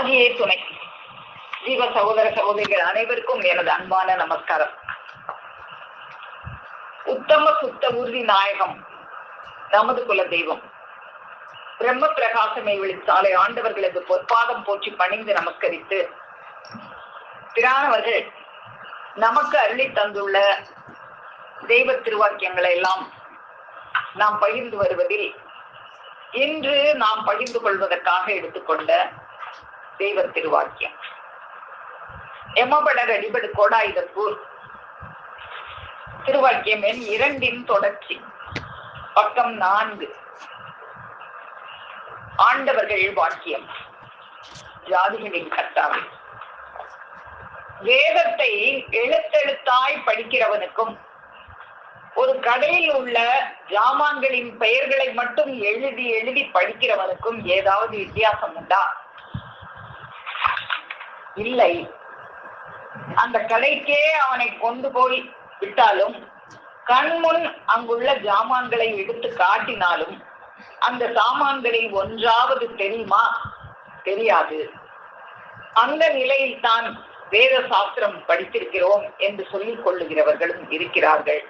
ஆகியே துணை. ஜீவ சகோதர சகோதரிகள் அனைவருக்கும் எனது அன்பான நமஸ்காரம். உத்தம சுத்த உறுதி நாயகம் நமது குல தெய்வம் பிரம்ம பிரகாசமை விழித்தாலை ஆண்டவர்களது பொற்பாதம் போற்றி பணிந்து நமஸ்கரித்து பிரானவர்கள் நமக்கு அருளி தந்துள்ள தெய்வ திருவாக்கியங்களை எல்லாம் நாம் பகிர்ந்து வருவதில் இன்று நாம் பகிர்ந்து கொள்வதற்காக எடுத்துக்கொண்ட தெய்வ திருவாக்கியம் எம்மபடர் அடிபடு கோடாயுதப்பூர் திருவாக்கியம் எண் 2 தொடர்ச்சி, பக்கம் 4. ஆண்டவர்கள் வாக்கியம். ஜாதிகளின் கர்த்தாவே, வேதத்தை எழுத்தெழுத்தாய் படிக்கிறவனுக்கும் ஒரு கடையில் உள்ள ஜாமான்களின் பெயர்களை மட்டும் எழுதி எழுதி படிக்கிறவனுக்கும் ஏதாவது வித்தியாசம் உண்டா? இல்லை. அந்த கடைக்கே அவனை கொண்டு போய் விட்டாலும் கண்முன் அங்குள்ள ஜாமான்களை எடுத்து காட்டினாலும் அந்த சாமான்களில் ஒன்றாவது தெரியுமா? தெரியாது. அந்த நிலையில் தான் வேத சாஸ்திரம் படித்திருக்கிறோம் என்று சொல்லிக் கொள்ளுகிறவர்களும் இருக்கிறார்கள்.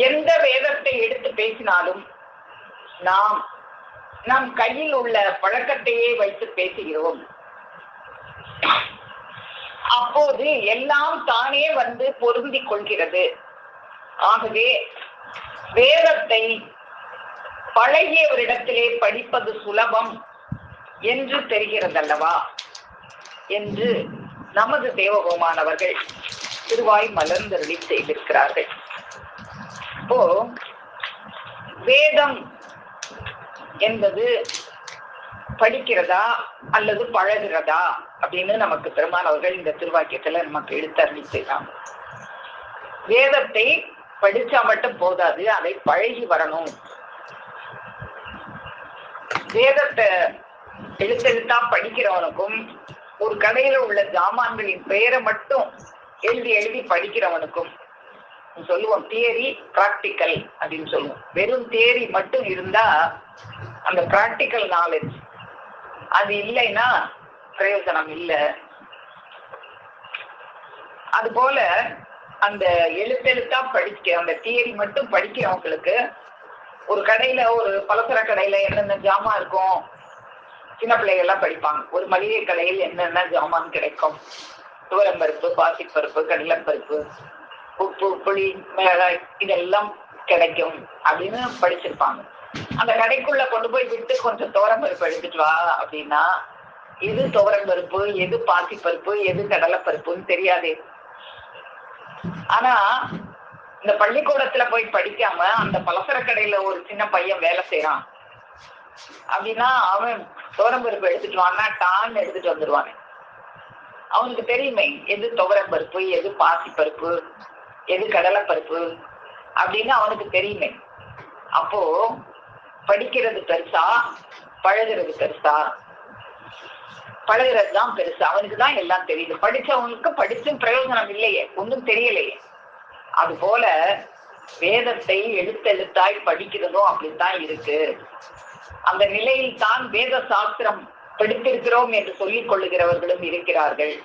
எந்த வேதத்தை எடுத்து பேசினாலும் நாம் நம் கையில் உள்ள பழக்கத்தையே வைத்து பேசுகிறோம். அப்போது எல்லாம் தானே வந்து பொருந்திக் கொள்கிறது. ஆகவே வேதத்தை பழகியவரிடத்திலே படிப்பது சுலபம் என்று தெரிகிறதல்லவா என்று நமது தேவகோமானவர்கள் திருவாய் மலர்ந்தருளி செய்திருக்கிறார்கள். இப்போ வேதம் என்பது படிக்கிறதா அல்லது பழகிறதா அப்படின்னு நமக்கு பெருமானவர்கள் இந்த திருவாக்கியத்துல நமக்கு எடுத்தருளி செய்யலாம். வேதத்தை படிச்சா மட்டும் போதாது, அதை பழகி வரணும். வேதத்தை எழுத்தெழுத்தா படிக்கிறவனுக்கும் ஒரு கடையில உள்ள ஜாமான்களின் பெயரை மட்டும் எழுதி எழுதி படிக்கிறவனுக்கும் சொல்லுவோம் தியரி பிராக்டிக்கல் அப்படின்னு சொல்லுவோம். வெறும் தியரி மட்டும் இருந்தா அந்த பிராக்டிக்கல் நாலேஜ் அது இல்லைன்னா பிரயோஜனம் இல்லை. அதுபோல அந்த எழுத்தெழுத்தா அந்த தியரி மட்டும் படிக்கிறவங்களுக்கு ஒரு கடையில, ஒரு பலசர கடையில என்னென்ன ஜாமான் இருக்கும், சின்ன பிள்ளைகள் எல்லாம் படிப்பாங்க. ஒரு மளிகை கடையில் என்னென்ன ஜாமான் கிடைக்கும், துவரம்பருப்பு, பாசிப்பருப்பு, கடலைப்பருப்பு, உப்பு, புளி, மிளகாய் இதெல்லாம் கிடைக்கும் அப்படின்னு படிச்சிருப்பாங்க. அந்த கடைக்குள்ள கொண்டு போய் விட்டு கொஞ்சம் துவரம்பருப்பு எடுத்துட்டு வா அப்படின்னா எது துவரம்பருப்பு, எது பாசிப்பருப்பு, எது கடலைப்பருப்புன்னு தெரியாதே. ஆனா இந்த பள்ளிக்கூடத்துல போய் படிக்காம அந்த பலசர கடையில ஒரு சின்ன பையன் வேலை செய்யறான் அப்படின்னா அவன் துவரம்பருப்பு எடுத்துட்டு வான்னா டான்னு எடுத்துட்டு வந்துடுவானே. அவனுக்கு தெரியுமே எது துவரம்பருப்பு, எது பாசிப்பருப்பு, எது கடலைப்பருப்பு அப்படின்னு அவனுக்கு தெரியுமே. அப்போ படிக்கிறது பெருசா பழகிறது பெருசா? பழகிறது தான் பெருசு. அவனுக்கு தான் எல்லாம் தெரியுது. படிச்சவனுக்கு படிச்சும் பிரயோஜனம் இல்லையே, ஒன்றும் தெரியலையே. அது போல வேதத்தை எழுத்தெழுத்தாய் படிக்கிறதும் அப்படித்தான் இருக்கு. அந்த நிலையில் தான் வேத சாஸ்திரம் படித்திருக்கிறோம் என்று சொல்லிக் கொள்ளுகிறவர்களும் இருக்கிறார்கள்.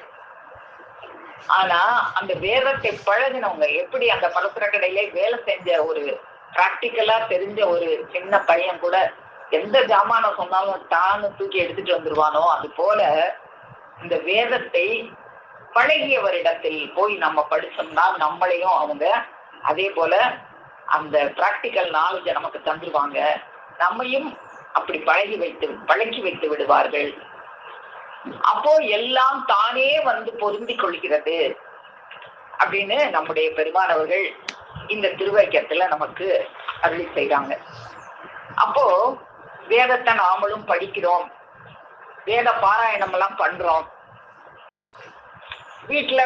ஆனா அந்த வேதத்தை பழகினவங்க எப்படி அந்த பலசர கடையிலே வேலை செஞ்ச ஒரு பிராக்டிக்கலா தெரிஞ்ச ஒரு சின்ன பையன் கூட எந்த ஜாமான சொன்னாலும் தானு தூக்கி எடுத்துட்டு வந்துருவானோ, அது போல இந்த வேதத்தை பழகியவரிடத்தில் போய் நம்ம படிச்சோம்னா நம்மளையும் அவங்க அதே போல அந்த பிராக்டிக்கல் நாலேஜை நமக்கு தந்துருவாங்க. நம்மையும் அப்படி பழக்கி வைத்து விடுவார்கள். அப்போ எல்லாம் தானே வந்து பொருந்தி கொள்கிறது அப்படின்னு நம்முடைய பெருமானவர்கள் இந்த திருவாக்கியத்துல நமக்கு அருளி செய்றாங்க. அப்போ வேதத்தை நாமளும் படிக்கிறோம், வேத பாராயணம் எல்லாம் பண்றோம். வீட்டுல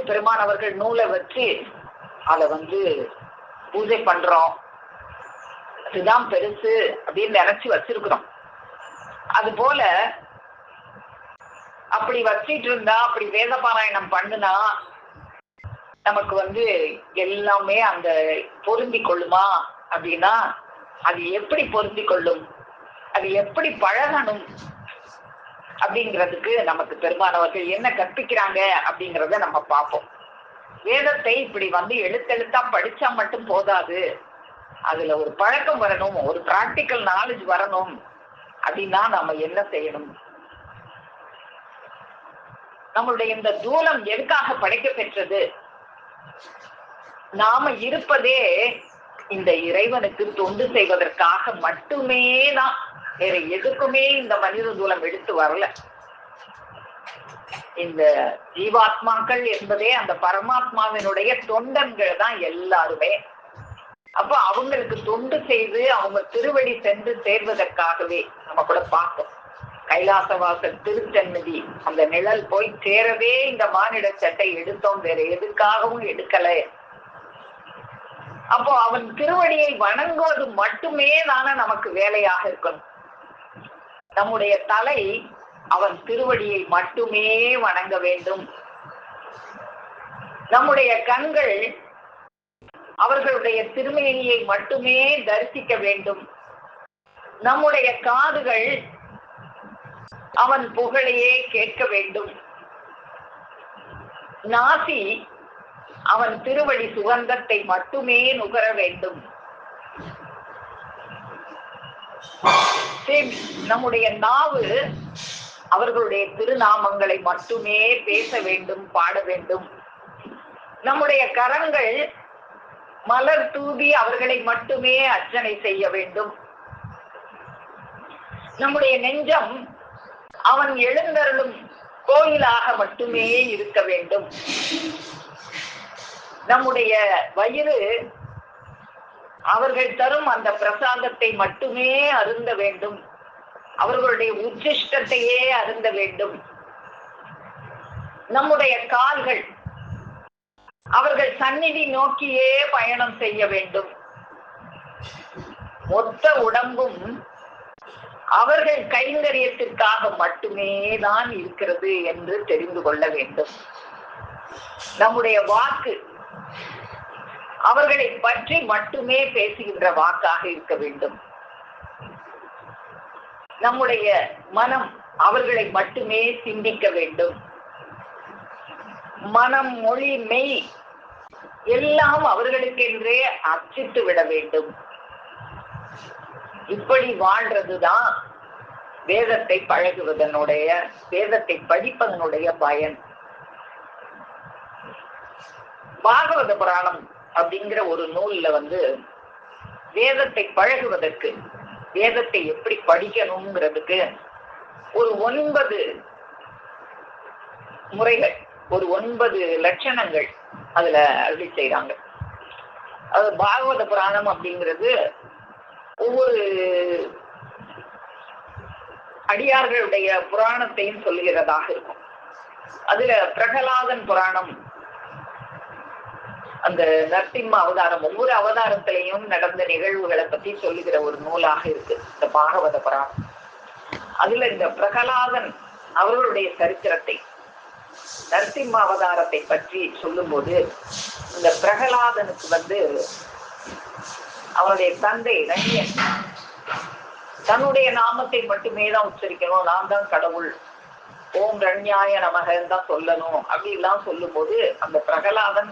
பெருமானவர்கள் நூலை வச்சு அதை பூஜை பண்றோம். அதுதான் பெருசு அப்படின்னு நினைச்சு வச்சிருக்கிறோம். அது போல அப்படி வச்சிட்டு இருந்தா, அப்படி வேத பாராயணம் பண்ணுனா நமக்கு எல்லாமே அந்த பொருந்தி கொள்ளுமா அப்படின்னா அது எப்படி பொருந்தி கொள்ளும்? அது எப்படி பழகணும்? அப்படிங்கிறதுக்கு நமக்கு பெருமானவர்கள் என்ன கற்பிக்கிறாங்க அப்படிங்கிறத நம்ம பார்ப்போம். வேதத்தை இப்படி எழுத்தெழுத்தா படிச்சா மட்டும் போதாது, அதுல ஒரு பழக்கம் வரணும், ஒரு பிராக்டிக்கல் நாலேஜ் வரணும். அப்படின்னா நம்ம என்ன செய்யணும்? நம்மளுடைய இந்த தூலம் எதுக்காக படைக்க பெற்றது? நாம இருப்பதே இந்த இறைவனுக்கு தொண்டு செய்வதற்காக மட்டுமே தான். வேற எதுக்குமே இந்த மனித தூலம் எடுத்து வரல. இந்த ஜீவாத்மாக்கள் என்பதே அந்த பரமாத்மாவினுடைய தொண்டன்கள் தான் எல்லாருமே. அப்ப அவங்களுக்கு தொண்டு செய்து அவங்க திருவடி சென்று சேர்வதற்காகவே நம்ம கூட பார்த்தோம். கைலாசவாசல் திருச்சன்னதி அந்த நிழல் போய் சேரவே இந்த மானிட சட்டை எடுத்தோம், வேற எதுக்காகவும் எடுக்கல. அப்போ அவன் திருவடியை வணங்குவது மட்டுமே தானே நமக்கு வேலையாக இருக்கணும். நம்முடைய தலை அவன் திருவடியை மட்டுமே வணங்க வேண்டும். நம்முடைய கண்கள் அவர்களுடைய திருமேனியை மட்டுமே தரிசிக்க வேண்டும். நம்முடைய காதுகள் அவன் புகழையே கேட்க வேண்டும். நாசி அவன் திருவடி சுகந்தத்தை மட்டுமே நுகர வேண்டும். நம்முடைய நாவு அவர்களுடைய திருநாமங்களை மட்டுமே பேச வேண்டும், பாட வேண்டும். நம்முடைய கரங்கள் மலர் தூவி அவர்களை மட்டுமே அர்ச்சனை செய்ய வேண்டும். நம்முடைய நெஞ்சம் அவன் எழுந்தருளும் கோயிலாக மட்டுமே இருக்க வேண்டும். நம்முடைய வயிறு அவர்கள் தரும் அந்த பிரசாதத்தை மட்டுமே அருந்த வேண்டும். அவர்களுடைய உச்சிஷ்டத்தையே அருந்த வேண்டும். நம்முடைய கால்கள் அவர்கள் சந்நிதி நோக்கியே பயணம் செய்ய வேண்டும். மொத்த உடம்பும் அவர்கள் கைங்கரியத்திற்காக மட்டுமே தான் இருக்கிறது என்று தெரிந்து கொள்ள வேண்டும். நம்முடைய வாக்கு அவர்களை பற்றி மட்டுமே பேசுகின்ற வாக்காக இருக்க வேண்டும். நம்முடைய மனம் அவர்களை மட்டுமே சிந்திக்க வேண்டும். மனம், மொழி, மெய் எல்லாம் அவர்களுக்கென்றே அர்ச்சித்து விட வேண்டும். இப்படி வாழ்றதுதான் வேதத்தை பழகுவதனுடைய, வேதத்தை படிப்பதனுடைய பயன். பாகவத புராணம் அப்படிங்கிற ஒரு நூல்ல வேதத்தை பழகுவதற்கு, வேதத்தை எப்படி படிக்கணுங்கிறதுக்கு ஒரு 9 முறைகள், ஒரு 9 லட்சணங்கள் அதுல அருளி செய்றாங்க. அது பாகவத புராணம் அப்படிங்கிறது ஒவ்வொரு அடியார்களுடைய புராணத்தையும் சொல்லுகிறதாக இருக்கும். அதுல பிரகலாதன் புராணம், அந்த நரசிம்ம அவதாரம், ஒவ்வொரு அவதாரத்திலையும் நடந்த நிகழ்வுகளை பத்தி சொல்லுகிற ஒரு நூலாக இருக்கு இந்த பாகவத புராணம். அதுல இந்த பிரகலாதன் அவர்களுடைய சரித்திரத்தை, நரசிம்ம அவதாரத்தை பற்றி சொல்லும் போது, இந்த பிரகலாதனுக்கு அவனுடைய தந்தை ரண்யன் தன்னுடைய நாமத்தை மட்டுமே தான் உச்சரிக்கணும், நான் தான் கடவுள், ஓம் ரண்யாய நமகன்னு தான் சொல்லணும் அப்படிலாம் சொல்லும் போது, அந்த பிரகலாதன்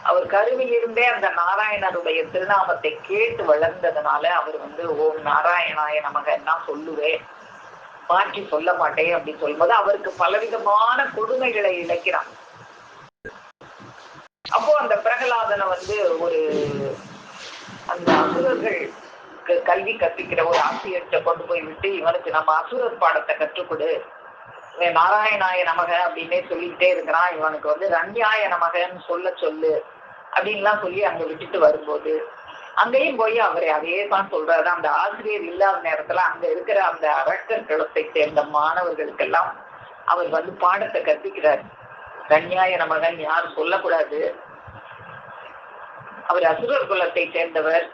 அவர் கருவிலிருந்தே அந்த நாராயணருடைய திருநாமத்தை கேட்டு வளர்ந்ததுனால அவர் ஓம் நாராயணாய நமகன்னா சொல்லுவேன், மாற்றி சொல்ல மாட்டேன் அப்படின்னு சொல்லும்போது அவருக்கு பலவிதமான கொடுமைகளை இழைக்கிறான். அப்போ அந்த பிரகலாதனை ஒரு அந்த அசுரர்கள் கல்வி கற்பிக்கிற ஒரு ஆசிரியர்கிட்ட கொண்டு போய் விட்டு, இவனுக்கு நம்ம அசுரர் பாடத்தை கற்றுக் கொடு, இவன் நாராயணாய நமக அப்படின்னே சொல்லிக்கிட்டே இருக்கிறான், இவனுக்கு ரண்யாய நமகன்னு சொல்லு அப்படின்லாம் சொல்லி அங்க விட்டுட்டு வரும்போது, அங்கேயும் போய் அவரை அதே தான் சொல்றாரு. அந்த ஆசிரியர் இல்லாத நேரத்துல அங்க இருக்கிற அந்த அரக்கர் குலத்தை சேர்ந்த மாணவர்களுக்கெல்லாம் அவர் பாடத்தை கற்பிக்கிறார். ரண்யாய நமகன் யாரும் சொல்லக்கூடாது, அவர் அசுரர் குலத்தை சேர்ந்தவர்,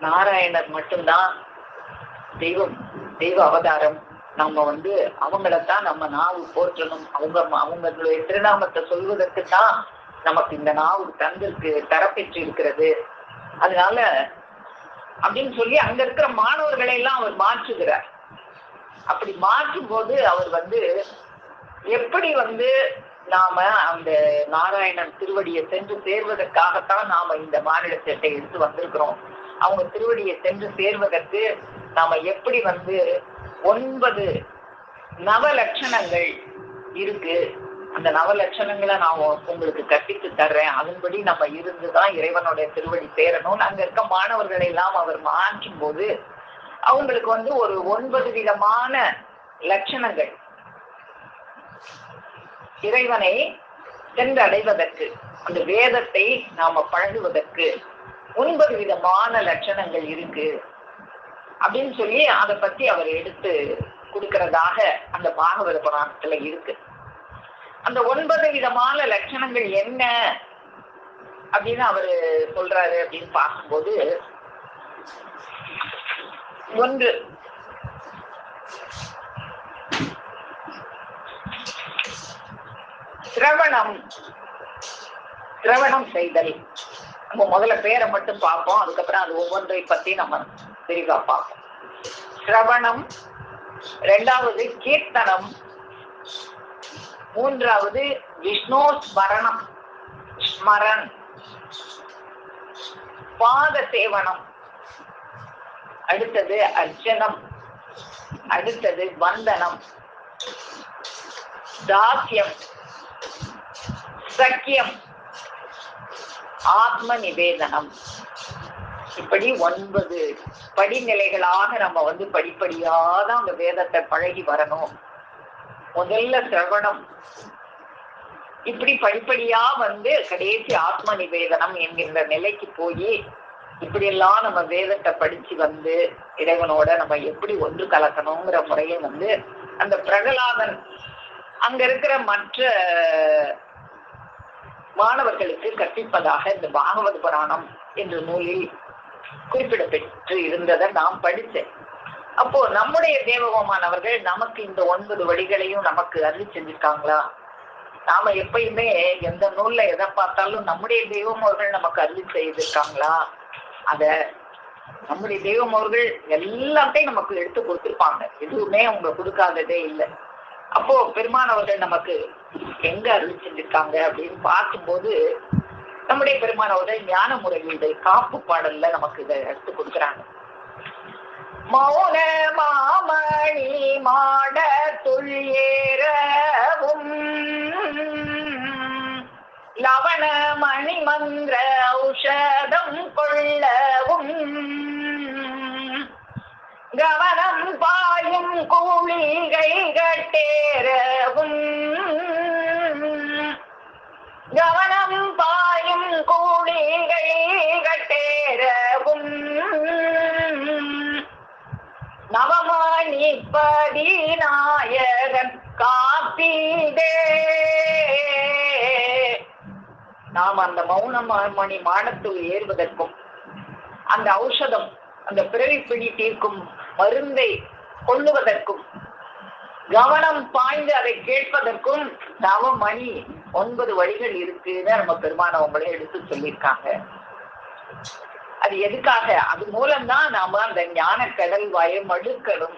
நாராயணர் மட்டும்தான் தெய்வம், தெய்வ அவதாரம். நம்ம அவங்களத்தான் நம்ம நாவு போற்றணும், அவங்களுடைய திருநாமத்தை சொல்வதற்கு தான் நமக்கு இந்த நாவு தந்திருக்கு, தரப்பெற்று இருக்கிறது. அதனால அப்படின்னு சொல்லி அங்க இருக்கிற மாணவர்களை எல்லாம் அவர் மாற்றுகிறார். அப்படி மாற்றும் போது அவர் எப்படி நாம அந்த நாராயணன் திருவடியை சென்று சேர்வதற்காகத்தான் நாம இந்த மானிட சேட்டை எடுத்து வந்திருக்கிறோம். அவங்க திருவடியை சென்று சேர்வதற்கு நாம எப்படி 9 நவலட்சணங்கள் இருக்கு, அந்த நவலட்சணங்களை நான் உங்களுக்கு கற்பித்து தர்றேன், அதன்படி நம்ம இருந்துதான் இறைவனுடைய திருவடி சேரணும். அங்க இருக்க மாணவர்களை எல்லாம் அவர் மாற்றும் போது அவங்களுக்கு ஒரு 9 விதமான லட்சணங்கள் இறைவனை சென்றடைவதற்கு, அந்த வேதத்தை நாம பழகுவதற்கு 9 விதமான லட்சணங்கள் இருக்கு அப்படின்னு சொல்லி அதை பத்தி அவர் எடுத்து கொடுக்கிறதாக அந்த பாகவத புராணத்துல இருக்கு. அந்த 9 விதமான லட்சணங்கள் என்ன அப்படின்னு அவரு சொல்றாரு அப்படின்னு பார்க்கும்போது, 1 சிரவணம் செய்தல். நம்ம முதல்ல பேரை மட்டும் பார்ப்போம், அதுக்கப்புறம் அது ஒவ்வொன்றை பத்தி நம்ம விரிவா பார்ப்போம். சிரவணம், 2வது கீர்த்தனம், 3வது விஷ்ணு ஸ்மரன், பாத சேவனம், அடுத்தது அர்ச்சனம், அடுத்தது வந்தனம், தாஸ்யம், சக்கியம், ஆத்ம நிவேதனம். இப்படி 9 படிநிலைகளாக நம்ம படிப்படியாதான் அந்த வேதத்தை பழகி வரணும். முதல்ல சிரவணம், இப்படி படிப்படியா கடைசி ஆத்ம நிவேதனம் என்கின்ற நிலைக்கு போய் இப்படி எல்லாம் நம்ம வேதத்தை படிச்சு இறைவனோட நம்ம எப்படி ஒன்று கலக்கணுங்கிற முறையை அந்த பிரகலாதன் அங்க இருக்கிற மற்ற மாணவர்களுக்கு கற்பிப்பதாக இந்த பாகவத புராணம் என்ற நூலில் குறிப்பிடப்பெற்று இருந்ததை நாம் படித்தேன். அப்போ நம்முடைய தேவகோமானவர்கள் நமக்கு இந்த 9 வழிகளையும் நமக்கு அருளி செஞ்சிருக்காங்களா? நாம எப்பயுமே எந்த நூல்ல எதை பார்த்தாலும் நம்முடைய தெய்வம் அவர்கள் நமக்கு அருளி செய்திருக்காங்களா? அத நம்முடைய தெய்வம் அவர்கள் எல்லாத்தையும் நமக்கு எடுத்து கொடுத்திருப்பாங்க, எதுவுமே அவங்க கொடுக்காததே இல்லை. அப்போ பெருமானவர்கள் நமக்கு எங்க அருளி செஞ்சிருக்காங்க அப்படின்னு பார்க்கும்போது, நம்முடைய பெருமானவர்கள் ஞான முறையீடு காப்பு பாடல்ல நமக்கு இதை எடுத்து கொடுக்குறாங்க. மௌன மாமணி மாட துள்ளியேறவும் லவண மணி மந்திர ஔஷதம் கொள்ளவும் கவனம் பாயும் கூலிகை கட்டேறவும் கவனம் பாயும் கூலிகை கட்டேறவும் நவமணி பதிநாயகன் காப்பீடே. நாம் அந்த மௌனமணி மாடத்தில் ஏறுவதற்கும், அந்த ஔஷதம், அந்த பிறவி பிடி தீர்க்கும் மருந்தை கொள்ளுவதற்கும், கவனம் பாய்ந்து அதை கேட்பதற்கும் நவமணி 9 வழிகள் இருக்குன்னு நம்ம பெருமானவங்களே எடுத்து சொல்லியிருக்காங்க. அது எதுக்காக? அது மூலம்தான் நாம அந்த ஞான கடல் வாயை மடுக்கணும்.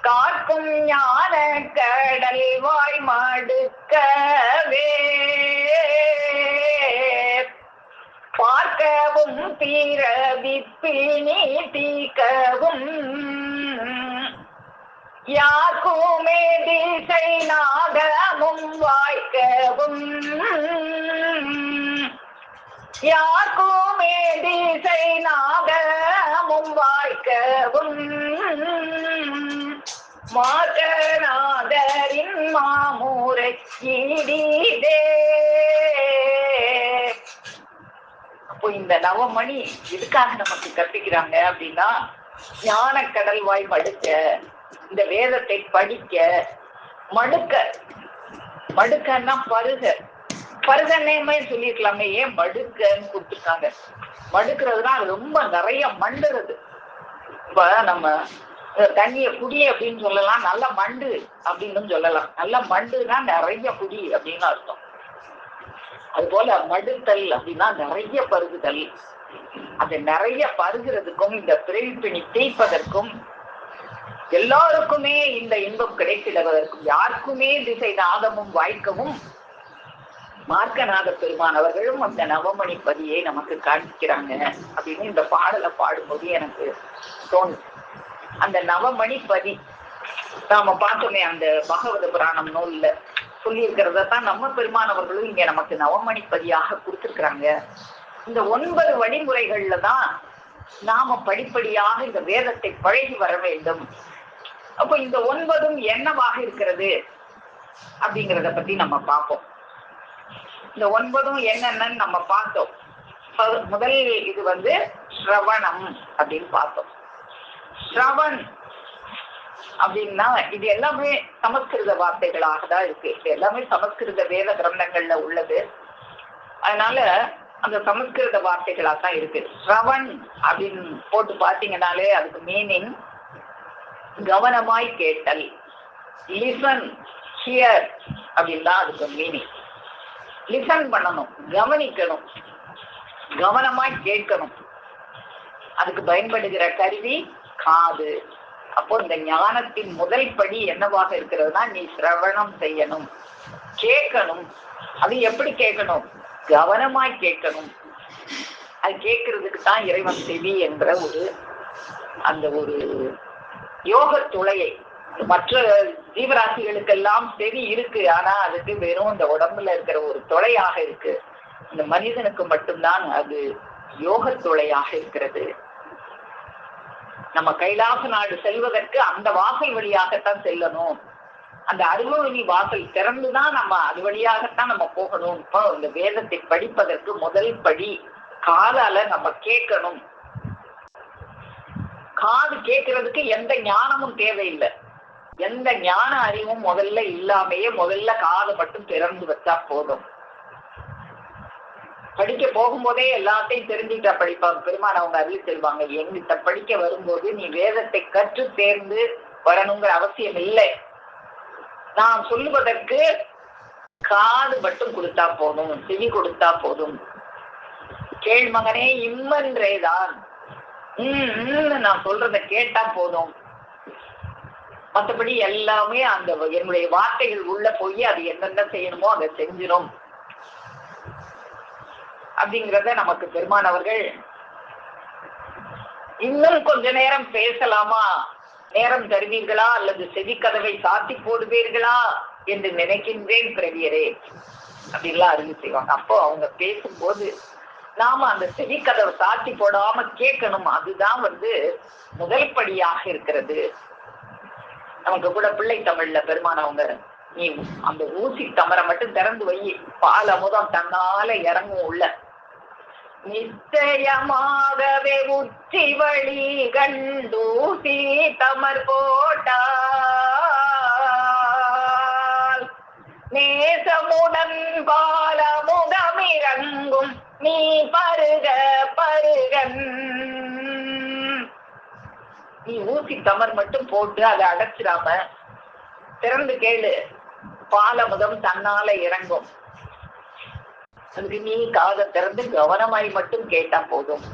காக்கும் ஞான கடல் வாய் மடுக்கவே பார்க்கவும் பிறவிப்பினி தீக்கவும் யாக்குமே திசை நாகமும் வாய்க்கவும் யாக்குமே திசை நாகமும் வாய்க்கவும் மாகநாதரின் மாமூரை ஈடிதே. அப்போ இந்த நவமணி எதுக்காக நமக்கு கற்பிக்கிறாங்க அப்படின்னா, ஞான கடல் வாய் மடுக்க, இந்த வேதத்தை படிக்க, மடுக்க, மடுக்கன்னா பருக, பருகன்னே சொல்லிருக்கலாமே, ஏன் மடுக்கன்னு கொடுத்துருக்காங்க? மடுக்கிறதுனா அது ரொம்ப நிறைய மண்டுறது. இப்ப நம்ம தண்ணிய குடி அப்படின்னு சொல்லலாம், நல்ல மண்டு அப்படின்னு சொல்லலாம். நல்ல மண்டுனா நிறைய குடி அப்படின்னு அர்த்தம். அது போல மடுத்தல் அப்படின்னா நிறைய பருகுதல். அது நிறைய பருகிறதுக்கும் இந்த பிறவிப்பிணி தேய்ப்பதற்கும் எல்லாருக்குமே இந்த இன்பம் கிடைத்திடுவதற்கும் யாருக்குமே திசை நாதமும் வாய்க்கவும் மார்க்கநாத பெருமான் அவர்களும் அந்த நவமணி பதியை நமக்கு காண்பிக்கிறாங்க அப்படின்னு இந்த பாடலை பாடும்போது எனக்கு தோணுச்சு. அந்த நவமணி பதி நாம பார்த்தோமே அந்த பாகவத புராணம் நூல்ல சொல்லி இருக்கிறதான் நம்ம பெருமானவர்களும் இங்க நமக்கு நவமணி பதியாக கொடுத்திருக்கிறாங்க. இந்த 9 வழிமுறைகள்ல தான் நாம படிப்படியாக இந்த வேதத்தை பழகி வர வேண்டும். அப்போ இந்த 9ம் என்னவாக இருக்கிறது அப்படிங்கிறத பத்தி நம்ம பார்ப்போம். இந்த 9ம் என்னென்னு நம்ம பார்த்தோம். முதல் இது ஸ்ரவணம் அப்படின்னு பார்த்தோம். ஸ்ரவன் அப்படின்னா இது எல்லாமே சமஸ்கிருத வார்த்தைகளாக தான் இருக்கு. இது எல்லாமே சமஸ்கிருத வேத கிரந்தங்கள்ல உள்ளது. அதனால அந்த சமஸ்கிருத வார்த்தைகளா தான் இருக்கு. ஸ்ரவன் அப்படின்னு போட்டு பார்த்தீங்கன்னாலே அதுக்கு மீனிங் கவனமாய் கேட்டல், லிசன், ஹியர் அப்படின்னு தான் அதுக்கு மீனிங். லிசன் பண்ணணும், கவனிக்கணும், கவனமாய் கேட்கணும். அதுக்கு பயன்படுகிற கருவி காது. அப்போ இந்த ஞானத்தின் முதல் படி என்னவாக இருக்கிறதுனா நீ சிரவணம் செய்யணும், கேட்கணும். அது எப்படி கேட்கணும்? கவனமாய் கேட்கணும். அது கேட்கறதுக்கு தான் இறைவன் செவி என்ற அந்த ஒரு யோக துளையை. மற்ற ஜீவராசிகளுக்கெல்லாம் செவி இருக்கு, ஆனா அதுக்கு வெறும் இந்த உடம்புல இருக்கிற ஒரு துளையாக இருக்கு. இந்த மனிதனுக்கு மட்டும்தான் அது யோக துளையாக இருக்கிறது. நம்ம கைலாச நாடு செல்வதற்கு அந்த வாசல் வழியாகத்தான் செல்லணும். அந்த அருள்வழி வாசல் திறந்துதான் நம்ம அது வழியாகத்தான் நம்ம போகணும். இப்போ இந்த வேதத்தை படிப்பதற்கு முதல் படி காதால நம்ம கேட்கணும். காது கேட்கறதுக்கு எந்த ஞானமும் தேவையில்லை. எந்த ஞான அறிவும் முதல்ல இல்லாமையே முதல்ல காதை மட்டும் திறந்து வச்சா போதும். படிக்க போகும்போதே எல்லாத்தையும் தெரிஞ்சுக்கிட்டா படிப்பாங்க. பெருமான் அவங்க அருள் செல்வாங்க, எங்கிட்ட படிக்க வரும்போது நீ வேதத்தை கற்று தேர்ந்து வரணுங்கிற அவசியம் இல்லை. நான் சொல்லுவதற்கு காது மட்டும் கொடுத்தா போதும், செவி கொடுத்தா போதும். கேள்மகனே இம்மன்றேதான் நான் சொல்றத கேட்டா போதும். மற்றபடி எல்லாமே அந்த என்னுடைய வார்த்தைகள் உள்ள போய் அது என்னென்ன செய்யணுமோ அதை செஞ்சிடும் அப்படிங்கிறத நமக்கு பெருமான் அவர்கள் இன்னும் கொஞ்ச நேரம் பேசலாமா, நேரம் தருவீர்களா அல்லது செவி கதவை சாத்தி போடுவீர்களா என்று நினைக்கின்றேன் பிரவியரே அப்படின்லாம் அறிவு செய்வாங்க. அப்போ அவங்க பேசும்போது நாம அந்த செவி கதவை சாத்தி போடாம கேட்கணும். அதுதான் முதல் படியாக இருக்கிறது. நமக்கு கூட பிள்ளை தமிழ்ல பெருமான் அவங்க நீ அந்த ஊசி தமரை மட்டும் திறந்து வை, பால் அமுதம் தன்னால இறங்கும் உள்ள. நிச்சயமாகவே உச்சி வழி கண்டூசி தமர் போட்டால் நேசமுடன் பாலமுகமிறங்கும் நீ பருக பருகன். நீ ஊசி தமர் மட்டும் போட்டு அதை அடைச்சிடாம திறந்து கேளு, பாலமுதம் தன்னால இறங்கும். அதுக்கு நீ காதை திறந்து கவனமாய் மட்டும் கேட்டா போதும்.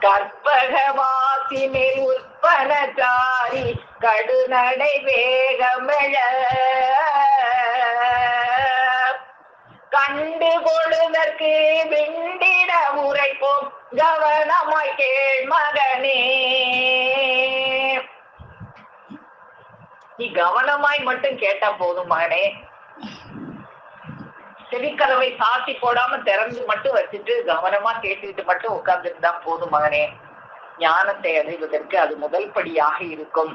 கற்பகவாசி மேல் உற்பனச்சாரி கடுநடை வேகமெழ கண்டு கொழுதற்கு விண்டிட உரைப்போம் கவனமாய் கேள் மகனே. நீ கவனமாய் மட்டும் கேட்டா போதும் மகனே. செவிக்கதவை சாத்தி போடாம திறந்து மட்டும் வச்சுட்டு கவனமா கேட்டுக்கிட்டு மட்டும் உட்கார்ந்துருந்தா போதும் மகனே. ஞானத்தை அடைவதற்கு அது முதல் படியாக இருக்கும்.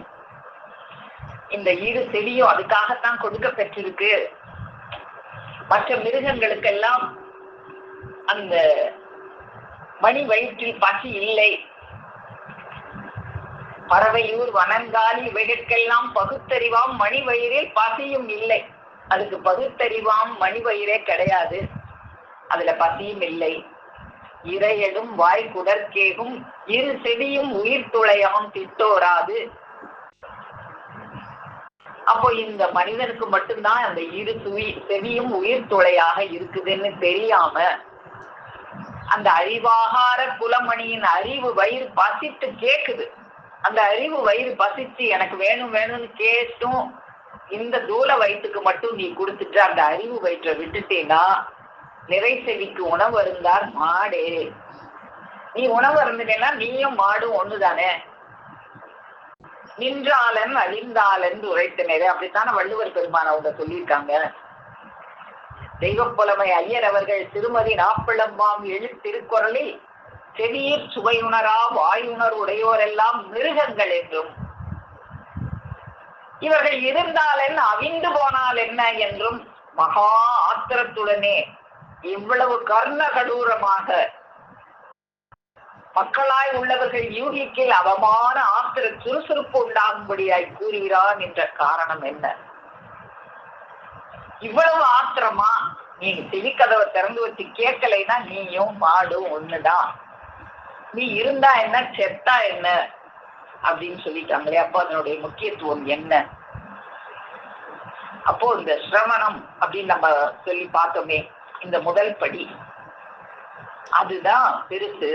இந்த இரு செவியும் அதுக்காகத்தான் கொடுக்க பெற்றிருக்கு. மற்ற மிருகங்களுக்கெல்லாம் அந்த மணி வயிற்றில் பசி இல்லை. பறவையூர் வனங்காலி இவைகளுக்கெல்லாம் பகுத்தறிவாம் மணி வயிறில் பசியும் இல்லை. அதுக்கு பகுத்தறிவாம் மணி வயிறே கிடையாது, அதுல பசியும் இல்லை. இறையடும் வாய் குடற்கேகும் இரு செவியும் உயிர் துளையாம் திட்டோராது. அப்போ இந்த மனிதனுக்கு மட்டும்தான் அந்த இரு செவியும் உயிர் துளையாக இருக்குதுன்னு தெரியாம அந்த அறிவாகார குலமணியின் அறிவு வயிறு பசித்து கேக்குது. அந்த அறிவு வயிறு பசிச்சு எனக்கு வேணும் வேணும்னு கேட்டும் இந்த தூல வயிற்றுக்கு மட்டும் நீ கொடுத்துட்டு அந்த அறிவு வயிற்றை விட்டுட்டேன்னா நிறை செவிக்கு உணவு அருந்தார் மாடே. நீ உணவு அருந்தினா நீயும் மாடும் ஒண்ணுதானே. நின்றாளன் அழிந்தாளன் உரைத்தனரே, அப்படித்தானே வள்ளுவர் பெருமான் அவங்க சொல்லியிருக்காங்க. தெய்வப்புலமை ஐயர் அவர்கள் திருமதி நாப்பழம்பாம் எழுத்திருக்குறளில் செவியீர் சுவையுணரா வாயுணர் உடையோரெல்லாம் மிருகங்கள் என்றும், இவர்கள் இருந்தாலென் அவிந்து போனால் என்ன என்றும் மகா ஆத்திரத்துடனே இவ்வளவு கர்ண கடூரமாக மக்களாய் உள்ளவர்கள் யூகிக்கில் அவமான ஆத்திர சுறுசுறுப்பு உண்டாகும்படியாய் கூறுகிறான் என்ற காரணம் என்ன? இவ்வளவு ஆத்திரமா? நீ செவிக்கதவை திறந்து வச்சு கேட்கலைன்னா நீயும் மாடும் ஒண்ணுதான். நீ இருந்தா என்ன செத்தா என்ன அப்படின்னு சொல்லிட்டாங்களே. அப்போ அதனுடைய முக்கியத்துவம் என்ன? அப்போ இந்த சிரவணம் அப்படின்னு நம்ம சொல்லி பார்த்தோமே, இந்த முதல் படி அதுதான் பெருசு.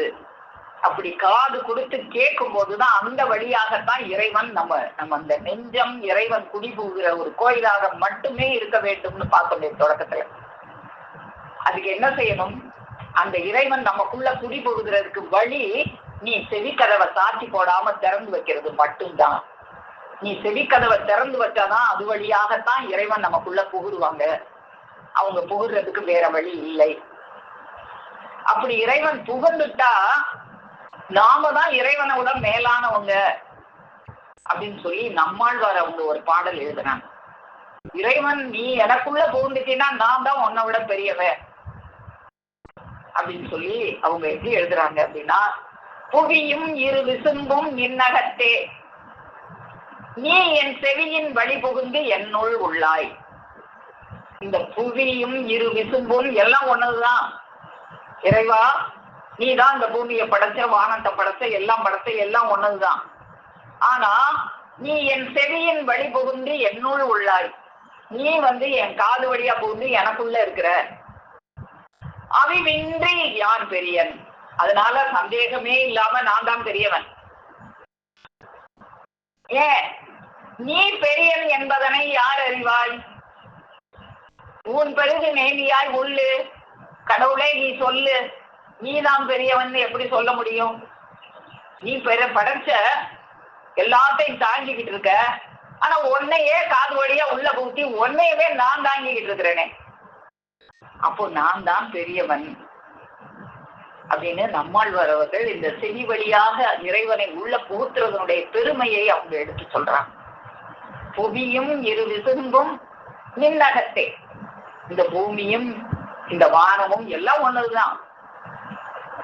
அப்படி காது கொடுத்து கேட்கும் போதுதான் அந்த வழியாகத்தான் இறைவன் நம்ம அந்த நெஞ்சம் இறைவன் குடிபுகிற ஒரு கோயிலாக மட்டுமே இருக்க வேண்டும்னு பார்த்தோமே தொடக்கத்துல. அதுக்கு என்ன செய்யணும்? அந்த இறைவன் நமக்குள்ள குடிபுகுகிறதுக்கு வழி நீ செவிக்கதவை சாட்சி போடாம திறந்து வைக்கிறது மட்டும்தான். நீ செவிக்கதவை திறந்து வச்சாதான் அது வழியாகத்தான் இறைவன் நமக்குள்ள புகுருவாங்க. அவங்க புகுறதுக்கு வேற வழி இல்லை. அப்படி இறைவன் புகுந்துட்டா நாம தான் இறைவனை விட மேலானவங்க அப்படின்னு சொல்லி நம்மாழ்வார் அவங்க ஒரு பாடல் எழுதுனாங்க. இறைவன் நீ எனக்குள்ள புகுந்துட்டீங்கன்னா நான் தான் உன்னை விட பெரியவன் அப்படின்னு சொல்லி அவங்க எப்படி எழுதுறாங்க அப்படின்னா, புவியும் இரு விசும்பும் நின்னகத்தே நீ என் செவியின் வழி புகுந்து என்னுள் உள்ளாய். இந்த புவியும் இரு விசும்பும் எல்லாம் ஒண்ணுதான். இறைவா நீ தான் இந்த பூமியை படைச்ச, வானத்தை படைச்ச, எல்லாம் படைச்ச, எல்லாம் ஒண்ணுதான். ஆனா நீ என் செவியின் வழி புகுந்து என்னுள் உள்ளாய். நீ என் காது வழியா புகுந்து எனக்குள்ள இருக்கிற. அவிவின்றி யான் பெரியன். அதனால சந்தேகமே இல்லாம நான் தான் பெரியவன். ஏன் நீ பெரியன் என்பதனை யார் அறிவாய்? உன் பெருகு நேமியாய் உள்ளு. கடவுளே நீ சொல்லு, நீதான் பெரியவன் எப்படி சொல்ல முடியும்? நீ படைச்ச எல்லாத்தையும் தாங்கிக்கிட்டு இருக்க. ஆனா உன்னையே காது வழியா உள்ள பூட்டி உன்னையவே நான் தாங்கிக்கிட்டு இருக்கிறேனே. அப்போ நான் தான் பெரியவன் அப்படின்னு நம்மாழ்வார் அவர்கள் இந்த செவி வழியாக இறைவனை உள்ள புகுத்துறதனுடைய பெருமையை அவங்க எடுத்து சொல்றாங்க. புவியும் இரு விசும்பும் நின்னகத்தே. இந்த பூமியும் இந்த வானமும் எல்லாம் ஒண்ணுதான்.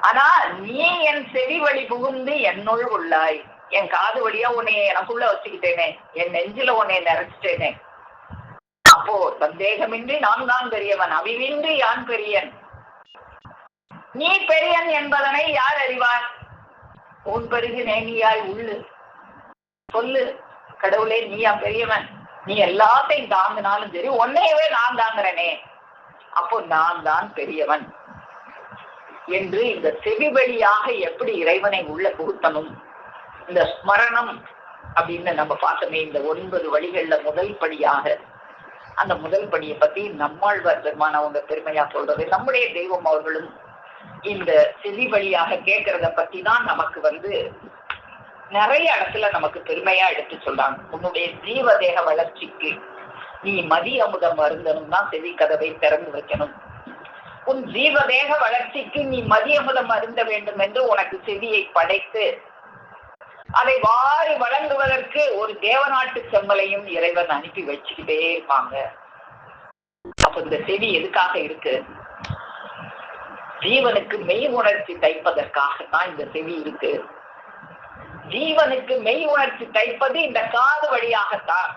ஆனா நீ என் செவி வழி புகுந்து என்னுள் உள்ளாய். என் காது வழியா உன்னைய எனக்குள்ள வச்சுக்கிட்டேனே, என் நெஞ்சில உன்னைய நிறைச்சிட்டேனே. அப்போ சந்தேகமின்றி நான் தான் பெரியவன். அவிவின்றி யான் பெரியன். நீ பெரியன் என்பதனை யார் அறிவார்? உன் பெருகு நேமியாய் உள்ளு. சொல்லு கடவுளே நீயா பெரியவன். நீ எல்லாத்தையும் தாங்கினாலும் சரி உன்னையவே நான் தாங்குறேனே. அப்போ நான் தான் பெரியவன் என்று இந்த செவி வழியாக எப்படி இறைவனை உள்ள புகுத்தணும், இந்த ஸ்மரணம் அப்படின்னு நம்ம பார்த்தோமே. இந்த 9 வழிகள்ல முதல் படியாக அந்த முதல் படியை பத்தி நம்மாழ்வார் பெருமான் அவங்க பெருமையா சொல்றது. நம்முடைய தெய்வம் அவர்களும் இந்த செவி வழியாக கேட்கறத பத்தி தான் நமக்கு நிறைய இடத்துல நமக்கு பெருமையா எடுத்து சொல்றாங்க. உன்னுடைய ஜீவதேக வளர்ச்சிக்கு நீ மதி அமுதம் அருந்தணும்னா செவி கதவை திறந்து வைக்கணும். உன் ஜீவதேக வளர்ச்சிக்கு நீ மதி அமுதம் அருந்த வேண்டும் என்று உனக்கு செவியை படைத்து அதை வாரி வழங்குவதற்கு ஒரு தேவநாட்டு செம்மலையும் இறைவன் அனுப்பி வச்சுக்கிட்டே இருப்பாங்க. அப்ப இந்த செவி எதுக்காக இருக்கு? ஜீவனுக்கு மெய் உணர்ச்சி தைப்பதற்காகத்தான் இந்த செவி இருக்கு. ஜீவனுக்கு மெய் உணர்ச்சி தைப்பது இந்த காது வழியாகத்தான்.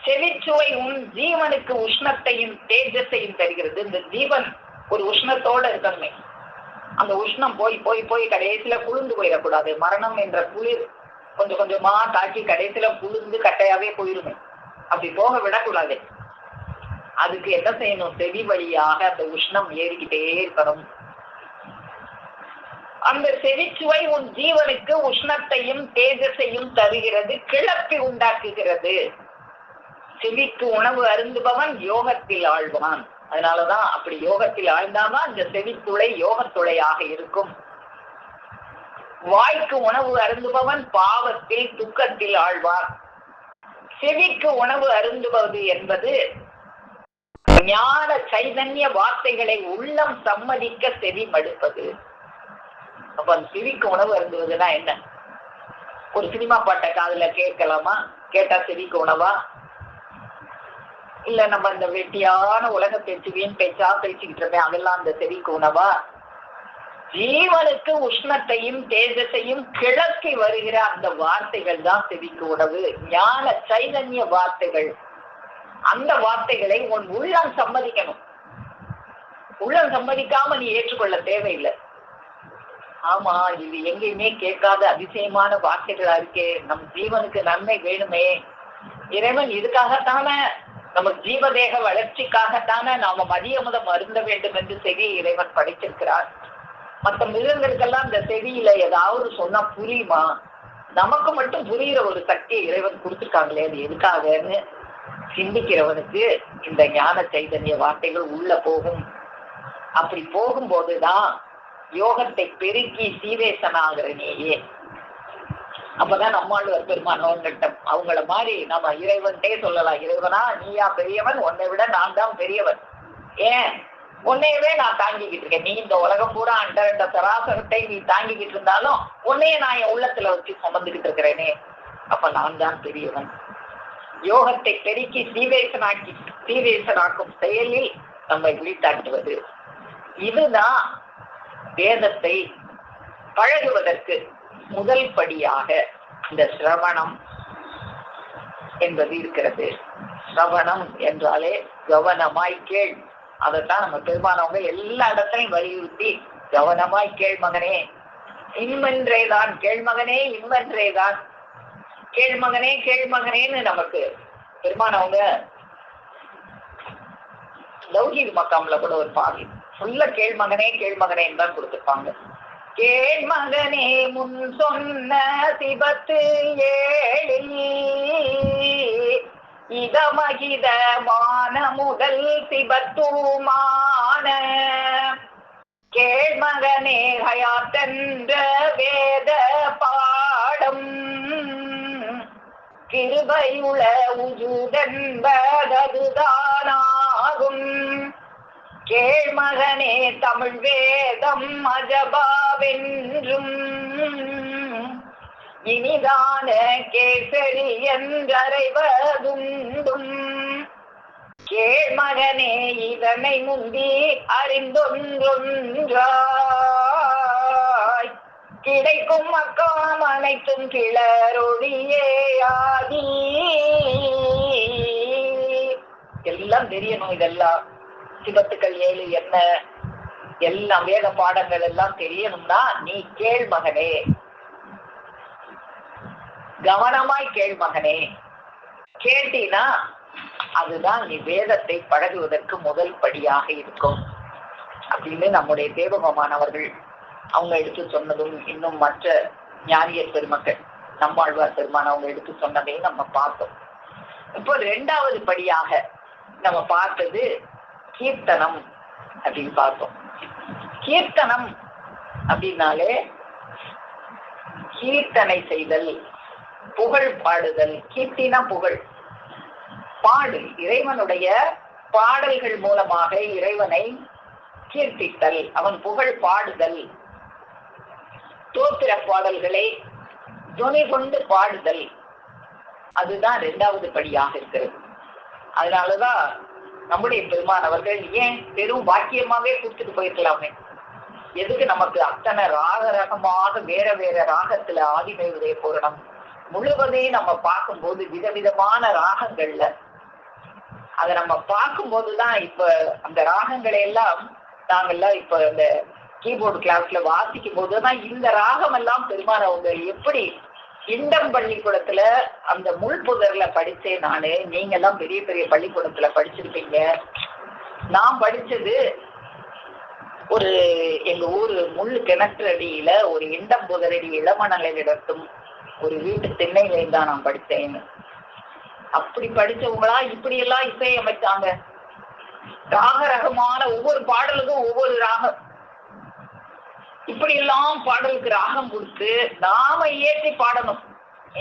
செவிச்சுவை உன் ஜீவனுக்கு உஷ்ணத்தையும் தேஜஸையும் தருகிறது. இந்த ஜீவன் ஒரு உஷ்ணத்தோட இருக்கணுமே. அந்த உஷ்ணம் போய் போய் போய் கடைசியில குளிர்ந்து போயிடக்கூடாது. மரணம் என்ற குளிர் கொஞ்சம் கொஞ்சமா தாக்கி கடைசியில குளிர்ந்து கட்டையாவே போயிருமே. அப்படி போக விடக்கூடாது. அதுக்கு என்ன செய்யணும்? செவி வழியாக அந்த உஷ்ணம் ஏறிக்கிட்டே இருக்கணும். அந்த செவிச்சுவை உன் ஜீவனுக்கு உஷ்ணத்தையும் தேஜஸையும் தருகிறது, கிளப்பி உண்டாக்குகிறது. செவிக்கு உணவு அருந்துபவன் யோகத்தில் ஆழ்வான். அதனாலதான் அப்படி யோகத்தில் ஆழ்ந்தாதான் இந்த செவித்துளை யோகத்துளையாக இருக்கும். வாய்க்கு உணவு அருந்துபவன் பாவத்தில் துக்கத்தில் ஆழ்வான். செவிக்கு உணவு அருந்துவது என்பது ஞான சைதன்ய வார்த்தைகளை உள்ளம் சம்மதிக்க செவி மடுப்பது. அப்ப அந்த செவிக்கு உணவு அருந்துவதுன்னா என்ன? ஒரு சினிமா பாட்டை காதுல கேட்கலாமா? கேட்டா செவிக்கு உணவா? இல்ல நம்ம இந்த வெட்டியான உலக பேச்சு வீண் பேச்சா பேசிக்கிட்டு இருப்பேன், அதெல்லாம் அந்த செவிக்கு உணவா? ஜீவனுக்கு உஷ்ணத்தையும் தேஜஸையும் கிளக்கி வருகிற அந்த வார்த்தைகள் தான் செவிக்கு உணவு, ஞான சைதன்ய வார்த்தைகள். அந்த வார்த்தைகளை உன் உள்ளம் சம்மதிக்கணும். உள்ளம் சம்மதிக்காம நீ ஏற்றுக்கொள்ள தேவையில்லை. ஆமா, இது எங்கேயுமே கேட்காத அதிசயமான வார்த்தைகளா இருக்கே, நம் ஜீவனுக்கு நன்மை வேணுமே, இறைவன் இதுக்காகத்தானே நம்ம ஜீவதேக வளர்ச்சிக்காகத்தானே நாம மதிய முதம் அருந்த வேண்டும் என்று செவி இறைவன் படைச்சிருக்கிறார். மற்ற மிருகங்களுக்கெல்லாம் இந்த செவியில ஏதாவது சொன்னா புரியுமா? நமக்கு மட்டும் புரிகிற ஒரு சக்தியை இறைவன் கொடுத்துருக்காங்களே, அது எதுக்காகன்னு சிந்திக்கிறவனுக்கு இந்த ஞான சைதன்ய வார்த்தைகள் உள்ள போகும். அப்படி போகும்போதுதான் யோகத்தை பெருக்கி சீவேசனாகிற நீயே. அப்பதான் நம்மாழ்வார் பெருமானவங்கிட்ட அவங்கள மாதிரி நம்ம இறைவன்ட்டே சொல்லலாம், இறைவனா நீயா பெரியவன், உன்னை விட நான் தான் பெரியவன். ஏன் உன்னையவே நான் தாங்கிக்கிட்டு இருக்கேன். நீ இந்த உலகம் பூரா அண்ட சராசரத்தை நீ தாங்கிக்கிட்டு இருந்தாலும் உன்னையே நான் என் உள்ளத்துல வச்சு சுமந்துகிட்டு இருக்கிறேனே, அப்ப நான் தான் பெரியவன். யோகத்தை பெருக்கி சீவேசனாக்கும் செயலில் நம்மை விழித்தாட்டுவது, இதுதான் வேதத்தை பழகுவதற்கு முதல் படியாக இந்த சிரவணம் என்பது இருக்கிறது. சிரவணம் என்றாலே கவனமாய் கேள். அதைத்தான் நம்ம பெருமானவங்க எல்லா இடத்தையும் வலியுறுத்தி கவனமாய் கேள் மகனே, இன்மென்றேதான் கேள்மகனே, இன்மென்றேதான் கேள்மகனே கேள்மகனேன்னு நமக்கு பெருமானவங்க லௌகீக மக்காம்ல கூட ஒரு பாவி ஃபுல்ல கேள்மகனே கேள்மகனேன்னு தான் கொடுத்துருப்பாங்க. கேள்மகனே முன் சொன்ன சிபத்து ஏழில் இதமகிதமான முதல் சிபத்துமான கேள்மகனே ஹயாத்தென்ற வேத பாடம் கிருபையுள உஜுதென்பதுதானாகும். கேள்மகனே தமிழ் வேதம் அஜபாவென்றும் இனிதான கேசரி என்றறைவதுண்டும். கேள்மகனே இதனை முந்தி அறிந்தொன்றொன்றாய் கிடைக்கும் மக்காம் அனைத்தும் கிளரொழியே ஆதி. எல்லாம் தெரியணும். இதெல்லாம் சிபத்துக்கள் 7 என்ன, எல்லாம் வேத பாடங்கள் எல்லாம் தெரியணும்னா நீ கேள் மகனே, கவனமாய் கேள் மகனே. கேட்டீனா அதுதான் நீ வேதத்தை பழகுவதற்கு முதல் படியாக இருக்கும் அப்படின்னு நம்முடைய தேவகமானவர்கள் அவங்க எடுத்து சொன்னதும், இன்னும் மற்ற ஞானியர் பெருமக்கள் நம்மாழ்வார் பெருமான் அவங்க எடுத்து சொன்னதையும் நம்ம பார்த்தோம். இப்போ 2வது படியாக நம்ம பார்த்தது கீர்த்தனம் அப்படின்னு பார்த்தோம். கீர்த்தனம் அப்படின்னாலே கீர்த்தனை செய்தல், புகழ் பாடுதல். கீர்த்தினா புகழ், பாடு, இறைவனுடைய பாடல்கள் மூலமாக இறைவனை கீர்த்தித்தல், அவன் புகழ் பாடுதல், தோத்திர பாடல்களை துணை கொண்டு பாடுதல், அதுதான் 2வது படியாக இருக்கிறது. அதனாலதான் நம்முடைய பெருமான் அவர்கள் ஏன் பெரும் வாக்கியமாவே கொடுத்துட்டு போயிருக்கலாமே, எதுக்கு நமக்கு அத்தனை ரகமாக வேற வேற ராகத்துல ஆதிமை உதய பூரணம் முழுவதையும் நம்ம பார்க்கும்போது விதவிதமான ராகங்கள்ல அதை நம்ம பார்க்கும்போதுதான் இப்ப அந்த ராகங்களை எல்லாம் நாங்கெல்லாம் இப்ப இந்த கீபோர்டு கிளாஸ்ல வாசிக்கும் போதுதான் இந்த ராகம் எல்லாம் பெருமான் அவங்க எப்படி இண்டம் பள்ளிக்கூடத்துல அந்த முள்புதர்ல படிச்சேன் நானு. நீங்க எல்லாம் பெரிய பெரிய பள்ளிக்கூடத்துல படிச்சிருப்பீங்க. நான் படிச்சது ஒரு எங்க ஊரு முள்ளு கிணற்று அடியில ஒரு இண்டம் புதரடி இளமணலை நடத்தும் ஒரு வீட்டு திண்ணையில தான் நான் படித்தேன். அப்படி படிச்சவங்களா இப்படி எல்லாம் இசையமைச்சாங்க. ராக ரகமான ஒவ்வொரு பாடலுக்கும் ஒவ்வொரு ராகம், இப்படி எல்லாம் பாடலுக்கு ராகம் கொடுத்து நாம இயற்றி பாடணும்.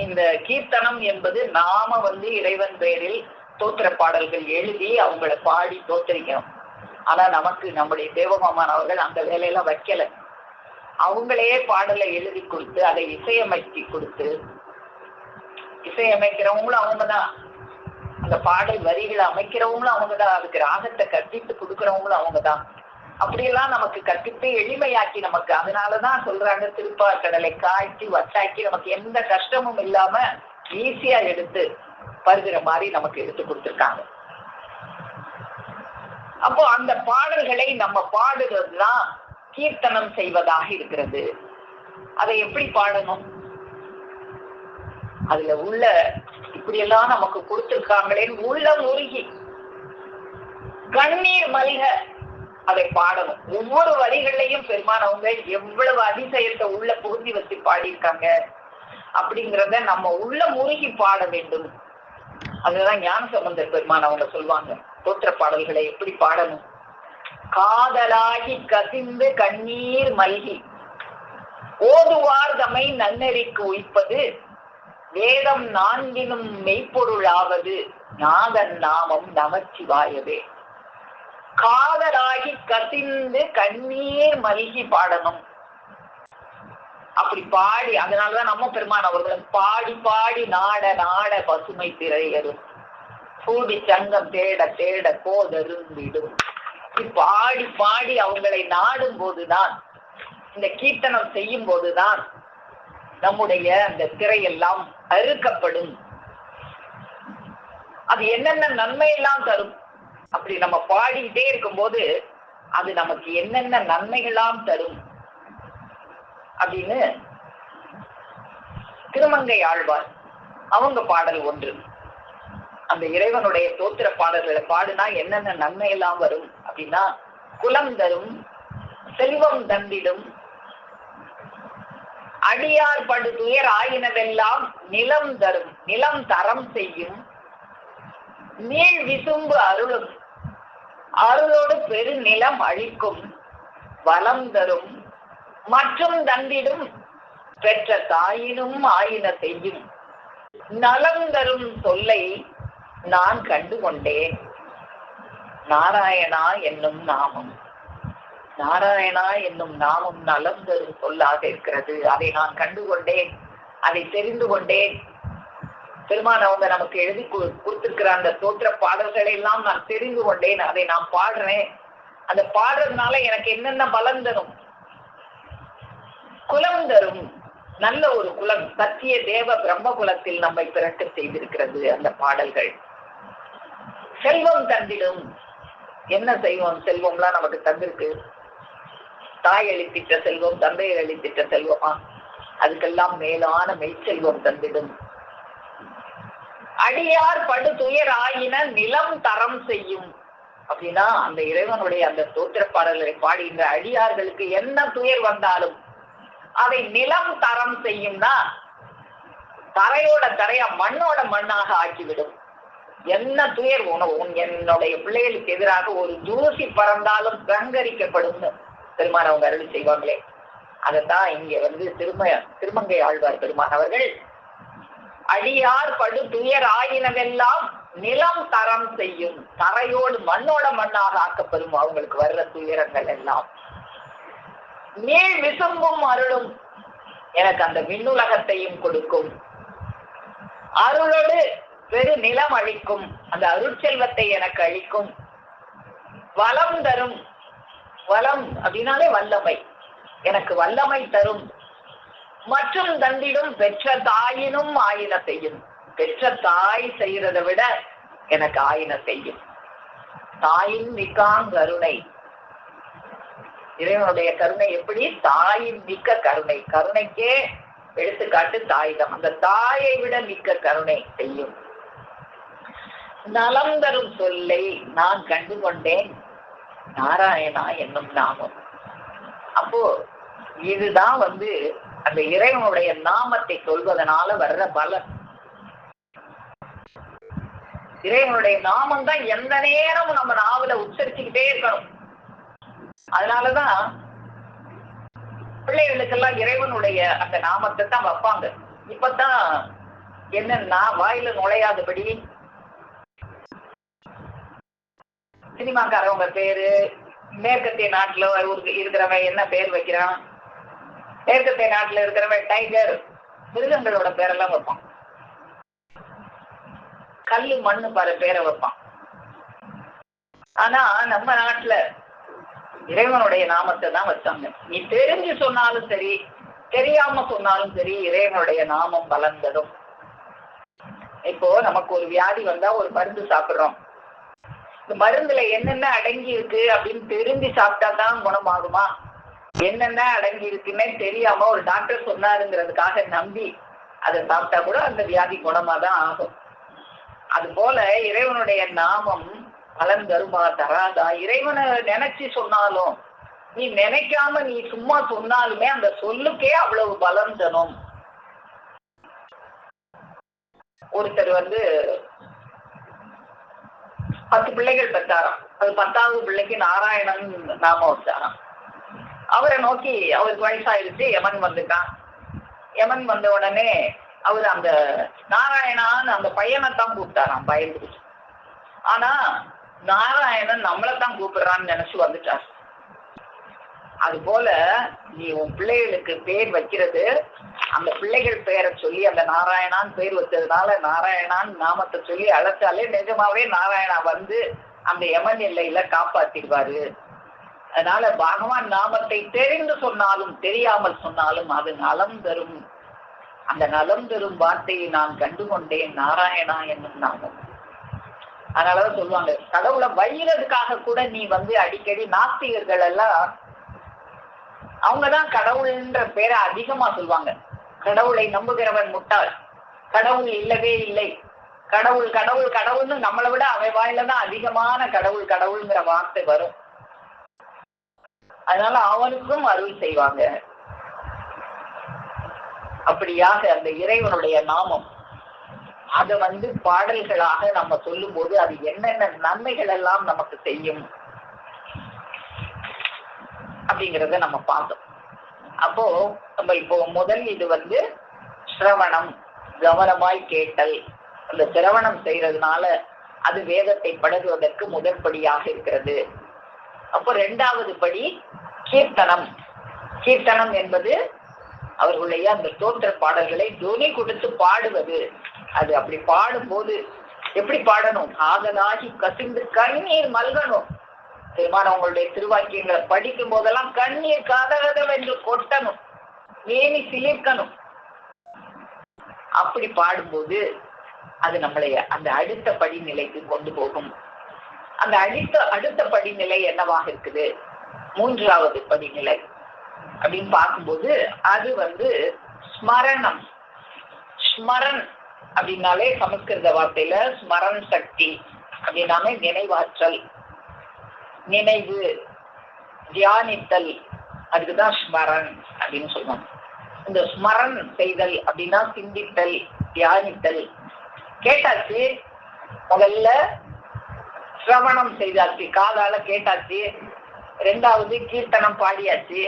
இந்த கீர்த்தனம் என்பது நாம இறைவன் பெயரில் தோத்திர பாடல்கள் எழுதி அவங்கள பாடி தோத்தரிக்கணும். ஆனா நமக்கு நம்முடைய தேவமாமன் அவர்கள் அந்த வேலையெல்லாம் வைக்கல. அவங்களே பாடலை எழுதி கொடுத்து அதை இசையமைச்சு கொடுத்து, இசையமைக்கிறவங்களும் அவங்கதான், அந்த பாடல் வரிகளை அமைக்கிறவங்களும் அவங்கதான், அதுக்கு ராகத்தை கற்பித்து கொடுக்கறவங்களும் அவங்கதான். அப்படியெல்லாம் நமக்கு கற்பித்து எளிமையாக்கி நமக்கு, அதனாலதான் சொல்றாங்க திருப்பாற்கடலை காய்ச்சி வச்சாக்கி நமக்கு எந்த கஷ்டமும் இல்லாம ஈஸியா எடுத்து பருகிற மாதிரி நமக்கு எடுத்து கொடுத்துருக்காங்க. அப்போ அந்த பாடல்களை நம்ம பாடுறதுதான் கீர்த்தனம் செய்வதாக இருக்கிறது. அதை எப்படி பாடணும்? அதுல உள்ள இப்படியெல்லாம் நமக்கு கொடுத்திருக்காங்களே, உள்ளம் உருகி கண்ணீர் மல்க அதை பாடணும். ஒவ்வொரு வரிகளையும் பெருமானவங்க எவ்வளவு அதிசயத்தை உள்ள புகுத்தி வச்சு பாடியிருக்காங்க அப்படிங்கிறத நம்ம உள்ள முருகி பாட வேண்டும். அதுதான் ஞானசம்பந்தர் பெருமான் அவங்க சொல்லுவாங்க, தோற்ற பாடல்களை எப்படி பாடணும். காதலாகி கசிந்து கண்ணீர் மல்கி ஓதுவார் தமை நன்னெறிக்கு உய்ப்பது வேதம் நான்கினும் மெய்ப்பொருளாவது நாதன் நாமம் நமச்சிவாயவே. காதலாகி கசிந்து கண்ணீர் மல்கி பாடணும். அப்படி பாடி, அதனாலதான் நம்ம பெருமான் அவர்களும் பாடி பாடி நாட நாட பசுமை திரையரும் கூடி சங்கம் தேட தேட கோதருந்திடும். பாடி பாடி அவங்களை நாடும் போதுதான், இந்த கீர்த்தனம் செய்யும் போதுதான் நம்முடைய அந்த திரையெல்லாம் அறுக்கப்படும். அது என்னென்ன நன்மை எல்லாம் தரும். அப்படி நம்ம பாடிக்கிட்டே இருக்கும்போது அது நமக்கு என்னென்ன நன்மைகளாம் தரும் அப்படின்னு திருமங்கை ஆழ்வார் அவங்க பாடல் ஒன்று. அந்த இறைவனுடைய தோத்திர பாடல்களை பாடுனா என்னென்ன நன்மை எல்லாம் வரும் அப்படின்னா, குலம் தரும், செல்வம் தந்திடும், அடியார் படு துயர் ஆயினவெல்லாம் நிலம் தரும், நிலம் தரம் செய்யும், நீள் விசும்பு அருளும், அருளோடு பெரு நிலம் அழிக்கும், வளம் தரும் மற்றும் தந்திடும், பெற்ற தாயினும் ஆயின செய்யும், நலம் தரும் சொல்லை நான் கண்டு கொண்டேன், நாராயணா என்னும் நாமம். நாராயணா என்னும் நாமம் நலம் தரும் சொல்லாக இருக்கிறது. அதை நான் கண்டு கொண்டேன், அதை தெரிந்து கொண்டேன். பெருமான் அவங்க நமக்கு எழுதி கொடுத்திருக்கிற அந்த தோற்ற பாடல்களை எல்லாம் நான் தெரிந்து கொண்டேன், அதை நான் பாடுறேன். அந்த பாடுறதுனால எனக்கு என்னென்ன பலன் தரும்? குலம் தரும், நல்ல ஒரு குலம், சத்திய தேவ பிரம்ம குலத்தில் நம்மை பிறக்க செய்திருக்கிறது அந்த பாடல்கள். செல்வம் தந்திடும், என்ன செய்வோம்? செல்வம்லாம் நமக்கு தந்திருக்கு. தாய் அளித்திட்ட செல்வம், தந்தை அளித்திட்ட செல்வமா? அதுக்கெல்லாம் மேலான மெய்ச்செல்வம் தந்திடும். அடியார் படு துயர் ஆயின நிலம் தரம் செய்யும் அப்படின்னா, அந்த இறைவனுடைய அந்த தோத்திர பாடல்களை பாடுகின்ற அடியார்களுக்கு என்ன துயர் வந்தாலும் அதை நிலம் தரம் செய்யும்னா, தரையோட தரையா மண்ணோட மண்ணாக ஆக்கிவிடும். என்ன துயர் என்னுடைய பிள்ளைகளுக்கு எதிராக ஒரு தூசி பறந்தாலும் கங்கரிக்கப்படும் பெருமான் அவங்க அருள் செய்வாங்களே. அதைத்தான் இங்க திருமங்கை ஆழ்வார் பெருமான் அவர்கள் அடியார் படு துயர் ஆயினவெல்லாம் நிலம் தரம் செய்யும், தரையோடு மண்ணோட மண்ணாக ஆக்கப்படும் அவங்களுக்கு வர்ற துயரங்கள் எல்லாம். நீள் விசும்பும் அருளும், எனக்கு அந்த விண்ணுலகத்தையும் கொடுக்கும். அருளோடு பெரு நிலம் அளிக்கும், அந்த அருட்செல்வத்தை எனக்கு அளிக்கும். வளம் தரும், வளம் அப்படின்னாலே வல்லமை, எனக்கு வல்லமை தரும். மற்றும் தந்திடும், பெற்ற தாயினும் ஆயின செய்யும். பெற்ற தாய் செய்யறதை விட எனக்கு ஆயின செய்யும். தாயின் மிக்காங்கருணை, இறைவனுடைய கருணை எப்படி? தாயின் மிக்க கருணை, கருணைக்கே எடுத்துக்காட்டு தாய்தான். அந்த தாயை விட மிக்க கருணை செய்யும். நலம் தரும் சொல்லை நான் கண்டு கொண்டேன், நாராயணா என்னும் நாமம். அப்போ இதுதான் அந்த இறைவனுடைய நாமத்தை சொல்வதனால வர்ற பலன். இறைவனுடைய நாமம் தான் எந்த நேரமும் நம்ம நாவல உச்சரிச்சுக்கிட்டே இருக்கணும். அதனாலதான் பிள்ளைகளுக்கெல்லாம் இறைவனுடைய அந்த நாமத்தை தான் வைப்பாங்க. இப்பதான் என்னன்னா வாயில நுழையாதபடி சினிமாக்காரவங்க பேரு, மேற்கத்திய நாட்டுல இருக்கிறவன் என்ன பேர் வைக்கிறான், மேற்கத்திய நாட்டுல இருக்கிறவன் டைகர், மிருகங்களோட பேரெல்லாம் வைப்பான். கல்லு மண்ணு பாரு பேரை வைப்பான். ஆனா நம்ம நாட்டுல இறைவனுடைய நாமத்தை தான் வச்சாங்க. நீ தெரிஞ்சு சொன்னாலும் சரி, தெரியாம சொன்னாலும் சரி, இறைவனுடைய நாமம் பலன் தரும். இப்போ நமக்கு ஒரு வியாதி வந்தா ஒரு மருந்து சாப்பிடுறோம். இந்த மருந்துல என்னென்ன அடங்கி இருக்கு அப்படின்னு தெரிஞ்சு சாப்பிட்டா தான் குணமாகுமா? என்னென்ன அடங்கி இருக்குன்னே தெரியாம ஒரு டாக்டர் சொன்னாருங்கிறதுக்காக நம்பி அதை சாப்பிட்டா கூட அந்த வியாதி குணமா தான் ஆகும். அது போல இறைவனுடைய நாமம் பலன் தருமா தராதா? இறைவனை நினைச்சு சொன்னாலும், நீ நினைக்காம நீ சும்மா சொன்னாலுமே அந்த சொல்லுக்கே அவ்வளவு பலன் தரும். ஒருத்தர் 10 பிள்ளைகள் பெற்றாராம். அது 10வது பிள்ளைக்கு நாராயணன் நாமம் வச்சாராம். அவரை நோக்கி, அவருக்கு வயசாயிருச்சு, யமன் வந்துட்டான். யமன் வந்த உடனே அவர் அந்த நாராயணான்னு அந்த பையனைத்தான் கூப்பிட்டாராம் பயந்து. ஆனா நாராயணன் நம்மளைத்தான் கூப்பிடுறான்னு நினைச்சு வந்துட்டார். அது போல நீ உன் பிள்ளைகளுக்கு பேர் வைக்கிறது, அந்த பிள்ளைகள் பேரை சொல்லி அந்த நாராயணான் பேர் வச்சதுனால நாராயணான் நாமத்தை சொல்லி அழைச்சாலே நிஜமாவே நாராயணா அந்த யமன் எல்லையில காப்பாத்திடுவாரு. அதனால பகவான் நாமத்தை தெரிந்து சொன்னாலும் தெரியாமல் சொன்னாலும் அது நலம் தரும். அந்த நலம் தரும் வார்த்தையை நான் கண்டுகொண்டேன் நாராயணா என்னும் நாமம். அதனாலதான் சொல்லுவாங்க, கடவுளை வயிறதுக்காக கூட நீ அடிக்கடி நாஸ்திகர்கள் எல்லாம் அவங்கதான் கடவுள்ன்ற பேரை அதிகமா சொல்லுவாங்க. கடவுளை நம்புகிறவன் முட்டாள், கடவுள் இல்லவே இல்லை, கடவுள் கடவுள் கடவுள்னு நம்மளை விட அவன் வாயிலதான் அதிகமான கடவுள் கடவுள்ங்கிற வார்த்தை வரும். அதனால அவனுக்கும் அருள் செய்வாங்க. அப்படியாக அந்த இறைவனுடைய நாமம் அதை பாடல்களாக நம்ம சொல்லும் போது அது என்னென்ன நன்மைகள் எல்லாம் நமக்கு செய்யும் அப்படிங்கிறத நம்ம பார்த்தோம். அப்போ நம்ம இப்போ முதல் இது சிரவணம், கவனமாய் கேட்டல். அந்த சிரவணம் செய்யறதுனால அது வேதத்தை பழகுவதற்கு முதற்படியாக இருக்கிறது. அப்போ 2வது படி கீர்த்தனம். கீர்த்தனம் என்பது அவர்களுடைய அந்த தோற்ற பாடல்களை துணி கொடுத்து பாடுவது. அது அப்படி பாடும்போது எப்படி பாடணும்? ஆதலாகி கசிந்து கண்ணீர் மல்கணும். பெருமானவங்களுடைய திருவாக்கியங்களை படிக்கும் போதெல்லாம் கண்ணீர் கதகதவென்று கொட்டணும், மேனி சிலிர்க்கணும். அப்படி பாடும்போது அது நம்மளை அந்த அடுத்த படிநிலைக்கு கொண்டு போகும். அந்த அடுத்த படிநிலை என்னவாக இருக்குது? 3வது படிநிலை அப்படின்னு பார்க்கும்போது அது ஸ்மரணம். ஸ்மரன் அப்படின்னாலே சமஸ்கிருத வார்த்தையில ஸ்மரன் சக்தி அப்படின்னாமே நினைவாற்றல், நினைவு, தியானித்தல். அதுக்குதான் ஸ்மரன் அப்படின்னு சொல்லுவாங்க. இந்த ஸ்மரன் செய்தல் அப்படின்னா சிந்தித்தல், தியானித்தல். கேட்டாச்சு, முதல்ல சிரவணம் செய்தாச்சு, காதால கேட்டாச்சு. 2வது கீர்த்தனம் பாடியாச்சு.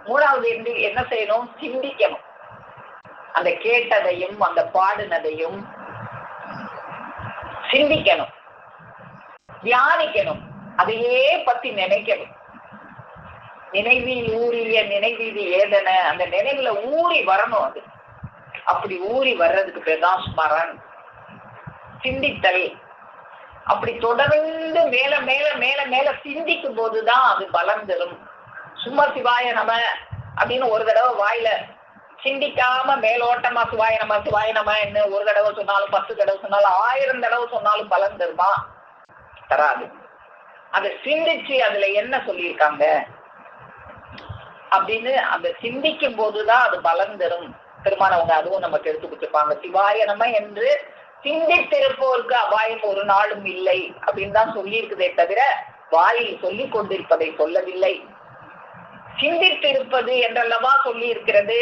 3வது என்ன செய்யணும்? சிந்திக்கணும். அந்த கேட்டதையும் அந்த பாடினதையும் சிந்திக்கணும், தியானிக்கணும், அதையே பத்தி நினைக்கணும். நினைவில் ஊறிய நினைவீதி ஏதன, அந்த நினைவுல ஊறி வரணும். அது அப்படி ஊறி வர்றதுக்கு பேர் தான் ஸ்மரன், சிந்தித்தல். அப்படி தொடர்ந்து மேல மேல மேல மேல சிந்திக்கும் போதுதான் அது பலம் தரும். சும்மா சிவாய நம அப்படின்னு ஒரு தடவை வாயில சிந்திக்காம மேலோட்டமா சிவாய நம என்ன ஒரு தடவை சொன்னாலும் 10 தடவை சொன்னாலும் 1000 தடவை சொன்னாலும் பலன் தருமா? தராது. அதை சிந்திச்சு அதுல என்ன சொல்லியிருக்காங்க அப்படின்னு அந்த சிந்திக்கும் போதுதான் அது பலன் தரும். பெருமானவங்க அதுவும் நமக்கு எடுத்து கொடுத்துருப்பாங்க. சிவாய நம என்று சிந்தித்திருப்போருக்கு அபாயம் ஒரு நாளும் இல்லை அப்படின்னு தான் சொல்லி இருக்குதே தவிர வாயில் சொல்லிக் கொண்டிருப்பதை சொல்லவில்லை. சிந்தித்திருப்பது என்றல்லவா சொல்லி இருக்கிறது.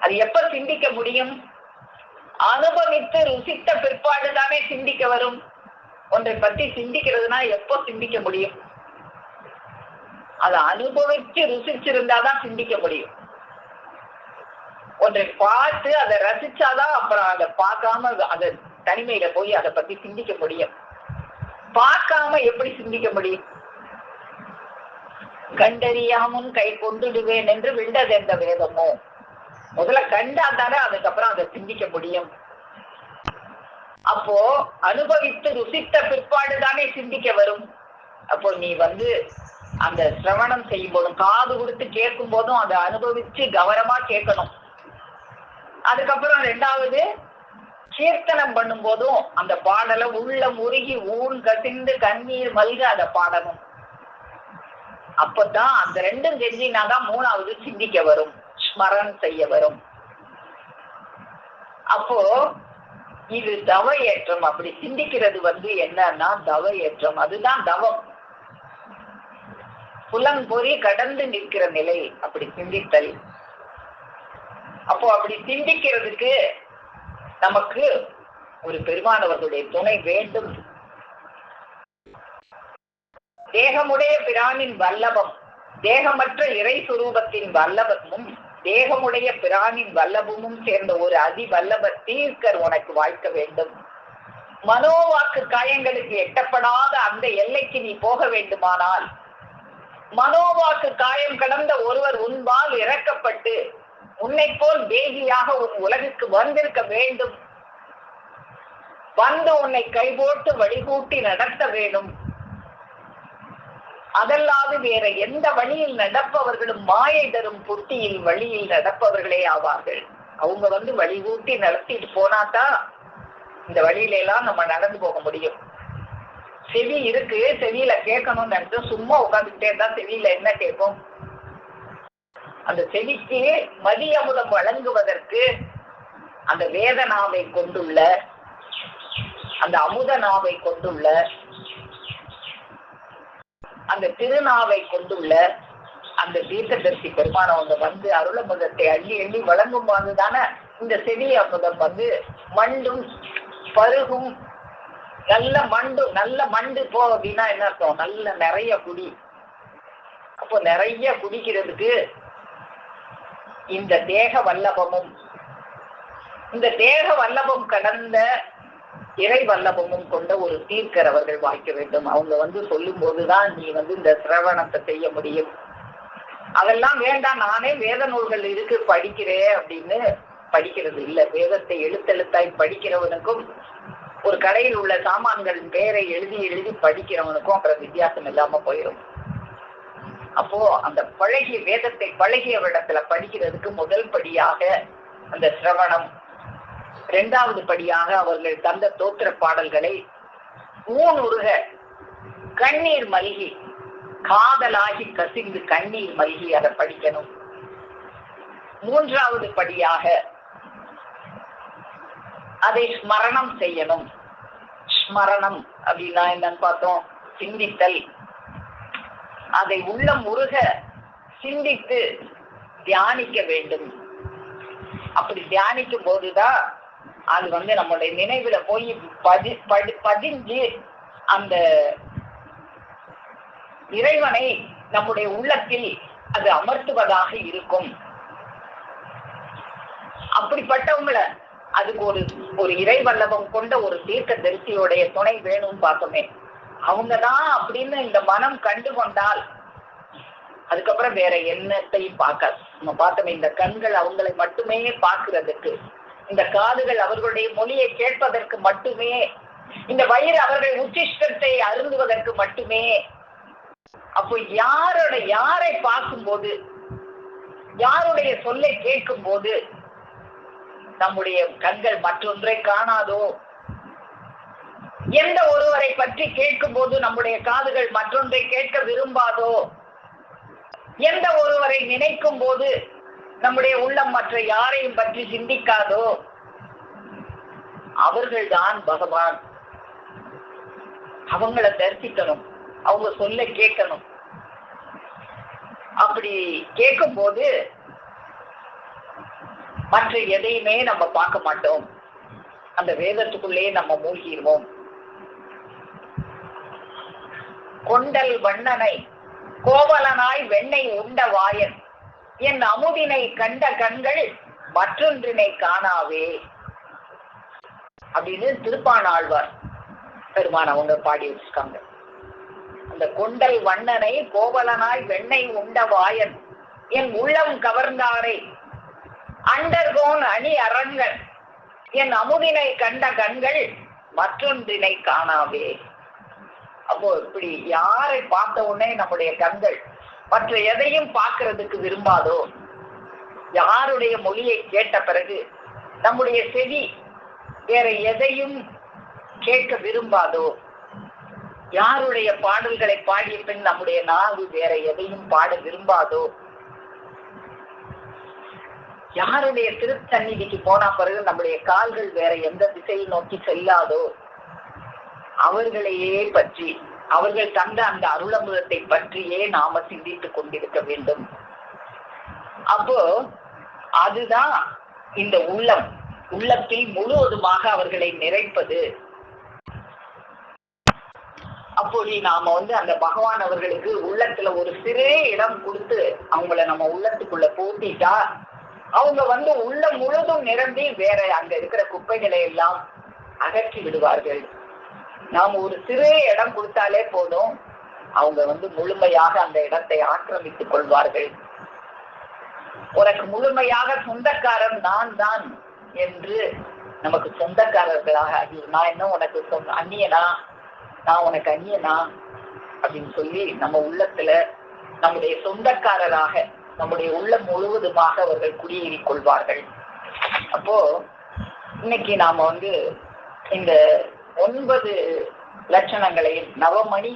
அது எப்ப சிந்திக்க முடியும்? அனுபவித்து ருசித்த பிற்பாடு தானே சிந்திக்க வரும். ஒன்றை பற்றி சிந்திக்கிறதுனா எப்போ சிந்திக்க முடியும்? அதை அனுபவிச்சு ருசிச்சிருந்தாதான் சிந்திக்க முடியும். ஒன்றை பார்த்து அதை ரசிச்சாதான் அப்புறம் அதை பார்க்காம அதை தனிமையில போய் அதை பத்தி சிந்திக்க முடியும். பார்க்காம எப்படி சிந்திக்க முடியும்? கண்டறியாமும் கை கொண்டுடுவேன் என்று விண்டது என்ற வேதமோ. முதல்ல கண்டாதானே அதுக்கப்புறம் அதை சிந்திக்க முடியும். அப்போ அனுபவித்து ருசித்த பிற்பாடு தானே சிந்திக்க வரும். அப்போ நீ அந்த சிரவணம் செய்யும் போதும் காது கொடுத்து கேட்கும் போதும் அதை அனுபவிச்சு கவனமா கேட்கணும். அதுக்கப்புறம் 2வது கீர்த்தனம் பண்ணும் போதும் அந்த பாடலை உள்ள முருகி ஊன் கசிந்து கண்ணீர் மல்க அதை பாடணும். அப்பதான் அந்த 2ம் செஞ்சினாதான் 3வது சிந்திக்க வரும், ஸ்மரணம் செய்ய வரும். அப்போ இது தவ ஏற்றம். அப்படி சிந்திக்கிறது என்னன்னா தவ ஏற்றம். அதுதான் தவம். புலம்பொறி கடந்து நிற்கிற நிலை அப்படி சிந்தித்தல். அப்போ அப்படி சிந்திக்கிறதுக்கு நமக்கு ஒரு பெருமானவர்களுடைய துணை வேண்டும். தேகமுடைய பிரானின் வல்லபம், தேகமற்ற இறை சுரூபத்தின் வல்லபமும் தேகமுடைய பிரானின் வல்லபமும் சேர்ந்த ஒரு அதி வல்லப தீர்க்கர் உனக்கு வாய்க்க வேண்டும். மனோவாக்கு காயங்களுக்கு எட்டப்படாத அந்த எல்லைக்கு நீ போக வேண்டுமானால் மனோவாக்கு காயம் கடந்த ஒருவர் உன்பால் இறக்கப்பட்டு உன்னை போல் தேகியாக உன் உலகுக்கு வந்திருக்க வேண்டும். உன்னை கைபோட்டு வழிகூட்டி நடத்த வேண்டும். அதல்லாது வேற எந்த வழியில் நடப்பவர்களும் மாயை தரும் புத்தியில் வழியில் நடப்பவர்களே ஆவார்கள். அவங்க வழிகூட்டி நடத்திட்டு போனாதான் இந்த வழியில எல்லாம் நம்ம நடந்து போக முடியும். செவி இருக்கு, செவியில கேட்கணும்னு நினைச்சு சும்மா உட்காந்துக்கிட்டே இருந்தா செவியில என்ன கேட்கும்? அந்த செவிக்கு மதி அமுதம் வழங்குவதற்கு அந்த வேதனாவை கொண்டுள்ள அந்த அமுதனாவை கொண்டுள்ள அந்த திருநாவை கொண்டுள்ள அந்த தீர்க்கதரிசி பெருமானவங்க அருளமுதத்தை அள்ளி எள்ளி வழங்கும் போதுதானே இந்த செவி அமுதம் மண்டும் பருகும். நல்ல மண்டு போ அப்படின்னா என்ன அர்த்தம்? நல்ல நிறைய குடி. அப்போ நிறைய குடிக்கிறதுக்கு இந்த தேக வல்லபமும் இந்த தேக வல்லபம் கடந்த இறை வல்லபமும் கொண்ட ஒரு தீர்க்கர் அவர்கள் வாய்க்க வேண்டும். அவங்க சொல்லும் போதுதான் நீ இந்த சிரவணத்தை செய்ய முடியும். அதெல்லாம் வேண்டாம், நானே வேத நூல்கள் இருக்கு படிக்கிறேன் அப்படின்னு படிக்கிறது இல்லை. வேதத்தை எழுத்தெழுத்தாய் படிக்கிறவனுக்கும் ஒரு கடையில் உள்ள சாமான்களின் பெயரை எழுதி எழுதி படிக்கிறவனுக்கும் அப்புறம் வித்தியாசம் இல்லாம போயிடும். அப்போ அந்த பழகிய வேதத்தை பழகியவரிடத்துல படிக்கிறதுக்கு முதல் படியாக அந்த சிரவணம், 2வது படியாக அவர்கள் தந்த தோத்திர பாடல்களை ஊனுருக கண்ணீர் மல்கி காதலாகி கசிந்து கண்ணீர் மல்கி அதை படிக்கணும். 3வது படியாக அதை ஸ்மரணம் செய்யணும். ஸ்மரணம் அப்படின்னா என்னன்னு பார்த்தோம், சிந்தித்தல். அதை உள்ளம் உருக சிந்தித்து தியானிக்க வேண்டும். அப்படி தியானிக்கும் போதுதான் அது நம்முடைய நினைவுல போய் பதிஞ்சு அந்த இறைவனை நம்முடைய உள்ளத்தில் அது அமர்த்துவதாக இருக்கும். அப்படிப்பட்டவங்களை அதுக்கு ஒரு இறை வல்லபம் கொண்ட ஒரு தீர்க்க தரிசியோடைய துணை வேணும்னு பார்த்தோமே. அவங்கதான் அப்படின்னு இந்த மனம் கண்டு கொண்டால் அதுக்கப்புறம் வேற என்னத்தையும் பார்க்காது. நம்ம பார்த்தோமே, இந்த கண்கள் அவங்களை மட்டுமே பார்க்கிறதுக்கு, இந்த காதுகள் அவர்களுடைய மொழியை கேட்பதற்கு மட்டுமே, இந்த வயிறு அவர்கள் உச்சிஷ்டத்தை அருந்துவதற்கு மட்டுமே. அப்போ யாரை பார்க்கும்போது, யாருடைய சொல்லை கேட்கும் போது நம்முடைய கண்கள் மற்றொன்றை காணாதோ, எந்த ஒருவரை பற்றி கேட்கும் போது நம்முடைய காதுகள் மற்றொன்றை கேட்க விரும்பாதோ, எந்த ஒருவரை நினைக்கும் போது நம்முடைய உள்ளம் மற்ற யாரையும் பற்றி சிந்திக்காதோ, அவர்கள்தான் பகவான். அவங்கள தரிசிக்கணும், அவங்க சொல்ல கேட்கணும். அப்படி கேட்கும் போது மற்ற எதையுமே நம்ம பார்க்க மாட்டோம், அந்த வேதத்துக்குள்ளே நம்ம மூழ்கிடுவோம். கொண்டல் வண்ணனை கோவலனாய் வெண்ணெய் உண்ட வாயன், என் அமுதினை கண்ட கண்கள் மற்றொன்றினை காணாவே அப்படின்னு திருப்பாணாழ்வார் பெருமான் அவங்க பாடி வச்சிருக்காங்க. அந்த கொண்டல் வண்ணனை கோவலனாய் வெண்ணெய் உண்ட வாயன், என் உள்ளம் கவர்ந்தாரை அண்டர்கோன் அணி அரங்கன், என் அமுதினை கண்ட கண்கள் மற்றொன்றினை காணாவே. அப்போ இப்படி யாரை பார்த்த உடனே நம்முடைய கண்கள் மற்ற எதையும் பார்க்கறதுக்கு விரும்பாதோ, யாருடைய மொழியை கேட்ட பிறகு நம்முடைய செவி வேற எதையும் கேட்க விரும்பாதோ, யாருடைய பாடல்களை பாடிய பின் நம்முடைய நாவு வேற எதையும் பாட விரும்பாதோ, யாருடைய திருச்சந்நிதிக்கு போன பிறகு நம்முடைய கால்கள் வேற எந்த திசையை நோக்கி செல்லாதோ, அவர்களையே பற்றி, அவர்கள் தந்த அந்த அருளமுதத்தை பற்றியே நாம சிந்தித்துக் கொண்டிருக்க வேண்டும். அப்போ அதுதான் இந்த உள்ளத்தில் முழுவதுமாக அவர்களை நிறைப்பது. அப்படி நாம அந்த பகவான் அவர்களுக்கு உள்ளத்துல ஒரு சிறு இடம் கொடுத்து அவங்கள நம்ம உள்ளத்துக்குள்ள பூட்டிட்டா அவங்க உள்ளம் முழுதும் நிரம்பி வேற அங்க இருக்கிற குப்பைகளை எல்லாம் அகற்றி விடுவார்கள். நாம் ஒரு சிறு இடம் கொடுத்தாலே போதும், அவங்க முழுமையாக அந்த இடத்தை ஆக்கிரமித்துக் கொள்வார்கள். உனக்கு முழுமையாக சொந்தக்காரன் நான் தான் என்று நமக்கு சொந்தக்காரர்களாக, நான் என்ன உனக்கு அந்நியனா, நான் உனக்கு அந்நியனா அப்படின்னு சொல்லி நம்ம உள்ளத்துல நம்முடைய சொந்தக்காரராக நம்முடைய உள்ளம் முழுவதுமாக அவர்கள் குடியேறி கொள்வார்கள். அப்போ இன்னைக்கு நாம இந்த 9 லட்சணங்களையும் நவமணி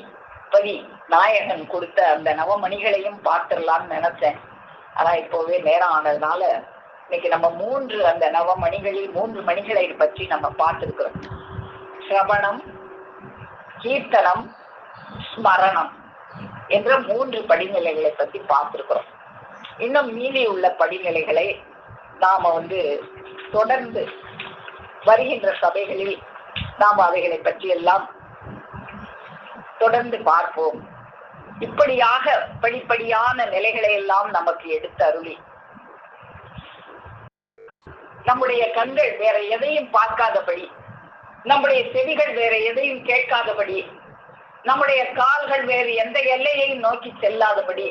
பதி நாயகன் கொடுத்த அந்த நவமணிகளையும் பார்த்திடலாம்னு நினைச்சேன். ஆனா இப்போவே நேரம் ஆனதுனால இன்னைக்கு நம்ம 3 அந்த நவமணிகளில் 3 மணிகளை பற்றி நம்ம பார்த்திருக்கிறோம். சிரவணம், கீர்த்தனம், ஸ்மரணம் என்ற 3 படிநிலைகளை பற்றி பார்த்திருக்கிறோம். இன்னும் மீதி உள்ள படிநிலைகளை நாம தொடர்ந்து வருகின்ற சபைகளில் நாம் அவைகளை பற்றி எல்லாம் தொடர்ந்து பார்ப்போம். இப்படியாக படிப்படியான நிலைகளை எல்லாம் நமக்கு எடுத்து அருளி நம்முடைய கண்கள் வேற எதையும் பார்க்காதபடி, நம்முடைய செவிகள் வேற எதையும் கேட்காதபடி, நம்முடைய கால்கள் வேறு எந்த எல்லையையும் நோக்கி செல்லாதபடி,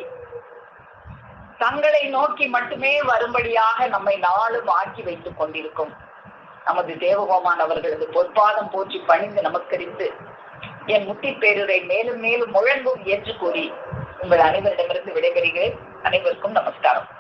தங்களை நோக்கி மட்டுமே வரும்படியாக நம்மை நாளும் ஆக்கி வைத்துக் கொண்டிருக்கும் நமது தேவகோமான் அவர்களது பொற்பாதம் போற்றி பணிந்து நமஸ்கரித்து என் முத்தி பேருரை மேலும் மேலும் முழங்கும் என்று கூறி உங்கள் அனைவரிடமிருந்து விடைபெறுகிறேன். அனைவருக்கும் நமஸ்காரம்.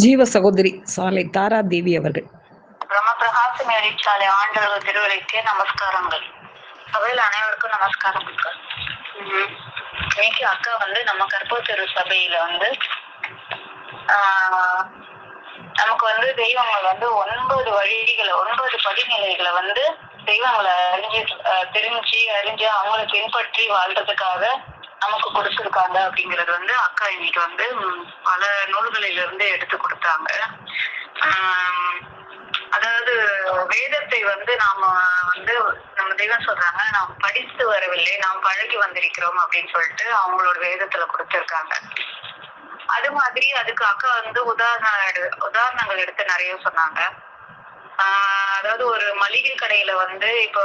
ஜீவ சகோதரி சாலை தாரா தேவி அவர்கள். பிரம்மபிரகாசம் எழுச்சாலை ஆண்டவர்கள் திருவரைக்கே நமஸ்காரங்கள். சபையில அனைவருக்கும் நமஸ்காரம். இன்னைக்கு அக்கா வந்து நம்ம கற்போத்திரு சபையில வந்து நமக்கு வந்து தெய்வங்கள் வந்து 9 வழிகளை 9 படிநிலைகளை வந்து தெய்வங்களை அறிஞ்சு அவங்களை பின்பற்றி வாழ்றதுக்காக நமக்கு கொடுத்துருக்காங்க அப்படிங்கறது வந்து அக்கா இன்னைக்கு வந்து பல நூல்களில இருந்து எடுத்து கொடுத்தாங்க. அதாவது வேதத்தை வந்து நாம வந்து நம்ம தெய்வம் சொல்றாங்க, நாம் படித்து வரவில்லை, நாம் பழகி வந்திருக்கிறோம் அப்படின்னு சொல்லிட்டு அவங்களோட வேதத்துல கொடுத்திருக்காங்க. அது மாதிரி அதுக்கு அக்கா வந்து உதாரணங்கள் எடுத்து நிறைய சொன்னாங்க. அதாவது ஒரு மளிகை கடையில வந்து இப்போ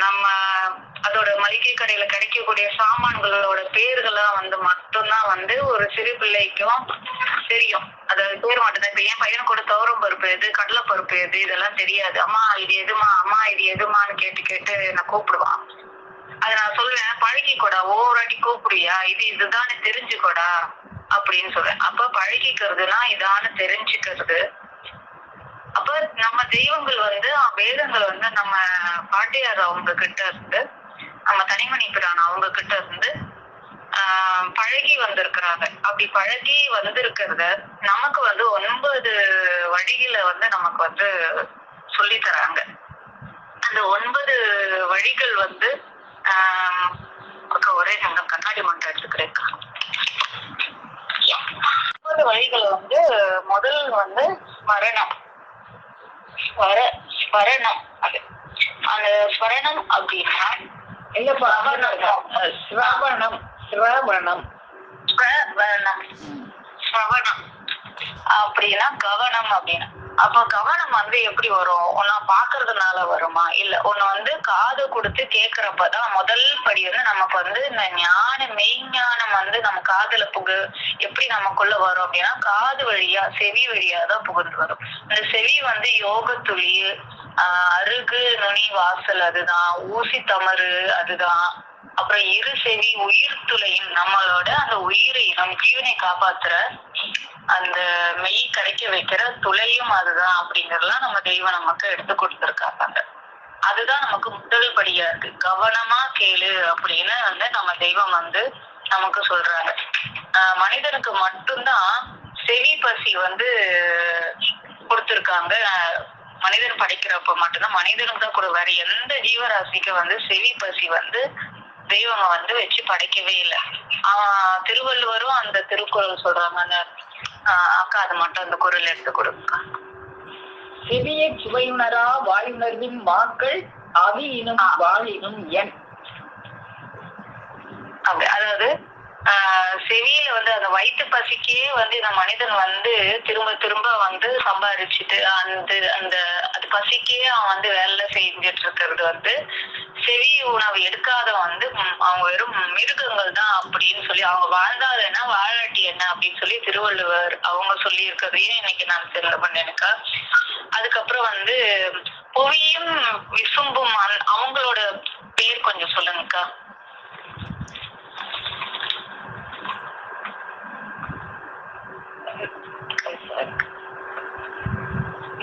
நம்ம அதோட மளிகை கடையில கிடைக்கக்கூடிய சாமான்களோட பேர்கள்லாம் வந்து மட்டும்தான் வந்து ஒரு சிறு பிள்ளைக்கும் தெரியும். அதாவது பேர் மட்டும்தான். இப்ப என் பையனுக்கு கூட துவரம் பருப்பு எது, கடலை பருப்பு எது, இதெல்லாம் தெரியாது. அம்மா இது எதுமா, அம்மா இது எதுமான்னு கேட்டு நான் கூப்பிடுவான். அதை நான் சொல்லுவேன், பழகிக்கூடா, ஒவ்வொரு வாட்டி கூப்பிடுயா, இதுதானே தெரிஞ்சுக்கூடா அப்படின்னு சொல்றேன். அப்ப பழகிக்கிறதுனா இதான்னு தெரிஞ்சுக்கிறது. அப்ப நம்ம தெய்வங்கள் வந்து வேதங்கள் வந்து நம்ம பாட்டியார் அவங்க கிட்ட இருந்து, நம்ம தனிமணி பிரான் அவங்க கிட்ட இருந்து பழகி வந்திருக்கிறாங்க. அப்படி பழகி வந்திருக்கிறத நமக்கு வந்து 9 வழிகளை வந்து நமக்கு வந்து சொல்லி தராங்க. அந்த 9 வழிகள் வந்து ஒரே நிமிடம் கண்ணாடி மண்டை எடுத்துக்கிறேன். 9 வழிகளை வந்து முதல் வந்து ஸ்மரணம். அது அந்த ஸ்மரணம் அப்படின்னா அப்படின்னா கவனம் அப்படின்னா. அப்ப கவனம் வந்து எப்படி வரும்? ஒன்னா பாக்குறதுனால வருமா, இல்ல ஒன்னு வந்து காது கொடுத்து கேக்குறப்பதான் முதல் படி வந்து நமக்கு வந்து இந்த மெய்ஞானம் வந்து நம்ம காதுல எப்படி நமக்குள்ள வரும் அப்படின்னா காது வழியா, செவி வழியா தான் புகுந்து வரும். இந்த செவி வந்து யோகத்துளி, அருகு நுனி வாசல் அதுதான், ஊசி தமறு அதுதான், அப்புறம் இரு செவி உயிர் துளையும், நம்மளோட அந்த உயிரை நம் ஜீவனை காப்பாத்துற அந்த மெய் கிடைக்க வைக்கிற துளையும் அதுதான் அப்படிங்கறதெல்லாம் நம்ம தெய்வம் நமக்கு எடுத்து கொடுத்துருக்காங்க. அதுதான் நமக்கு முதல் படியா இருக்கு. கவனமா கேளு அப்படின்னு வந்து நம்ம தெய்வம் வந்து நமக்கு சொல்றாங்க. மனிதனுக்கு மட்டும்தான் செவி பசி வந்து கொடுத்துருக்காங்க. மனிதன் படைக்கிறப்ப மட்டும்தான் மனிதனுக்கு தான் கூட, வேற எந்த ஜீவராசிக்கு வந்து செவி பசி வந்து தெய்வங்க வந்து வச்சு படைக்கவே இல்லை. திருவள்ளுவரும் அந்த திருக்குறள் சொல்றாங்க. அக்கா அது மட்டும் அந்த குரல் எடுத்து கொடுக்க. செவியை சுவையுணரா வாயுணர்வின் மாக்கள் அவியினும் வாழினும் என். அப்படி அதாவது செவியில வந்து அந்த வயிற்று பசிக்கே வந்து இந்த மனிதன் வந்து திரும்ப திரும்ப வந்து சம்பாதிச்சுட்டு அது பசிக்கே அவன் வந்து வேலை செஞ்சுட்டு இருக்கிறது வந்து செவி உணவு எடுக்காத வந்து அவங்க வெறும் மிருகங்கள் தான் அப்படின்னு சொல்லி, அவங்க வாழ்ந்தால் என்ன வாழாட்டி என்ன அப்படின்னு சொல்லி திருவள்ளுவர் அவங்க சொல்லி இருக்கிறதையும் இன்னைக்கு நான் தெரிந்து பண்ணேனுக்கா. அதுக்கப்புறம் வந்து புவியும் விசும்பும் அவங்களோட பேர் கொஞ்சம் சொல்லுங்கக்கா.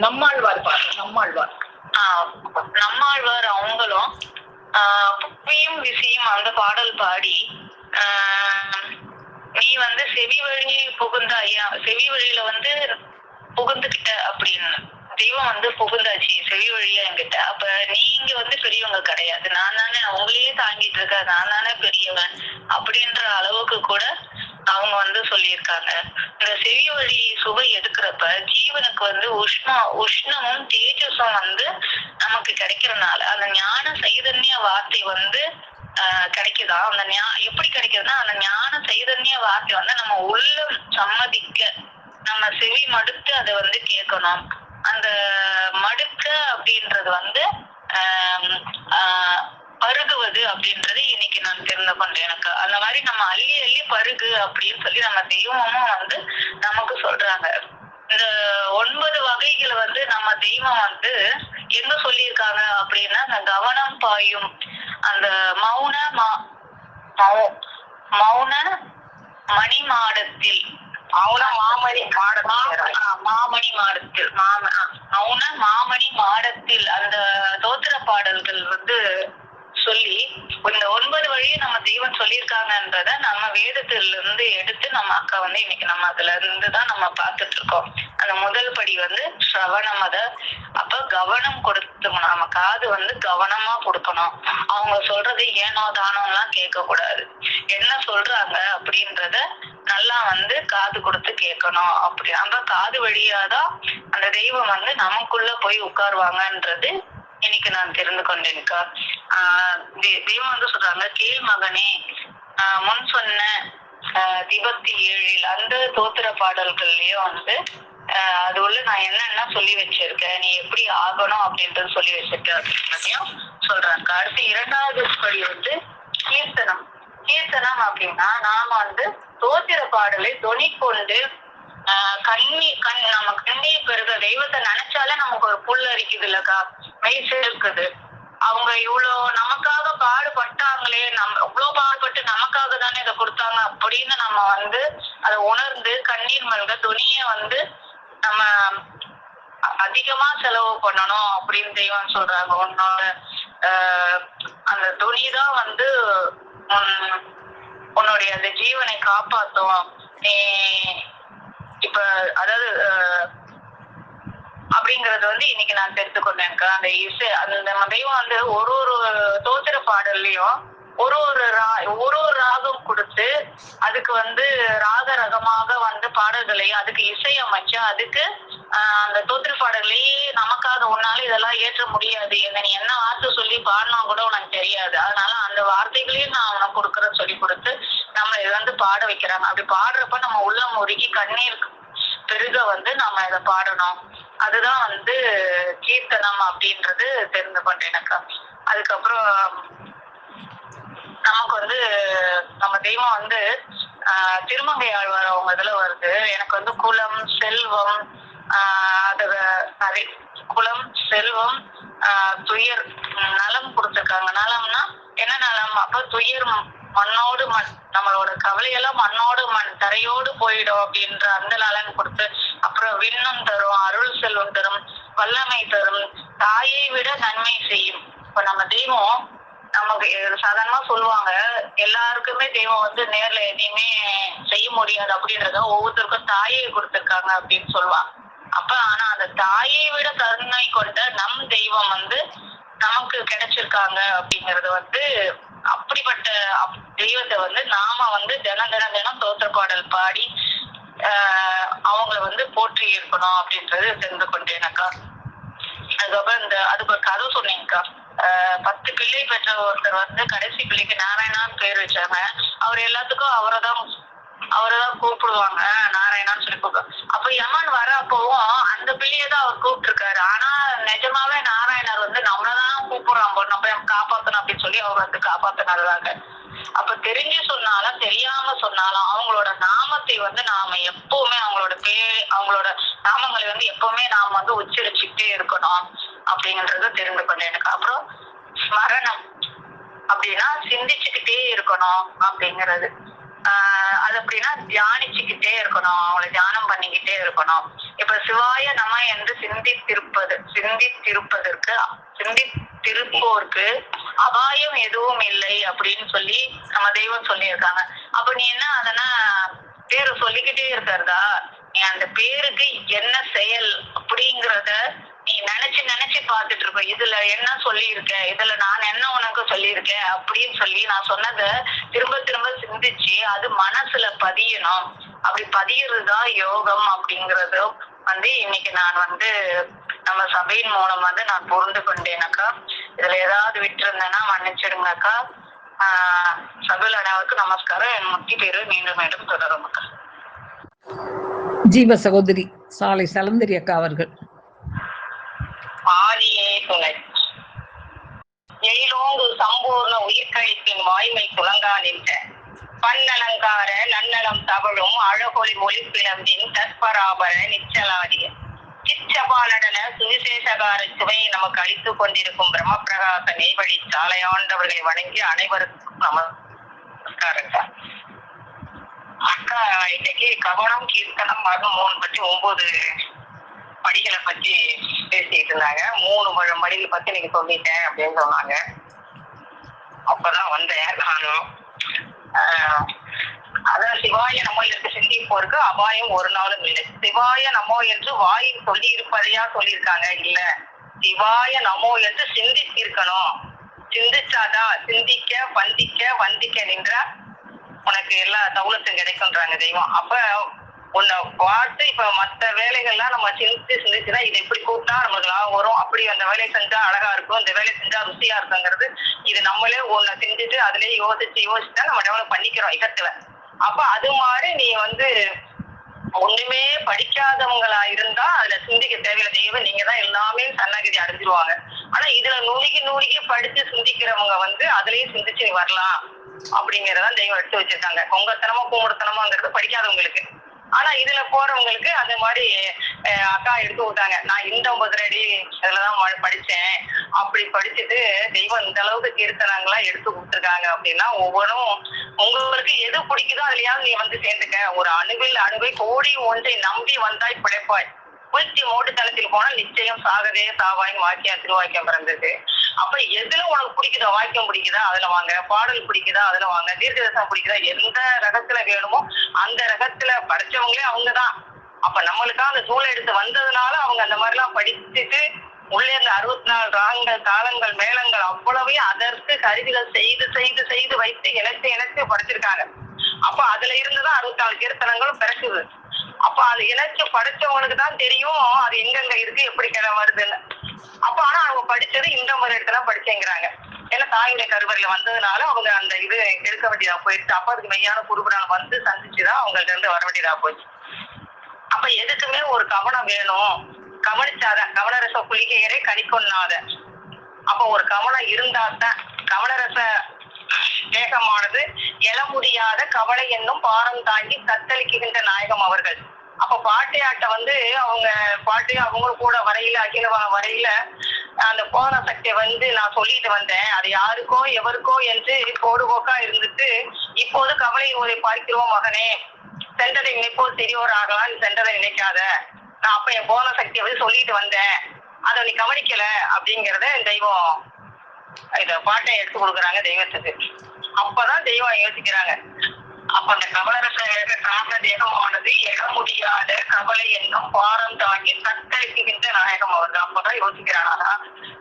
நம்மாழ்வார் அவங்களும் புவியும் விசியும் அந்த பாடல் பாடி நீ வந்து செவி வழி புகுந்தாயா, செவி வழியில வந்து புகுந்துகிட்ட அப்படின்னு தெய்வம் வந்து புகுந்தாச்சு செவி வழியா என்கிட்ட. அப்ப நீங்க வந்து பெரியவங்க கிடையாது, நான் தானே அவங்களையே தாங்கிட்டு இருக்க, நான் தானே பெரியவன் அப்படின்ற அளவுக்கு கூட அவங்க வந்து சொல்லியிருக்காங்க. இந்த செவி வழி சுவை எடுக்கிறப்ப ஜீவனுக்கு வந்து உஷ்ணமும் தேஜஸும் வந்து நமக்கு கிடைக்கிறதுனால அந்த ஞான சைதன்ய வார்த்தை வந்து கிடைக்குதா. அந்த எப்படி கிடைக்குதுன்னா அந்த ஞான சைதன்ய வார்த்தை வந்து நம்ம உள்ளம் சம்மதிக்க, நம்ம செவி மடுத்து அதை வந்து கேட்கணும். அந்த மடுக்க அப்படின்றது வந்து பருகுவது அப்படின்றது இன்னைக்கு நான் தெரிந்து கொண்டேன். எனக்கு அந்த மாதிரி நம்ம அள்ளி அள்ளி பருகு அப்படின்னு சொல்லி நம்ம தெய்வமும் வந்து நமக்கு சொல்றாங்க. இந்த 9 வகைகளை வந்து நம்ம தெய்வம் வந்து எங்க சொல்லியிருக்காங்க அப்படின்னா அந்த கவனம் பாயும் அந்த மௌன மணி மாடத்தில், மாமணி மாடத்தில் அந்த தோத்திர பாடல்கள் வந்து அப்படின்றத நம்ம வேதத்துல இருந்து எடுத்து நம்ம அக்கா வந்து இன்னைக்கு நம்ம அதுல இருந்துதான் நம்ம பார்த்துட்டு இருக்கோம். அந்த முதல் படி வந்து சிரவணம். அப்ப கவனம் கொடுத்தோம். நம்ம காது வந்து கவனமா கொடுக்கணும். அவங்க சொல்றது ஏனோ தானோலாம் கேட்க கூடாது. என்ன சொல்றாங்க அப்படின்றத நல்லா வந்து காது கொடுத்து கேட்கணும். அப்படி அந்த காது வழியாதான் அந்த தெய்வம் வந்து நமக்குள்ள போய் உட்காருவாங்கன்றது இன்னைக்கு நான் தெரிந்து கொண்டேன்க்கா. தெய்வம் வந்து சொல்றாங்க, கேள் மகனே, முன் சொன்ன 27 அந்த தோத்திர பாடல்கள்லயும் வந்து அது உள்ள நான் என்னென்ன சொல்லி வச்சிருக்கேன், நீ எப்படி ஆகணும் அப்படின்றது சொல்லி வச்சிருக்கேன் அப்படின்றதையும் சொல்றாங்க. அடுத்து 2வது படி வந்து கீர்த்தனம். கீர்த்தனம் அப்படின்னா நாம வந்து தோத்திர பாடலை தொனி கொண்டு நம்ம கண்ணீர் பெருக தெய்வத்தை நினைச்சாலே நமக்கு ஒரு புல் அரிக்குது இல்லக்கா, மெய் சேர்க்குது. அவங்க இவ்வளவு நமக்காக பாடுபட்டாங்களே, நம்ம இவ்வளவு பாடுபட்டு நமக்காக தானே இதை கொடுத்தாங்க அப்படின்னு நம்ம வந்து அதை உணர்ந்து கண்ணீர் மல்க துணிய வந்து நம்ம அதிகமா செலவு பண்ணணும் அப்படின்னு தெய்வம் சொல்றாங்க. உன்னோட அந்த துணிதான் வந்து உன்னுடைய அந்த ஜீவனை காப்பாத்தும். நீ இப்ப அதாவது அப்படிங்கறது வந்து இன்னைக்கு நான் தெரிந்து கொண்டேன்க்கா. அந்த இசை அந்த நம்ம தெய்வம் வந்து ஒரு தோத்திர பாடல்லையும் ஒரு ராகம் கொடுத்து அதுக்கு வந்து ராக ரகமாக வந்து பாடல்களையும் அதுக்கு இசையமைச்சு அதுக்கு அந்த தோத்திர பாடல்களையே நமக்காக உன்னால இதெல்லாம் ஏற்ற முடியாது, நீ என்ன வார்த்தை சொல்லி பாடினா கூட உனக்கு தெரியாது, அதனால அந்த வார்த்தைகளையும் நான் உனக்கு கொடுக்குறேன்னு சொல்லி கொடுத்து நம்ம இதை வந்து பாட வைக்கிறாங்க. அப்படி பாடுறப்ப நம்ம உள்ள முருகி கண்ணீர் பெருக வந்து நம்ம இதை பாடணும். அதுதான் வந்து கீர்த்தனம் அப்படின்றது தெரிந்து கொண்டேனக்கா. அதுக்கப்புறம் நமக்கு வந்து நம்ம தெய்வம் வந்து திருமங்கை ஆழ்வார் அவங்க இதுல வருது. எனக்கு வந்து குலம் செல்வம் குலம் செல்வம் துயர் நலம் கொடுத்திருக்காங்க. நலம்னா என்ன நலம்? அப்ப துயர் மண்ணோடு மண், நம்மளோட கவலையெல்லாம் மண்ணோடு மண் தரையோடு போயிடும் அப்படின்ற அந்த நலன் கொடுத்து, அப்புறம் விண்ணம் தரும், அருள் செல்வம் தரும், வல்லமை தரும், தாயை விட நன்மை செய்யும். இப்ப நம்ம தெய்வம் நமக்கு சாதாரணமா சொல்லுவாங்க, எல்லாருக்குமே தெய்வம் வந்து நேர்ல எதையுமே செய்ய முடியாது அப்படின்றத ஒவ்வொருத்தருக்கும் தாயை கொடுத்திருக்காங்க அப்படின்னு சொல்லுவாங்க. அப்ப ஆனா அந்த தாயை விட கருணை கொண்ட நம் தெய்வம் வந்து நமக்கு கிடைச்சிருக்காங்க அப்படிங்கறது வந்து அப்படிப்பட்ட தெய்வத்தை வந்து நாம வந்து தினம் தோத்திர பாடல் பாடி அவங்கள வந்து போற்றி இருக்கணும் அப்படின்றது தெரிந்து கொண்டேனக்கா. அதுக்கப்புறம் அதுக்கு ஒரு கதை சொன்னீங்கக்கா. 10 பிள்ளை பெற்ற ஒருத்தர் வந்து கடைசி பிள்ளைக்கு நாராயணான்னு பேர் வச்சாங்க. அவர் எல்லாத்துக்கும் அவரைதான் கூப்பிடுவாங்க, நாராயணான்னு சொல்லி கூப்பிடுவாங்க. அப்ப யமன் வர அப்பவும் அந்த பிள்ளையதான் அவர் கூப்பிட்டு இருக்காரு. ஆனா நிஜமாவே நாராயணர் வந்து நம்மளதான் கூப்பிடுறான், நம்ம காப்பாத்தணும் அப்படின்னு சொல்லி அவர் வந்து காப்பாத்தினாங்க. அப்ப தெரிஞ்சு சொன்னாலும் தெரியாம சொன்னாலும் அவங்களோட நாமத்தை வந்து நாம எப்பவுமே அவங்களோட நாமங்களை வந்து எப்பவுமே நாம வந்து உச்சரிச்சுக்கிட்டே இருக்கணும் அப்படிங்கறத தெரிந்து கொண்டேன் எனக்கு. அப்புறம் ஸ்மரணம் அப்படின்னா சிந்திச்சுக்கிட்டே இருக்கணும் அப்படிங்கிறது. அது அப்படின்னா தியானிச்சுக்கிட்டே இருக்கணும், அவங்கள தியானம் பண்ணிக்கிட்டே இருக்கணும். இப்ப சிவாய நம என்று சிந்தித்திருப்போருக்கு அபாயம் எதுவும் இல்லை அப்படின்னு சொல்லி நம்ம தெய்வம் சொல்லியிருக்காங்க. அப்ப நீ என்ன அதனா பேரு சொல்லிக்கிட்டே இருக்கிறதா, நீ அந்த பேருக்கு என்ன செயல் அப்படிங்கறத நீ நினைச்சு பார்த்துட்டு இருக்க. இதுல என்ன சொல்லி இருக்க, இதுல நான் என்ன உனக்கு சொல்லியிருக்கேன் அப்படின்னு சொல்லி நான் சொன்னதை திரும்ப சிந்திச்சு அது மனசுல பதியணும். அப்படி பதியறதுதான் யோகம் அப்படிங்கறது வந்து இன்னைக்கு நான் வந்து நம்ம சபையின் மூலம் வந்து நான் புரிந்து கொண்டேனக்கா. இதுல ஏதாவது விட்டு இருந்தேன்னா மன்னிச்சிடுங்கக்கா. சபையில் அனைவருக்கும் நமஸ்காரம். என் முத்தி பேரு மீண்டும் தொடரும் அக்கா. ஜீவ சகோதரி சாலை சலந்தரி அக்கா அவர்கள். ஆதியே துணை எயிலோங்கு சம்பூர்ண உயிர்கழிப்பின் வாய்மை துலங்கா நின்ற பன்னலங்கார நன்னலம் தவழும் அழகொலி மொழிப்பிழம்பின் தற்பராபர நிச்சலாதிய சிச்சபாலடன சுவிசேஷகார சுவையை நமக்கு அளித்துக் கொண்டிருக்கும் பிரம்ம பிரகாச நெய்வழி சாலையாண்டவர்களை வணங்கி அனைவருக்கும் நமஸ்காரங்க. அக்கா இன்னைக்கு கவனம் கீர்த்தனம் மரணம் 3 பற்றி 9 படிகளை பத்தி பேசிட்டு இருந்தாங்க. 3 படிகள் பத்தி நீங்க சொல்லிட்டேன் அப்படின்னு சொன்னாங்க. அப்பதான் வந்தேன் நானும். அதான் சிவாய நமோ என்று சிந்திப்போருக்கு அபாயம் ஒரு நாளும் இல்லை. சிவாய நமோ என்று வாயில் சொல்லி இருப்பதையா சொல்லியிருக்காங்க? இல்ல, சிவாய நமோ என்று சிந்தித்திருக்கணும். சிந்திச்சாதான் சிந்திக்க வந்திக்க நின்ற உனக்கு எல்லா தௌலத்தும் கிடைக்கும்ன்றாங்க தெய்வம். அப்ப உன்னை பார்த்து இப்ப மத்த வேலைகள்லாம் நம்ம சிந்திச்சுதான் இதை எப்படி கூப்பிட்டா நமக்கு லாபம் வரும், அப்படி அந்த வேலையை செஞ்சா அழகா இருக்கும், இந்த வேலையை செஞ்சா ருசியா இருக்குங்கிறது இது நம்மளே ஒண்ணு செஞ்சுட்டு அதுலயே யோசிச்சுதான் நம்ம டெவலப் பண்ணிக்கிறோம் இடத்துல. அப்ப அது மாதிரி நீ ஒண்ணுமே படிக்காதவங்களா இருந்தா அதுல சிந்திக்க தேவையில்லை. தெய்வம் நீங்க தான் எல்லாமே சன்னகிரி அடைஞ்சிருவாங்க. ஆனா இதுல நூலிகி படிச்சு சிந்திக்கிறவங்க அதுலயும் சிந்திச்சு நீ வரலாம் அப்படிங்கறதான் தெய்வம் எடுத்து வச்சிருக்காங்க. கொங்கத்தனமா கூமுடத்தனமாங்கிறது படிக்காதவங்களுக்கு. ஆனா இதுல போறவங்களுக்கு அந்த மாதிரி அக்கா எடுத்து விட்டாங்க. நான் இந்த 9 அடி இதுலதான் படிச்சேன், அப்படி படிச்சுட்டு தெய்வம் இந்த அளவுக்கு கீர்த்தனங்களா எடுத்து கொடுத்துருக்காங்க அப்படின்னா ஒவ்வொன்றும் உங்களுக்கு எது பிடிக்குதோ அதுலயாவது நீ சேர்ந்துக்க. ஒரு அணுவை கோடி ஒன்றை நம்பி வந்தாய் பிழைப்பாய், புல்ச்சி மோட்டுத்தனத்தில் போனால் நிச்சயம் சாகதே சாவாயின் வாக்கியம் திருவாக்கியம் பிறந்தது. அப்ப எதுல உனக்கு பிடிக்குதோ, வாக்கியம் பிடிக்குதா அதுல வாங்க, பாடல் பிடிக்குதா அதுல வாங்க, தீர்க்கதரிசனம் பிடிக்குதா, எந்த ரகத்துல வேணுமோ அந்த ரகத்துல படிச்சவங்களே அவங்கதான். அப்ப நம்மளுக்கா அந்த சூழல் எடுத்து வந்ததுனால அவங்க அந்த மாதிரி எல்லாம் படிச்சுட்டு உள்ளே இருந்த 64 ராகங்கள் தாளங்கள் மேளங்கள் அவ்வளவையும் அதற்கு கருவிகள் செய்து வைத்து இணைத்து படிச்சிருக்காங்க. அப்ப அதுல இருந்துதான் 64 கீர்த்தனங்களும் பிறக்குது. அப்ப அது இணைச்சு படிச்சவங்களுக்கு தான் தெரியும் அது எங்கெங்க இருக்கு, எப்படி வருதுன்னு. அப்ப ஆனா அவங்க படிச்சது இந்த மாதிரி இடத்துல படிச்சேங்கிறாங்க. ஏன்னா தாயுடைய கருவறையில வந்ததுனால அவங்க அந்த இது எடுக்க வேண்டியதா போயிடுச்சு. அப்ப அதுக்கு மெய்யான குருபுரான் சந்திச்சுதான் அவங்கள்ட்ட இருந்து வர வேண்டியதா போச்சு. அப்ப எதுக்குமே ஒரு கவனம் வேணும். கவனிச்சாதான் கவனரச குளிகையரே கணிக்கொண்ணாத. அப்ப ஒரு கவனம் இருந்தாதான் கவனரச வேகமானது எழ முடியாத கவலை என்னும் பாரம் தாங்கி தத்தளிக்கின்ற நாயகம் அவர்கள். அப்ப பாட்டையாட்ட அவங்க பாட்டு அவங்க கூட அகில வரையில அந்த போன சக்தியை நான் சொல்லிட்டு வந்தேன். அது யாருக்கோ எவருக்கோ என்று போடுபோக்கா இருந்துட்டு இப்போது கவலை ஒரு பார்க்கிறோம் மகனே, சென்றதை நினைப்போது சிறியோர் ஆகலாம், சென்றதை நினைக்காத. நான் அப்ப என் போன சக்தியை சொல்லிட்டு வந்தேன், அதை நீ கவனிக்கல அப்படிங்கறத தெய்வம் இத பாட்டை எடுத்து கொடுக்குறாங்க தெய்வத்துக்கு. அப்பதான் தெய்வம் யோசிக்கிறாங்க. அப்ப அந்த கவலரச காரண தேகமானது எழ முடியாத கவலை என்னும் பாரம் தாங்கி தத்தளிக்கின்ற நாயகம் அவர்கள். அப்பதான் யோசிக்கிறாங்க,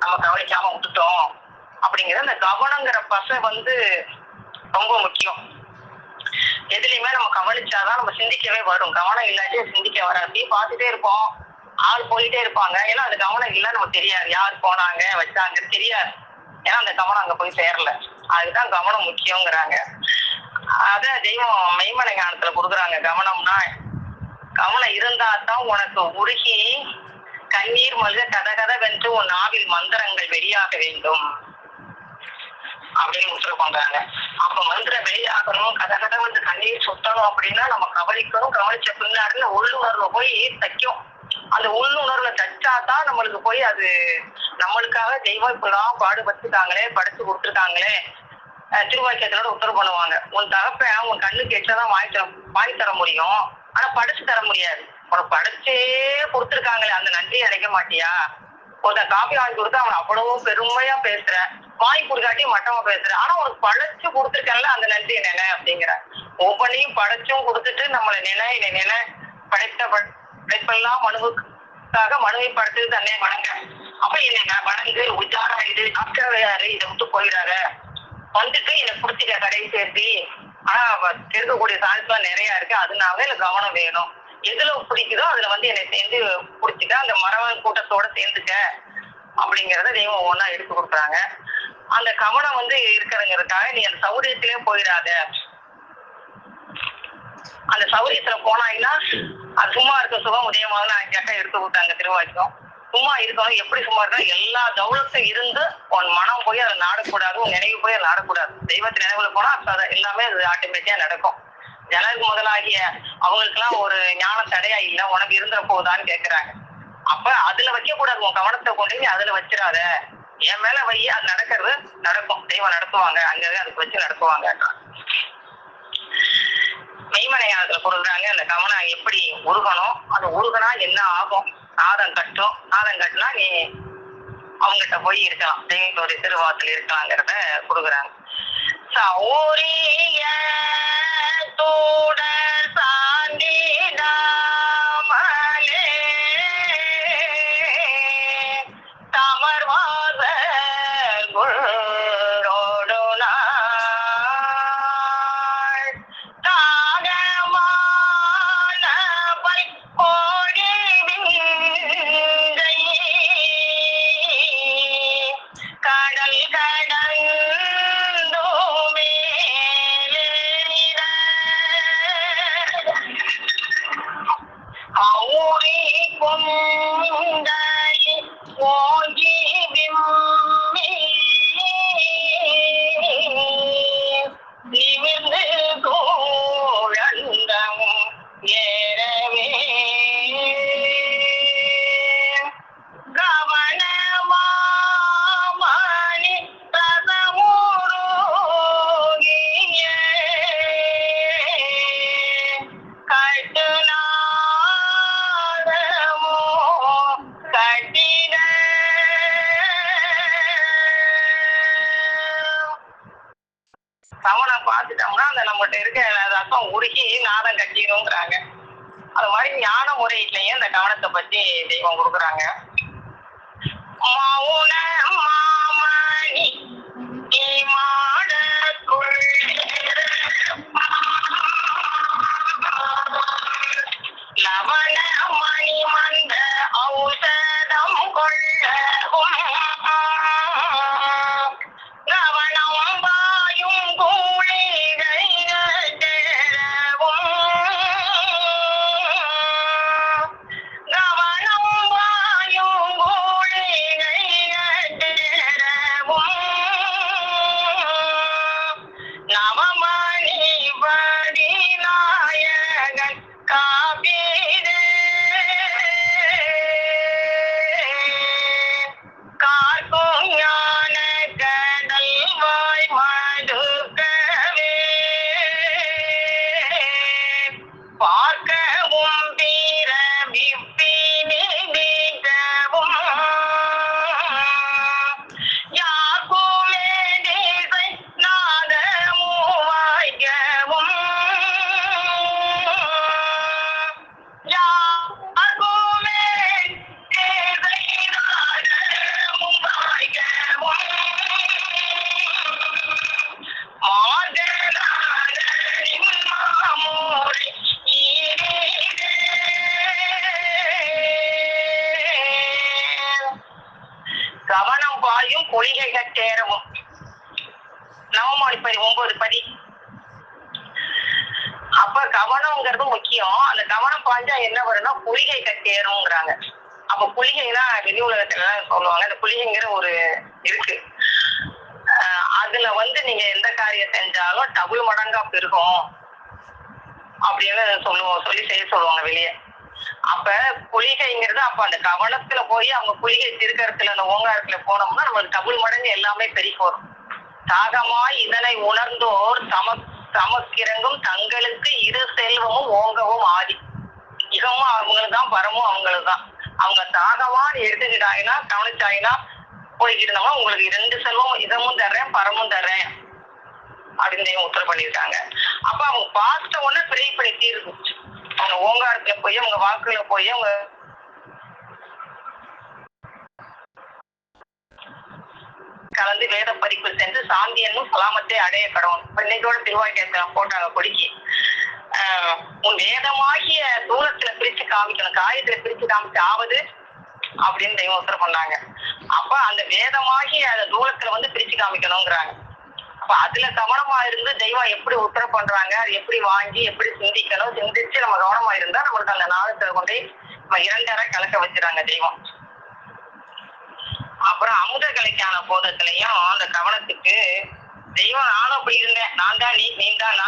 நம்ம கவனிக்காம விட்டுட்டோம் அப்படிங்கிற அந்த கவனங்கிற பசை ரொம்ப முக்கியம். எதுலையுமே நம்ம கவனிச்சாதான் நம்ம சிந்திக்கவே வரும். கவனம் இல்லாட்டி சிந்திக்க வராது. அப்படியே பார்த்துட்டே இருப்போம், ஆள் போயிட்டே இருப்பாங்க. ஏன்னா அந்த கவனம் இல்லை நமக்கு தெரியாது, யார் போனாங்க வச்சாங்கன்னு தெரியாது. ஏன்னா அந்த கவனம் அங்க போய் சேரல. அதுதான் கவனம் முக்கியங்கிறாங்க. அத தெய்வம் மெய்மனை ஞானத்துல கொடுக்குறாங்க. கவனம் இருந்தா தான் உனக்கு உருகி கண்ணீர் மல்க கதகதவென்று உன் நாவில் மந்திரங்கள் வெளியாக வேண்டும் அப்படின்னு உத்தரவு பண்றாங்க. அப்ப மந்திரம் வெளியாகணும், கதகதவென்று கண்ணீர் சுத்தணும் அப்படின்னா நம்ம கவனிக்கணும். கவனிச்ச பின்னாடி உள்ளுணர்வு போய் தைக்கும். அந்த உள்ளுணர்வுல தச்சாதான் நம்மளுக்கு போய் அது நம்மளுக்காக தெய்வம் இப்பெல்லாம் பாடுபட்டுருக்காங்களே, படிச்சு கொடுத்துருக்காங்களே, திருவாக்கியத்தோட உத்தரவு பண்ணுவாங்க. உன் தகப்ப உன் கண்ணுக்கு எச்சதான் வாங்கி தர முடியும், ஆனா படிச்சு தர முடியாது. உனக்கு படிச்சே கொடுத்துருக்காங்களே அந்த நன்றியை அடைக்க மாட்டியா? ஒருத்தன் காப்பி வாங்கி கொடுத்தா அவன் அவ்வளவோ பெருமையா பேசுற, வாங்கி கொடுக்காட்டி மட்டமா பேசுற, ஆனா உனக்கு படைச்சு கொடுத்துருக்கல அந்த நன்றி நினை அப்படிங்கிற. ஒவ்வொன்னையும் படைச்சும் கொடுத்துட்டு நம்மளை நினை படைப்பெல்லாம் மனுவுக்காக மனுவை படைச்சது தன்னே வணங்க. அப்ப என்னங்க வணங்கு உச்சாராயிடு அக்கவையாரு இதை விட்டு போயிடாத, வந்துட்டு எனக்கு பிடிச்சிக்க கடை சேர்த்தி. ஆனா இருக்கக்கூடிய சான்ஸ்லாம் நிறைய இருக்கு, அதனால எனக்கு கவனம் வேணும். எதுல பிடிக்குதோ அதுல என்னை சேர்ந்து பிடிச்சிக்க, அந்த மரவன் கூட்டத்தோட சேர்ந்துக்க அப்படிங்கறத தெய்வம் ஒவ்வொன்னா எடுத்து கொடுக்குறாங்க. அந்த கவனம் இருக்கிறதுக்காக நீ அந்த சௌரியத்திலே போயிடாத. அந்த சௌரியத்துல போனாங்கன்னா அது சும்மா இருக்க சுகம் உதயமாக அக்கா எடுத்து கொடுத்தாங்க திருவாக்கியம். சும்மா இருக்கணும். எப்படி சும்மா இருக்கணும்? எல்லா தௌலத்தும் இருந்து உன் மனம் போய் அதை நாடக்கூடாது, உன் நினைவு போய் அதை நாடக்கூடாது. தெய்வத்து நினைவுல போனா எல்லாமே அது ஆட்டோமேட்டிக்கா நடக்கும். ஜனக்கு முதலாகிய அவங்களுக்கு எல்லாம் ஒரு ஞான தடையா இல்ல, உனக்கு இருந்துற போதான்னு கேக்குறாங்க. அப்ப அதுல வைக்க கூடாது. உன் கவனத்தை கொண்டு அதுல வச்சிடாத, என் மேல வை, அது நடக்கிறது நடக்கும். தெய்வம் நடத்துவாங்க, அங்க அதுக்கு வச்சு நடத்துவாங்க. மெய்மனையாளத்துல கொடுக்குறாங்க அந்த கவனம் எப்படி உருகணும், அது உருகனா என்ன ஆகும். நாதம் கட்டினா நீ அவங்ககிட்ட போய் இருக்கலாம், தெய்வத்தோடைய திருவாசல் இருக்கலாங்கிறத கொடுக்குறாங்க. சௌரிய தூடர் சாந்திடாமலே தமர்வாத குள்ளோடு நாள் தாகமான பல்கோடி விந்தை கடல் கடந்து மேலேறிட அவுரி கொண்டை ஓங்கி விம்மி நிமிர்ந்து தோழந்தம் ஏறவே கவனமாமணி ரசமுருகிய கட்டுநாதமோ கட்டிட கவனம் பார்த்துட்டோம்னா அந்த நம்மகிட்ட இருக்க ரசம் உருகி நாதம் கட்டிடுங்கிறாங்க. அது மாதிரி ஞான முறையிலையும் இந்த கவனத்தை பத்தி தெய்வம் கொடுக்குறாங்க. மௌன மாமணி மாடக்குள் லவண மணி மந்த ஔஷதம் கொள்ளவும் கவனம் வாயும் கூலிகை தேரவும் கவனம் வாயும் கூலிகை தேரவும் நவமணி படி நாயகன் காப்பீரே காக்கும் ஞான கடல் வாய் மடுக்கவே பார்க்கவும் பிற விப்பினி நீக்கவும் யாக்குமே திசை நாதமுவாய்க்கவும் யாக்குமே திசை நாதமுவாய்க்கவும் மார்கநாதனின் மாமூரை ஈரே கவனம் பாயும் கொள்கைகள் சேரவும் நவமணி பதி 9 பதி. அப்ப கவனம்ங்கிறது முக்கியம். அந்த கவனம் பாய்ஞ்சா என்ன வரும்னா பொய்கை கட்டேறுங்கிறாங்க. அப்ப புலிகைதான் வெளி உலகத்துல சொல்லுவாங்க. அந்த புலிகைங்கிற ஒரு இருக்கு. அதுல வந்து நீங்க எந்த காரியம் செஞ்சாலும் டபுள் மடங்கா பெருகும் அப்படின்னு சொல்லி செய்ய சொல்லுவாங்க வெளியே. அப்ப புலிகைங்கிறது அப்ப அந்த கவனத்துல போய் அவங்க புலிகை திருக்கரத்துல அந்த ஓங்காரத்துல போனோம்னா நம்மளுக்கு டபுள் மடங்கு எல்லாமே பெருகி வரும். தாகமாய் இதனை உணர்ந்தோர் தமக்கிறங்கும் தங்களுக்கு இரு செல்வமும் ஓங்கவும் ஆதி. இகமும் அவங்களுக்கு தான், பரமும் அவங்களுக்கு தான். அவங்க தாகமான்னு எடுத்துக்கிட்டாங்கன்னா கவனிச்சாங்கன்னா போய்கிட்டோம்னா உங்களுக்கு 2 செல்வம் இதமும் தர்றேன் பரமும் தர்றேன் அப்படின்னு உத்தரவு பண்ணியிருக்காங்க. அப்ப அவங்க பார்த்த உடனே பிரியப்படுத்தி இருக்கும். அவங்க ஓங்காரத்துல போய் அவங்க வாக்குல போய் அவங்க கலந்து வேத பறிப்பு சென்று சாந்தி என்னும் சலாமத்தை அடைய கடவுள். இன்னைக்கோட திருவாய்க்கேற்ற போட்டாங்க கொடிக்கு. உன் வேதமாகிய தூரத்துல பிரிச்சு காமிக்கணும், காயத்துல பிரிச்சு காமிச்சு ஆவது அப்படின்னு தெய்வம் உத்தரவு பண்ணாங்க. அப்ப அந்த வேதமாகிய அந்த தூரத்துல வந்து பிரிச்சு காமிக்கணுங்கிறாங்க. அப்ப அதுல கவனமா இருந்து தெய்வம் எப்படி உத்தரவு பண்றாங்க, அது எப்படி வாங்கி எப்படி சிந்திக்கணும், சிந்திச்சு நம்ம கவனமா இருந்தா நம்மளுக்கு அந்த நாளத்துல கொண்டு நம்ம 2 கலக்க வச்சுறாங்க தெய்வம். அப்புறம் அமுத கலைக்கான போதத்திலையும் அந்த கவனத்துக்கு தெய்வம் நானும் அப்படி இருந்தேன், நான் தான் நீ தான்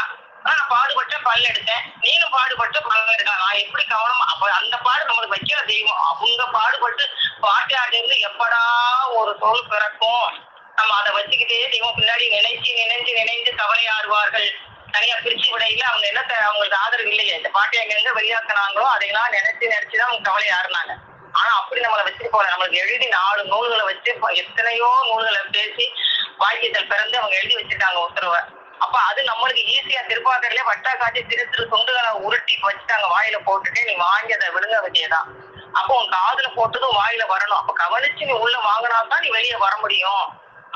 நான் பாடுபட்ட பல் எடுத்தேன், நீனும் பாடுபட்டு பல் எடுக்கலாம், நான் எப்படி கவனம். அப்ப அந்த பாடு நம்மளுக்கு வைக்கிற தெய்வம். அவங்க பாடுபட்டு பாட்டாட்டிருந்து எப்படா ஒரு சொல் பிறக்கும், நம்ம அதை வச்சுக்கிட்டே தெய்வம் பின்னாடி நினைஞ்சு கவலை ஆடுவார்கள். தனியா பிரிச்சு விடையில அவங்க என்னத்தை அவங்களுக்கு ஆதரவு இல்லையே. இந்த பாட்டை எங்க வெளியாக்குனாங்களோ அதையெல்லாம் நினைச்சுதான் அவங்க கவலை ஆடுனாங்க. ஆனா அப்படி நம்மளை வச்சுட்டு போல நம்மளுக்கு எழுதி 4 நூல்களை வச்சு எத்தனையோ நூல்களை பேசி வாக்கியத்தில் பிறந்து அவங்க எழுதி வச்சிருக்காங்க உத்தரவை. அப்ப அது நம்மளுக்கு ஈஸியா திருப்பாக்கர்ல வட்டா காட்சி திரு துண்டுகளை உருட்டி வச்சுட்டாங்க, வாயில போட்டுட்டு நீ வாங்கி அதை விழுங்க வேண்டியதான். அப்போ உன் காதுல போட்டதும் வாயில வரணும். அப்ப கவனிச்சு நீ உள்ள வாங்கினாதான் நீ வெளியே வர முடியும்.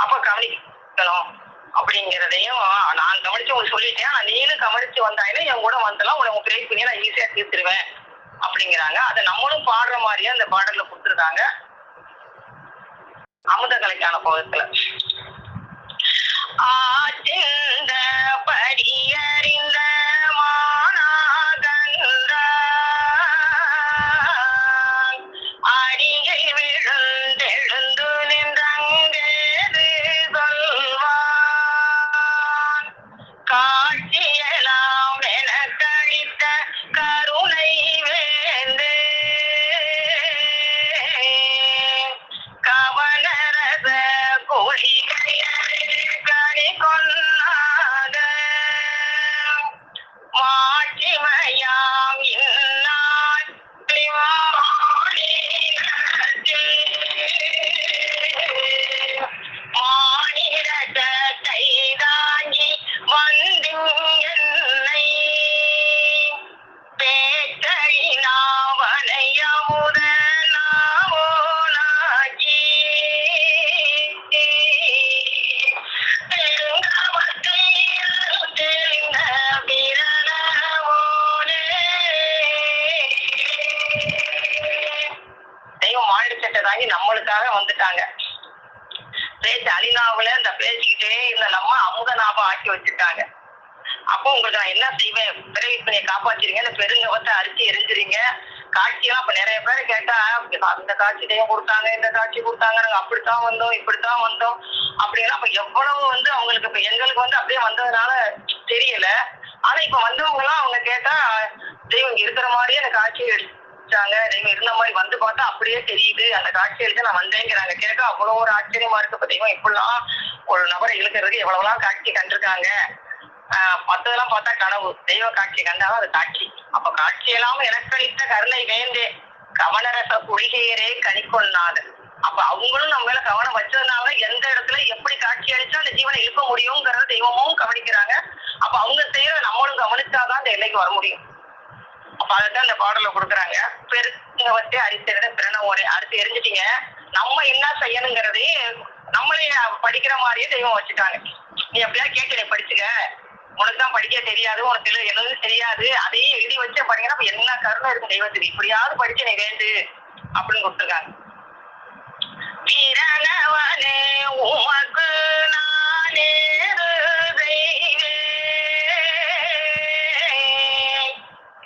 அப்ப கவனிக்கணும் அப்படிங்கிறதையும் நான் கவனிச்சு உங்களுக்கு சொல்லிட்டேன். நீனும் கவனிச்சு வந்தாயினா என் கூட வந்தலாம், உனக்கு பிரேக் பண்ணி நான் ஈஸியா தீர்த்துருவேன் அப்படிங்கிறாங்க. அதை நம்மளும் பாடுற மாதிரியே அந்த பாடல்ல கொடுத்துருக்காங்க அமுதகலைக்கான போகத்துல. ஆற்றிந்த படியறிந்த மானாகன்றான் அடிகை விழுந்தெழுந்து நின்றங்கேது சொல்வான் காட்சியெல்லாம் என கழித்த கருணை வேந்து கவனரச கொள்கை கொன்னாத மாட்சிமையாம் இந்நாள் மாநிலத்தை தாங்கி வந்திங்கன்னை பேச்சழினாவனை அமுத நாவோனாகி தெய்வம் மாநில சட்டை தாங்கி நம்மளுக்காக வந்துட்டாங்க. பேச்சு அழினாவுல இந்த பேசிக்கிட்டே இந்த நம்ம அமுத ஞாபகம் ஆக்கி வச்சுட்டாங்க. அப்போ உங்களுக்கு நான் என்ன செய்வேன், பிறவிப்பணியை காப்பாற்றிருங்க, இந்த பெருங்கவத்தை அரிசி எரிஞ்சிருங்க. காட்சியெல்லாம் இப்ப நிறைய பேர் கேட்டா அந்த காட்சி தெய்வம் கொடுத்தாங்க, இந்த காட்சி கொடுத்தாங்க, நாங்க அப்படித்தான் வந்தோம் இப்படித்தான் வந்தோம் அப்படின்னா அப்ப எவ்வளவு அவங்களுக்கு இப்ப எங்களுக்கு அப்படியே வந்ததுனால தெரியல. ஆனா இப்ப வந்தவங்க எல்லாம் அவங்க கேட்டா தெய்வம் இருக்கிற மாதிரியே அந்த காட்சியை எடுத்தாங்க, தெய்வம் இருந்த மாதிரி வந்து பார்த்தா அப்படியே தெரியுது, அந்த காட்சி எடுத்து நான் வந்தேங்கிறாங்க. கேட்டா அவ்வளவு ஒரு ஆச்சரியமா இருக்கு. இப்ப தெய்வம் இப்படிலாம் ஒரு நபரை இழுக்கிறதுக்கு எவ்வளவுலாம் காட்சி கண்டிருக்காங்க. மத்ததெல்லாம் பார்த்தா கனவு, தெய்வ காட்சி கண்டாலும் அது காட்சி. அப்ப காட்சி எல்லாம் எனக்களித்த கருணை வேந்தே கவனரச குளிகையரே கணிக்கொள்ளாது. அப்ப அவங்களும் நம்ம மேல கவனம் வச்சதுனால எந்த இடத்துல எப்படி காட்சி அளிச்சா அந்த ஜீவனை இழுக்க முடியுங்கிறத தெய்வமும் கவனிக்கிறாங்க. அப்ப அவங்க செய்யற நம்மளும் கவனிச்சாதான் அந்த எல்லைக்கு வர முடியும். அப்ப அதைத்தான் இந்த பாடல கொடுக்குறாங்க. பெருங்கவத்தை அரிசிறத பிரணவோரே அரிசி எரிஞ்சிட்டீங்க, நம்ம என்ன செய்யணுங்கிறதே நம்மளே படிக்கிற மாதிரியே தெய்வம் வச்சுட்டாங்க. நீ அப்படியா கேட்டு நீ படிச்சுக்க, உனக்கு தான் படிக்க தெரியாது, உனக்கு எதுவும் தெரியாது, அதையே எழுதி வச்சே படிங்கன்னா என்ன கருணை இருக்கு தெய்வத்துக்கு, இப்படியாவது படிச்சு நீ வேண்டு அப்படின்னு கொடுத்துருக்காங்க. பிரணவனே உமக்கு நானே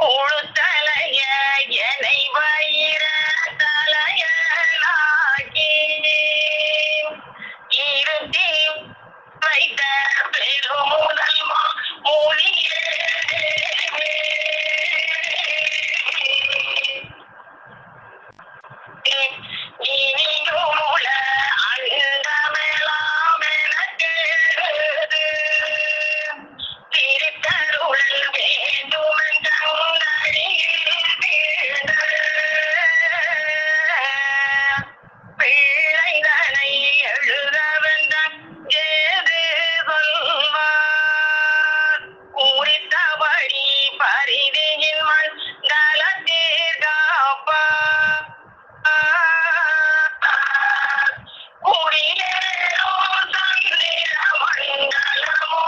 உழுத்தலைய என்னை வயிற தலையனாக்கி இருத்தி வைத்த பெருமுதல் மொழியே இனியுமுல அண்டமெல்லாம் எனக்கு திருத்தருள் பிள்ளைதனை எழுத வந்தான் ஏது சொல்வார் குறித்தபடி பரிதியின் மண்டலத்தீர் காப்பா குடியேறோ சந்திர மண்டலமோ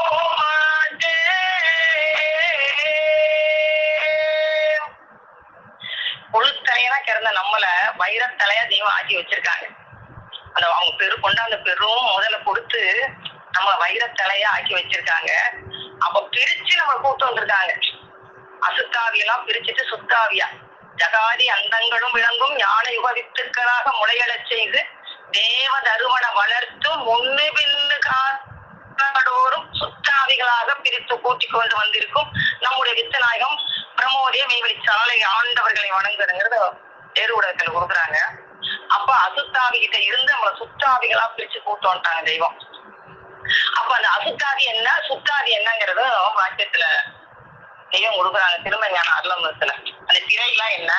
புழுத்தலையா கிறந்த நம்மள வைரத்தலையா தெய்வம் ஆக்கி வச்சிருக்காங்க. அந்த அவங்க கொண்டாந்த பெரும் முதல்ல கொடுத்து நம்ம வைரத்தலையா ஆக்கி வச்சிருக்காங்க. அப்ப பிரிச்சு நம்ம கூட்டு வந்திருக்காங்க. அசுத்தாவியெல்லாம் பிரிச்சுட்டு சுத்தாவியா ஜகாதி அந்தங்களும் விளங்கும் ஞான யுக வித்துக்களாக முளையடச் செய்து தேவ தருமண வளர்த்து முன்னு பின்னு காடோறும் சுத்தாவிகளாக பிரித்து கூட்டிக் கொண்டு வந்திருக்கும் நம்முடைய வித்தநாயகம் பிரமோதிய மெய்வழி சாலை ஆண்டவர்களை வணங்குறதுங்கிறத தேர்வுடத்துல கொடுக்குறாங்க. அப்ப அசுத்தாவி கிட்ட இருந்து நம்மளை சுத்தாவிகளா பிரிச்சு கூட்டு வந்துட்டாங்க தெய்வம். அப்ப அந்த அசுத்தாவி என்ன சுத்தாவி என்னங்கிறது வாக்கியத்துல தெய்வம் கொடுக்குறாங்க. திருமஞான அருளமுதத்துல அந்த திரையெல்லாம் என்ன,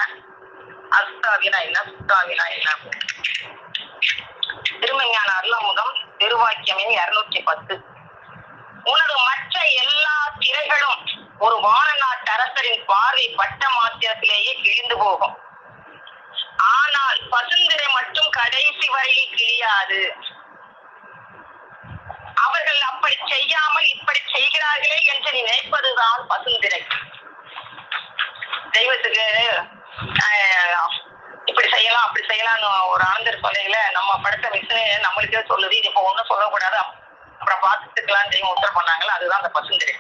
அசுத்தாவினா என்ன, சுத்தாவினா என்ன. திருமஞான அருளமுதம் திருவாக்கியமே எண் 210. உனது மற்ற எல்லா திரைகளும் ஒரு வான நாட்டு அரசரின் பார்வை பட்ட மாத்திரத்திலேயே கிழிந்து போகும். ஆனால் பசுந்திரை மட்டும் கடைசி வரையில் கிழியாது. அவர்கள் அப்படி செய்யாமல் இப்படி செய்கிறார்களே என்று நினைப்பதுதான் பசுந்திரை. தெய்வத்துக்கு இப்படி செய்யலாம் அப்படி செய்யலாம்னு ஒரு ஆனந்தர் சொன்னீங்களே, நம்ம படுத்த மிஷின் நம்மளுக்கே சொல்லுது, இது இப்போ ஒண்ணும் சொல்லக்கூடாது, அப்புறம் பார்த்துக்கலாம் தெய்வம் உத்தரவு பண்ணாங்களா, அதுதான் அந்த பசுந்திரை.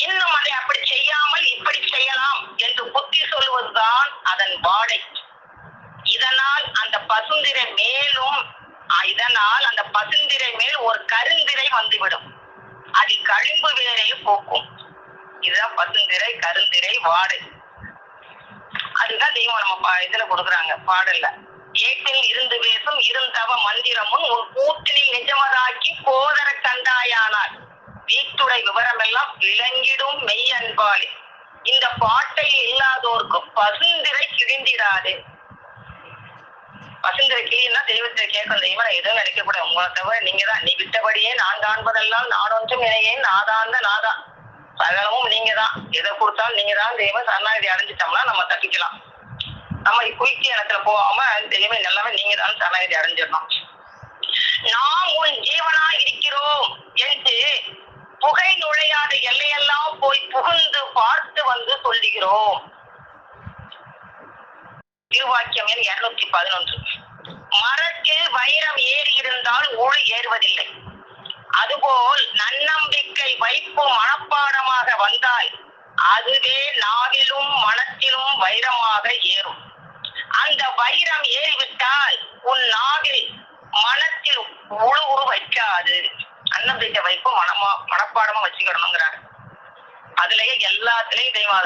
இன்னும் அதை அப்படி செய்யாமல் இப்படி செய்யலாம் என்று புத்தி சொல்லுவதுதான் அதன் வாடை. இதனால் அந்த பசுந்திரை மேல் ஒரு கருந்திரை வந்துவிடும். அதில் களிம்பு வேரையை போக்கும். இதுதான் பசுந்திரை, கருந்திரை, வாடை. அதுதான் தெய்வம் நம்ம இதுல கொடுக்குறாங்க பாடல்ல. ஏட்டில் இருந்து பேசும் இருந்தவ மந்திரமும் உன் கூட்டினில் நிஜமதாக்கி போதர கண்டாயானார் வீட்டுடை விவரம் எல்லாம் விளங்கிடும் மெய் அன்பாளி. இந்த பாட்டை இல்லாதோருக்கும் பசுந்திரை கிழிந்திடாது. பசுந்திரை கிளின்னா தெய்வத்தை கேட்கும். தெய்வம் எதுவும் நினைக்க கூட, உங்களை தவிர நீங்க தான். நீ விட்டபடியே நான் காண்பதெல்லாம் நாடொன்றும் இணையேன் நாதாந்த நாதா, சகலமும் நீங்க தான். எதை கொடுத்தாலும் நீங்க தான். தெய்வம் சரணாகதி அடைஞ்சிட்டோம்னா நம்ம தப்பிக்கலாம். நம்ம குயிக்கி இடத்துல போகாம தெய்வம் எல்லாமே நீங்க தான் சரணாகதி அடைஞ்சிடணும். நாம் உன் ஜீவனா இருக்கிறோம் என்று புகை நுழையாத எல்லையெல்லாம் போய் புகுந்து பார்த்து வந்து சொல்லுகிறோம். திருவாக்கியம் எண் 211. மரத்தில் வைரம் ஏறி இருந்தால் ஊழ் ஏறுவதில்லை. அதுபோல் நன்னம்பிக்கை வைப்பு மனப்பாடமாக வந்தால் அதுவே நாவிலும் மனத்திலும் வைரமாக ஏறும். அந்த வைரம் ஏறிவிட்டால் உன் நாவில் மனத்தில் உழு வைக்காது. நன்னம்பிக்கை வைப்பு மனப்பாடமா வச்சுக்கணுங்கிறாங்க. அதுலயே எல்லாத்துலயும் தெய்வம்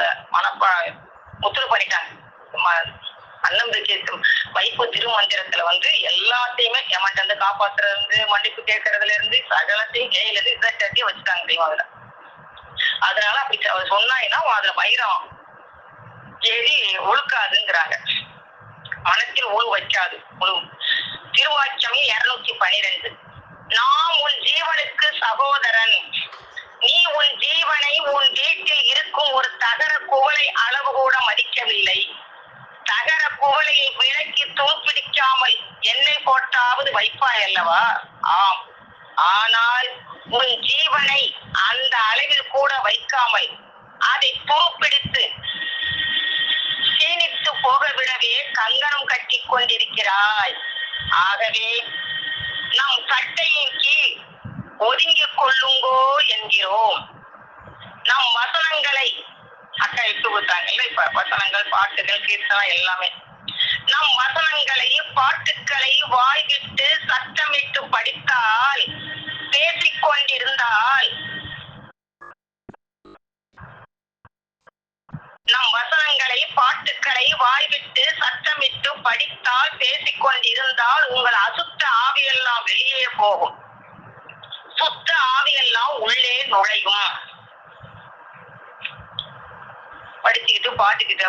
முத்திரு பண்ணிட்டாங்க. நன்னம்பிக்கை வைப்பு திருமந்திரத்துல எல்லாத்தையுமே எமன்ட்டு வந்து காப்பாத்துறது இருந்து மன்னிப்பு கேட்கறதுல இருந்து சகலத்தையும் கையில இருந்து இதத்தையும் வச்சுட்டாங்க தெய்வம் அதுல. அதனால அப்படி சொன்னாங்கன்னா அதுல வைரம் ஏறி ஒழுக்காதுங்கிறாங்க. மனத்தில் உழு வைக்காது. திருவாக்கியம் 212. நாம் உன் ஜீவனுக்கு சகோதரன். நீ உன் ஜீவனை உன் வீட்டில் இருக்கும் ஒரு தகர குவளை அளவு கூட மதிக்கவில்லை. தகர குவளையை விளக்கி தூக்கிடிக்காமல் எண்ணெய் போட்டாவது வைப்பாய் அல்லவா? ஆம். ஆனால் உன் ஜீவனை அந்த அளவில் கூட வைக்காமல் அதை துருப்பிடித்து சீனித்து போக விடவே கங்கணம் கட்டி கொண்டிருக்கிறாய். ஆகவே நம் சட்டையின் கீழ் ஒதுங்கிக் கொள்ளுங்கோ என்கிறோம். நம் வசனங்களை அக்கா இட்டு கொடுத்தாங்க. இப்ப வசனங்கள், பாட்டுகள், கீர்த்தனம் எல்லாமே. நம் வசனங்களை பாட்டுக்களை வாய்விட்டு சத்தமிட்டு படித்தால், பேசிக்கொண்டிருந்தால், நம் வசனங்களை பாட்டுக்களை வாய்விட்டு சத்தமிட்டு படித்தால், பேசிக்கொண்டிருந்தால் உங்கள் அசுத்த ஆவியெல்லாம் வெளியே போகும், சுத்த ஆவியெல்லாம் உள்ளே நுழையும். படிச்சுக்கிட்டு பாட்டுக்கிட்டு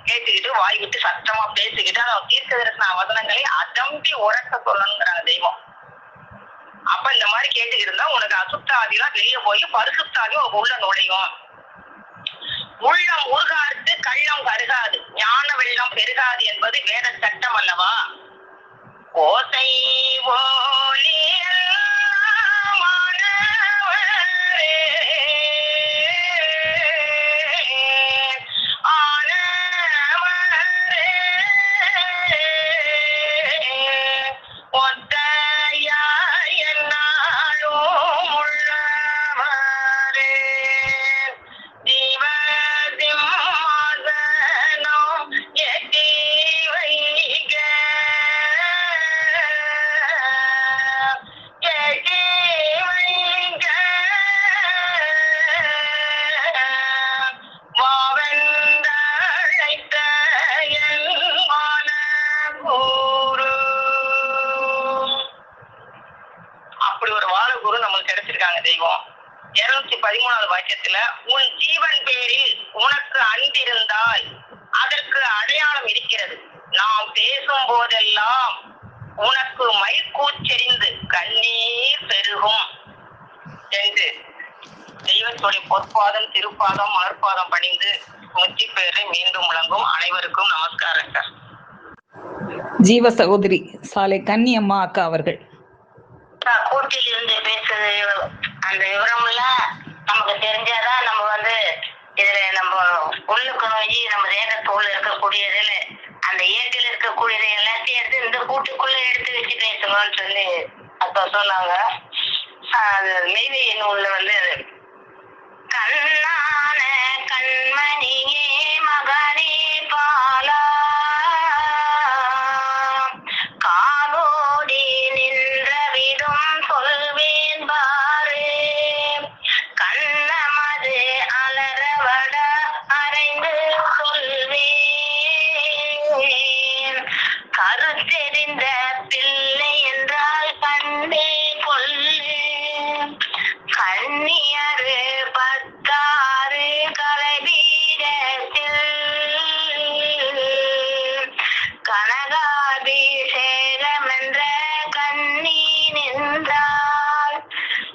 கேட்டுக்கிட்டு வாய்விட்டு சத்தமா பேசிக்கிட்டு அந்த தீர்க்க தரிசன வசனங்களை அதம்பி உறக்க சொல்லணுங்கிறாங்க தெய்வம். அப்ப இந்த மாதிரி கேட்டுக்கிட்டு இருந்தா உனக்கு அசுத்தாதிலாம் வெளியே போய் பரிசுத்தாதி உனக்கு உள்ள நுழையும். உள்ளம் உருகாது கள்ளம் கருகாது, ஞான வெள்ளம் பெருகாது என்பது வேத சட்டம் அல்லவா? ஓசை ஓலி தெய்வம். 213வது வாக்கியத்துல உன் ஜீவன் பேரில் உனக்கு அன்பிருந்தால் அதற்கு அடையாளம் இருக்கிறது. நாம் பேசும் போதெல்லாம் உனக்கு மைக்கூச்செறிந்து கண்ணீர் பொற்பாதம் திருப்பாதம் மறுபாதம் பணிந்து முத்தி பேரை மீண்டும் முழங்கும் அனைவருக்கும் நமஸ்காரங்க. ஜீவ சகோதரி சாலை கன்னியம்மா அக்கா அவர்கள். கூட்டில் இருந்து பேசுறது அந்த விவரம் எல்லாம் நமக்கு தெரிஞ்சாதான் நம்ம இதுல நம்ம உள்ளுக்கு நோய் நம்ம தேகத்துக்குள்ள இருக்கக்கூடியதுல அந்த இயற்கையில இருக்கக்கூடியது எல்லாத்தையும் எடுத்து இந்த கூட்டுக்குள்ள எடுத்து வச்சு பேசணும்னு சொல்லி அப்ப சொன்னாங்க. அது மெய்வே நூல்ல கண்ணான கண்மணியே மகனே பாலா காலோடி நின்றவிடும் சொல்வேன் பாரு கண்ணமது அலரவட அறைந்து சொல்வேன் கருத்தெறிந்த பிள்ளை என்றால் கண்டே கொள்ளு கண்ணியரு பத்தாறு கலைபீடத்தில் கனகாபிஷேகம் என்ற கண்ணி நின்றால்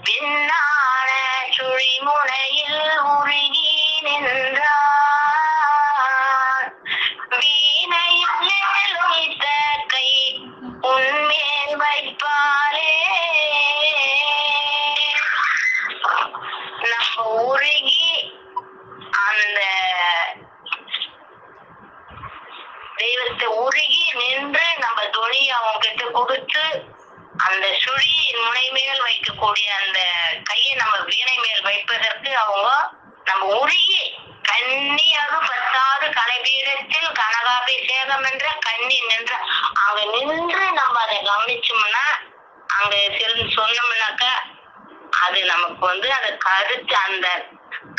பின்னான சுழிமுனையில் உருகி நின்றார் வீணையில் வைத்த கை உன்மேல் வைப்பாலே நம்ம உருகி அந்த தெய்வத்தை உருகி நின்று நம்ம துணி அவங்க கிட்ட கொடுத்து அந்த சுழியின் முனை மேல் வைக்கக்கூடிய அந்த கையை நம்ம வீணை மேல் வைப்பதற்கு அவங்க நம்ம உருகி கண்ணியாக பத்தாவது கலைபீடத்தில் கனகாபிஷேகம் என்ற கண்ணி நின்ற அங்க நின்று நம்ம அதை கவனிச்சோம்னா அங்க சொன்னோம்னாக்க அது நமக்கு அந்த கருத்து அந்த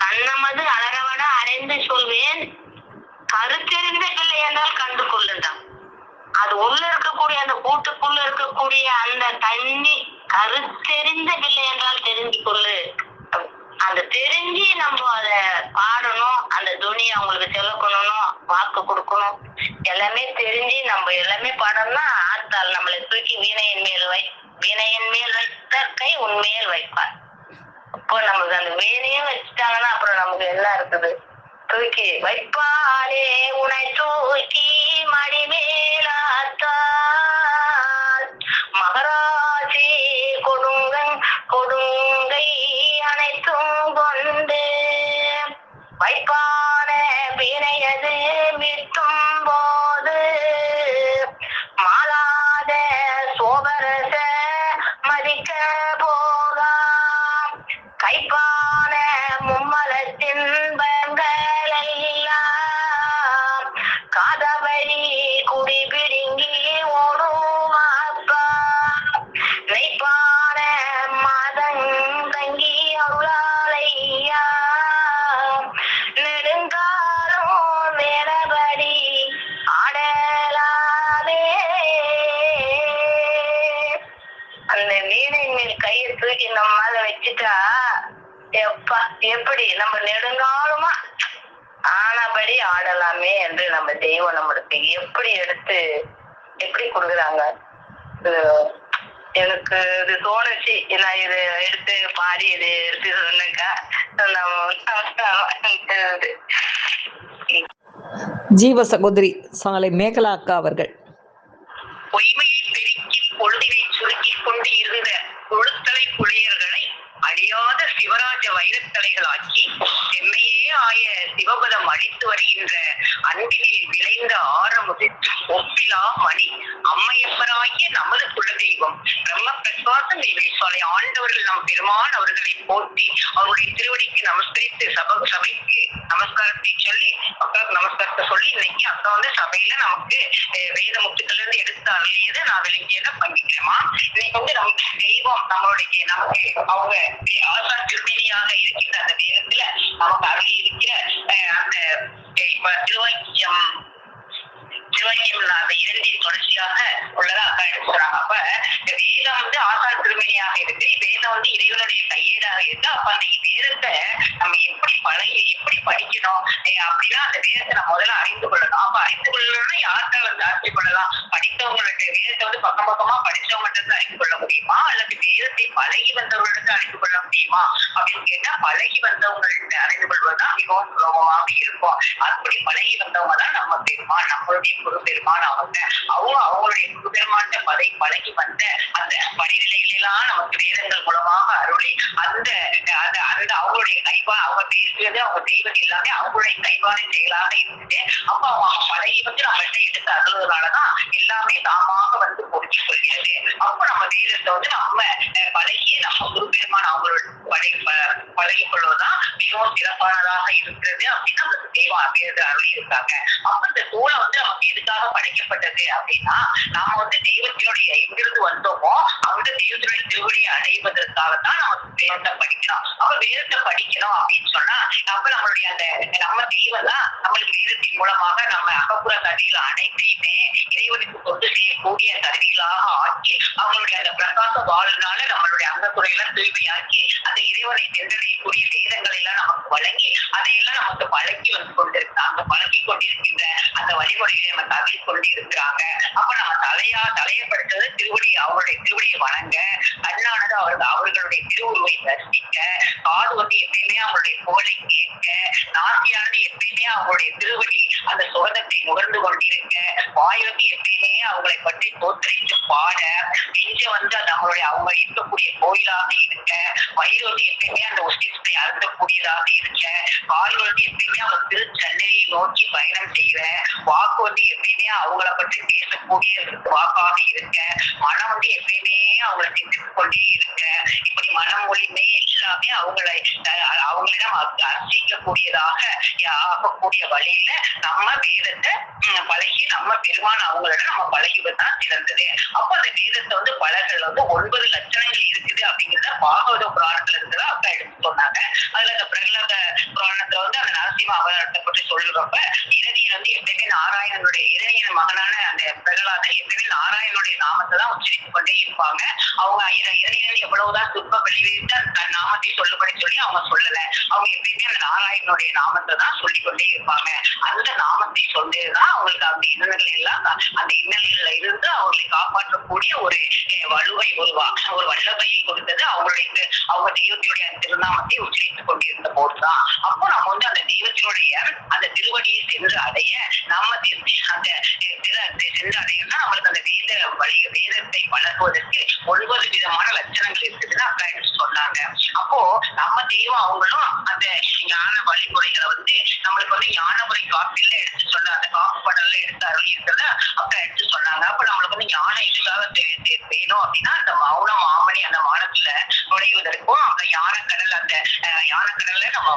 கண்ணமது அலரவட அடைந்து சொல்வேன் கருத்தெறிந்த பிள்ளை என்றால் கண்டு கொள்ளுதான். அது உள்ள இருக்கக்கூடிய அந்த கூட்டுக்குள்ள இருக்கக்கூடிய அந்த தண்ணி கருத்தெறிந்த பிள்ளை என்றால் தெரிஞ்சு கொள்ளு. அந்த தெரிஞ்சு நம்ம அத பாடணும், அந்த துணி அவங்களுக்கு செலுக்கணும், வாக்கு கொடுக்கணும், எல்லாமே தெரிஞ்சு நம்ம எல்லாமே பாடணும்னா ஆத்தாள் நம்மளை தூக்கி வீணையின் மேல் வைத்த கை உண்மையில் வைப்பார். அப்போ நமக்கு அந்த வீணையும் வச்சுட்டாங்கன்னா அப்புறம் நமக்கு என்ன இருக்குது? தூக்கி வைப்பாரே உனை தூக்கி மடிமேலாத்தாள் மகராசி கொடுங்கை அனைத்தும் கொண்டு வைப்பான பிணையது மீட்டும் போது மாலாத சோபரச மதிக்க போகாம் கைப்பான மும்மலத்தின் பங்களெல்லாம் காதவழி குடி பிடுங்கி ஓடும் அப்பா நெய்ப்பான மதங்கி அருளாலையா நெடுங்காலம் வேறபடி ஆடலாமே. அந்த வீணை மேல் கையை தூக்கி நம்ம மேல வச்சுட்டா எப்படி நம்ம நெடுங்காலமா ஆனபடி ஆடலாமே என்று நம்ம தெய்வம் நம்மளுக்கு எப்படி எடுத்து எப்படி கொடுக்குறாங்க. எனக்கு இது தோணுச்சு, நான் இது எடுத்து பாடி இது எடுத்து சொன்னக்கா ஜீவ சகோதரி சாலை மேகலா அக்கா அவர்கள். பொய்மையை பெருக்கி பொழுதினை சுருக்கிக் கொண்டு இருந்த கொழுத்தலை புளியர்களை அழியாத சிவராஜ வைரத்தலைகளாக்கி செம்மையே ஆய சிவபதம் அழித்து வருகின்ற அன்பினில் விளைந்த ஆரமுது ஒப்பிலா மணி அம்மையப்பராகிய நமது குலதெய்வம் பிரம்ம பிரகாசம் இவை ஆண்டவர்கள் நம் பெருமான் அவர்களை போற்றி அவருடைய திருவடிக்கு நமஸ்கரித்து சபைக்கு நமஸ்காரத்தை சொல்லி அக்காவுக்கு நமஸ்காரத்தை சொல்லி இன்னைக்கு அக்கா சபையில நமக்கு வேத முத்துக்கள் இருந்து எடுத்து அருளியதை நான் விளங்கியதை பங்கிக்கிறேமா. இன்னைக்கு நம்ம தெய்வம் நமக்கு அவங்க ஆசா திருமணியாக இருக்கின்ற அந்த வேதத்துல நமக்கு அருளி இருக்கிற அந்த திருவாக்கியம் திருவாக்கியம் அந்த இரண்டின் தொடர்ச்சியாக உள்ளதா அக்கா எடுத்து சொல்றாங்க. அப்ப வேதம் வந்து ஆசான் திருமணியாக இருக்கு, வேதம் வந்து இறைவனுடைய கையேடாக இருக்கு. அப்ப அந்த வேதத்தை நம்ம எப்படி எப்படி படிக்கணும் அப்படின்னா அந்த வேதத்தை நம்ம முதல்ல அறிந்து கொள்ளணும். அப்ப அறிந்து கொள்ளணும்னா யார்கிட்ட வந்து அறிந்து கொள்ளலாம்? படித்தவங்களுடைய வேதத்தை வந்து பக்கம் பக்கமா படிச்சவங்கள்ட்ட அறிந்து கொள்ள முடியுமா, அல்லது வேதத்தை பழகி வந்தவர்களுக்கு அறிந்து கொள்ள முடியுமா அப்படின்னு கேட்டா பழகி வந்தவங்கள்ட்ட அறிந்து கொள்வதுதான் மிகவும் சுலபமாக இருக்கும். அப்படி பழகி வந்தவங்க தான் நம்ம பெருமான், நம்மளுடைய குரு பெருமான். அவங்க அவங்களுடைய குரு பெருமான் பழகி வந்த அந்த படிநிலைகள் எல்லாம் நமக்கு வேதங்கள் மூலமாக அருளி அந்த அவங்களுடைய அவங்க பேசுவது அவங்க செய்வது எல்லாமே அவங்களுடைய கைவாரி செயலாக இருந்துட்டு அப்ப அவங்க பழகி வந்து நம்மகிட்ட எடுத்து அருள்வதனாலதான் எல்லாமே தாமாக வந்து பொறிச்சு கொள்கிறது. அப்ப நம்ம வேதத்தை வந்து நம்ம பழகி நம்ம குரு பெருமான் அவங்களோட பழகி கொள்வதுதான் மிகவும் சிறப்பானதாக இருக்கிறது அப்படின்னு நமக்கு தெய்வம் அருளி இருக்காங்க. அப்ப இந்த தோலை வந்து நமக்கு எதுக்காக படைக்கப்பட்டது அப்படின்னா நாம வந்து தெய்வத்தினுடைய எங்கிருந்து வந்தோமோ அந்த தெய்வத்தினுடைய திருவடியை அடைவதற்காகத்தான் நமக்கு வேதத்தை படிக்கிறோம். அப்ப வேதத்தை படிக்கணும் அப்படின்னு சொன்னா அப்ப நம்மளுடைய அந்த நம்ம தெய்வம் தான் நம்மளுக்கு வேதத்தின் மூலமாக நம்ம அகப்புற கருவிகள் அனைத்தையுமே இறைவனுக்கு கொண்டு செய்யக்கூடிய கருவிகளாக ஆக்கி அவங்களுடைய அந்த பிரகாச வாழ்னால நம்மளுடைய அங்கத்துறையெல்லாம் தூய்மையாக்கி அந்த இறைவனை சென்றடையக்கூடிய வேதங்களை எல்லாம் நமக்கு வழங்கி அதையெல்லாம் நமக்கு பழக்கி வந்து கொண்டிருக்காங்க. பழக்கி கொண்டிருக்கின்ற அந்த வழிமுறைகளை நம்ம தகவல் கொண்டிருக்கிறாங்க. அப்ப நம்ம தலையப்படுத்துறது திருவடி, அவருடைய திருவடியை வணங்க, கண்ணானது அவர்களுடைய திருவுருவை தரிசிக்க, காது வந்து எப்பயுமே அவங்களுடைய புகழை கேட்க, நாசியானது எப்பயுமே அவங்களுடைய திருவடி அந்த சுகதத்தை நுகர்ந்து கொண்டிருக்க, வாய் வந்து எப்பயுமே அவங்களை பற்றி தோற்றறித்து பாட, நெஞ்ச வந்து அது அவங்க இருக்கக்கூடிய கோயிலாக இருக்க, வயிறு வந்து எப்பயுமே அந்த உஷ்டிசத்தை அருந்தக்கூடியதாக இருக்க, கால் வந்து எப்பயுமே அவங்க திருச்சென்னையை நோக்கி பயணம் செய்யற, வாக்கு வந்து எப்பயுமே அவங்கள பற்றி பேசக்கூடிய வாக்காக இருக்க, மனம் வந்து எப்பயுமே அவங்களை சிந்தித்துக் கொண்டே இருக்க, இப்படி மனம் மொழிமை எல்லாமே அவங்களிடம் அர்ச்சிக்கக்கூடியதாக ஆகக்கூடிய வழியில நம்ம வேதத்தை பழகி நம்ம பெருமான் அவங்களிடம் நம்ம பழகிவதுதான் சிறந்தது. அப்ப அந்த வேதத்தை வந்து பலர்கள் வந்து 9 லட்சணங்கள் இருக்குது அப்படிங்கிறத பாகவத புராணத்துல இருக்கிறத அப்பா எடுத்து சொன்னாங்க. அதுல அந்த பிரகலாத புராணத்துல வந்து அந்த நரசிம்ம அவதாரத்தை பற்றி சொல்லுறப்ப இரணியன் வந்து எப்பயுமே இரணியன் மகனான அந்த பிரகலாதன் எப்பயுமே நாராயணனுடைய நாமத்தை தான் உச்சரித்துக் கொண்டே இருப்பாங்க. அவங்க இரணியன் எவ்வளவுதான் துன்பம் வெளியிட்டு அந்த நாமத்தை சொல்லுபடி சொல்லி அவங்க சொல்லல, அவங்க எப்பயுமே அந்த நாராயணனுடைய நாமத்தை தான் சொல்லிக்கொண்டே இருப்பாங்க. அந்த நாமத்தை சொல்லிதான் அவங்களுக்கு அந்த இன்னல்கள் எல்லாம் அந்த இன்னல்கள்ல இருந்து அவங்களை காப்பாற்றக்கூடிய ஒரு வலுவை ஒரு வல்லமையை கொடுத்தது அவங்க தெய்வத்தினுடைய திருநாமத்தை உச்சரித்துக் கொண்டிருந்த போதுதான். அப்போ நம்ம வந்து அந்த தெய்வத்தினுடைய அந்த திருவடியை சென்று அடைய நம்ம அந்த சென்று அடையணும்னா நம்மளுக்கு அந்த வேதத்தை வளர்வதற்கு 9 விதமான லட்சணங்கள் இருக்குதுன்னு அப்பா எடுத்து சொன்னாங்க. அப்போ நம்ம தெய்வம் அவங்களும் அந்த ஞான வழிமுறைகளை வந்து நம்மளுக்கு வந்து ஞான முறை காப்பில எடுத்து சொன்ன அந்த காப்பு படம்ல எடுத்து அருள் இருக்கிறத அப்பா எடுத்து சொன்னாங்க. அப்ப நம்மளுக்கு வந்து ஞானம் எதுக்காக வேணும் அப்படின்னா அந்த மௌன மாமணி அந்த மானத்துல நுழைவதற்கும் அந்த யானைக்கடல்ல நம்ம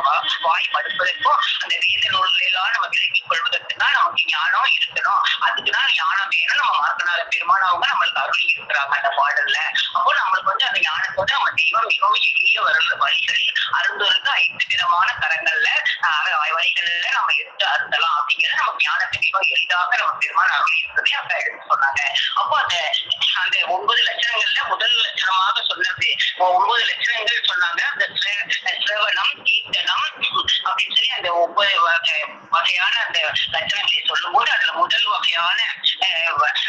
வாய் மடுப்பதற்கும் அந்த வேத நூல்கள் எல்லாம் நம்ம விலக்கிக் கொள்வதற்கு தான் நமக்கு ஞானம் இருக்கணும். அதுக்குதான் ஞானம் வேணும். நம்ம மார்க்கநாத பெருமான் அவங்க நம்மளுக்கு அருள் இருக்கிறாங்க அந்த பாடல்ல. அப்போ நம்மளுக்கு வந்து அந்த ஞானத்தை வந்து நம்ம தெய்வம் மிகவும் எளிய வழிகளில் அருந்துவதற்கு 5 விதமான கரங்கள்ல வழிகள்ல நம்ம எடுத்து அருந்தலாம் அப்படிங்கிறத நமக்கு ஞானத்தை மிகவும் எளிதாக நம்ம பெருமான் அருள் இருக்கிறதே அப்ப எடுத்து சொன்னாங்க. அப்போ அந்த 9 லட்சணங்கள்ல முதல் லட்சணமாக சொன்னது 9 லட்சணங்கள் சொன்னாங்க. அந்த சிரவணம், கீர்த்தனம் அப்படின்னு சொல்லி அந்த 9 வகையான அந்த லட்சணங்களை சொல்லும் போது அதுல முதல் வகையான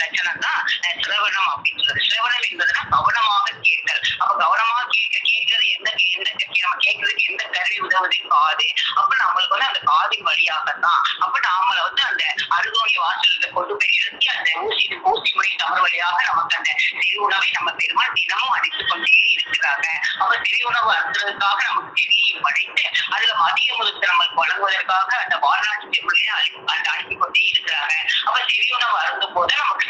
லட்சணம் தான் சிரவணம் அப்படின்னு சொல்றது. சிரவணம் என்பதுன்னா கவனமாக கேட்கல். அப்ப கவனமாக கேட்கறது நம்ம கேட்கறதுக்கு எந்த கருவி உதவுது? காது. அப்ப நம்மளுக்கு வந்து அந்த காதின் வழியாகத்தான். அப்ப நாமள வந்து அந்த அருகோணி வாசல்ல கொண்டு போய் இருந்து அந்த ஊசி முறை தமிழ் வழியாக நமக்கு அந்த தெரு உணவை நம்ம பெருமாள் தினமும் அடித்துக் கொண்டே இருக்கிறாங்க. அப்ப தெரு உணவு அருந்துவதற்காக நமக்கு தெரியையும் படைத்து அதுல மதிய முழுக்க நம்மளுக்கு வழங்குவதற்காக அந்த வாரணாசி தெருவிலே அனுப்பி கொண்டே இருக்கிறாங்க. அப்ப தெரு உணவு அருந்தும் போது நமக்கு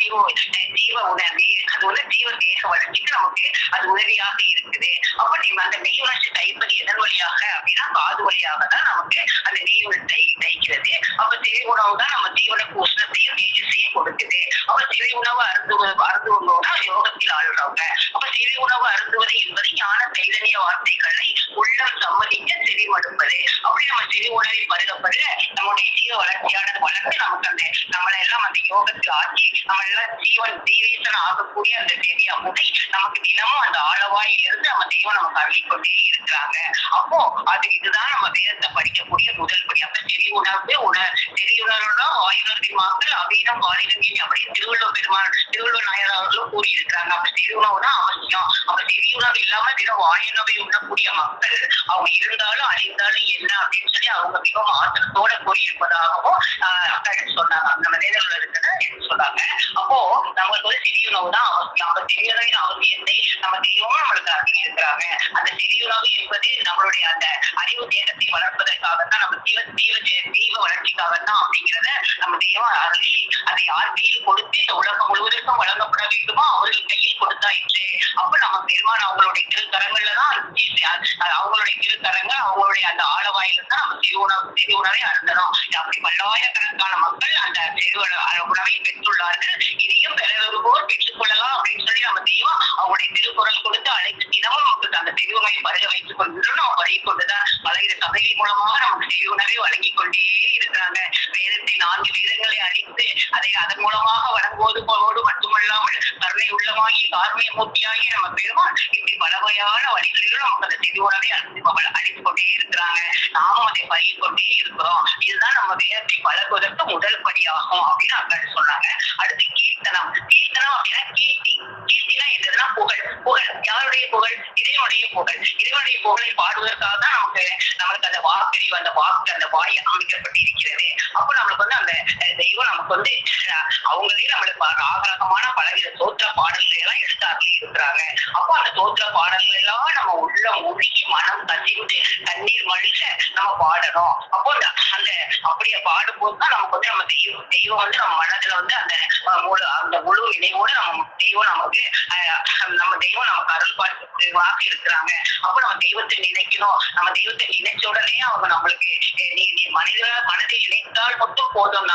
ஜீவ உணர்வு அது வந்து ஜீவ தேக வளர்ச்சிக்கு நமக்கு அது உதவியாக இருக்குது. அப்ப நீங்க அந்த மெய் உணர்ச்சி கைப்பதி எதன் வழியாக அப்படின்னா காது வழியாக தான் நமக்கு அந்த மெய் உணர்ச்சி தைக்கிறது. அப்ப திரை உணவு தான் நம்ம ஜீவனுக்கு உஷ்ணத்தையும் தேஜஸையும் கொடுக்குது. அப்ப திரை உணவு அருந்துவதோட யோகத்தில் ஆளுறவங்க. அப்ப திரை உணவு அருந்துவது என்பது ஞான தைதன்ய வார்த்தைகளை உள்ளம் சம்மதிக்க செவிமடுப்பது. அப்படி நம்ம திரை உணவை பருகப்பட நம்முடைய ஜீவ வளர்ச்சியானது வளர்ந்து நமக்கு அந்த நம்மளை எல்லாம் அந்த யோகத்தில் ஆக்கி நம்ம எல்லாம் ஜீவன் தெய்வீசன் ஆகக்கூடிய அந்த பெரிய அமுதை நமக்கு தினமும் அந்த ஆளவாயிலிருந்து நம்ம தெய்வம் நமக்கு அருளிக்கொண்டே இருக்கிறாங்க. அப்போ அது இதுதான் நம்ம வேதத்தை படிக்கக்கூடிய முதல் படி. அப்ப செவி உணர்வுனா வாயுணர்வின் மக்கள் அவையிடம் வாரிடம் அப்படின்னு திருவள்ளுவர் நாயர் அவர்களும் கூறியிருக்கிறாங்க. அப்ப செவி உணவு தான் அவசியம். அப்ப செவி உணவு இல்லாம தினம் வாயுணவை உண்ணக்கூடிய மக்கள் அவங்க இருந்தாலும் அழிந்தாலும் என்ன அப்படின்னு சொல்லி அவங்க மிகவும் ஆத்திரத்தோட கூறியிருப்பதாகவும் சொன்னாங்க. நம்ம வேதத்துல இருக்கிறத எடுத்து சொன்னாங்க. அப்போ நம்மளுக்கு ஒரு செவி உணவு தான் அவசியம். அப்ப செவி உணவின் அவசியத்தை நம்ம தெய்வமும் நம்மளுக்கு அறிவி இருக்கிறாங்க. அந்த செவி உணவு என்பது நம்மளுடைய அந்த அறிவு தேகத்தை வளர்ப்பதற்காகத்தான், நம்ம தெய்வ வளர்ச்சிக்காகத்தான் அப்படிங்கிறத நம்ம தெய்வம் அருளி அதை யார் கையில் கொடுத்து இந்த உலகம் முழுவதற்கும் வழங்கப்பட வேண்டுமோ அவர்கள் கையில் கொடுத்தாயிற்று. அப்ப நம்ம பெருமான் அவங்களுடைய திருக்கரங்கள்ல தான் அவங்களுடைய திருக்கரங்கள் அவங்களுடைய அந்த ஆளவாயில தான் நம்ம செவி உணவை அருந்தணும். அப்படி பல்லாயிரக்கணக்கான மக்கள் அந்த உணவை பெற்றுள்ளார்கள். இதையும் பெறுவோர் பெற்றுக் கொள்ளலாம் அப்படின்னு சொல்லி நம்ம தெய்வம் அவங்களுடைய திருக்குறள் கொடுத்து அழைத்து தினமும் நமக்கு அந்த செவி உணவை பருக வைத்துக் கொண்டு நம்ம பருகி கொண்டுதான் பல்வேறு சபைகள் மூலமாக நமக்கு செவி உணவை வழங்கி கொண்டே இருக்கிறாங்க. வேதத்தை 4 வேதங்களை அழித்து அதை அதன் மூலமாக வழங்குவதோடு மட்டுமல்லாமல் கருணை உள்ளமாகி கார்மிய மூர்த்தியாகி நம்ம பெருமான் இப்படி பலவையான வழிகளிலும் நமக்கு அந்த செவி உணவை அழித்துக் கொண்டே இருக்கிறாங்க. நாமும் அதை பருகி கொண்டே இருக்கிறோம். இதுதான் நம்ம வேதத்தை பழகுவதற்கு முதல் படியாகும் அப்படின்னு அக்கா சொன்னாங்க. அடுத்து கீர்த்தனம் அப்படின்னா கீர்த்தினா என்னதுன்னா புகழ். யாருடைய புகழ்? இறைவனுடைய புகழை பாடுவதற்காக தான் நமக்கு அந்த வாக்கறிவு அந்த வாய் அமைக்கப்பட்டிருக்கிறது. அப்ப நம்மளுக்கு வந்து அந்த தெய்வம் நமக்கு வந்து அவங்களே நம்மளுக்கு ஆகரகமான பலவித தோற்ற பாடல்கள் எல்லாம் எடுத்தார்கள் இருக்கிறாங்க. அப்போ அந்த தோற்ற பாடல்கள் எல்லாம் நம்ம உள்ள மூழ்கி மனம் கசிந்து கண்ணீர் மல்க நம்ம பாடணும். அப்போ அந்த அப்படியே பாடும்போது தான் நமக்கு வந்து நம்ம தெய்வம் வந்து நம்ம மனதுல வந்து அந்த முழு நினைவோட நம்ம தெய்வம் நமக்கு அருள் பாடுவாக இருக்கிறாங்க. அப்போ நம்ம தெய்வத்தை நினைக்கணும். நம்ம தெய்வத்தை நினைச்ச உடனே அவங்க நம்மளுக்கு நீ மனதை நினைத்தால் மட்டும் போதும்,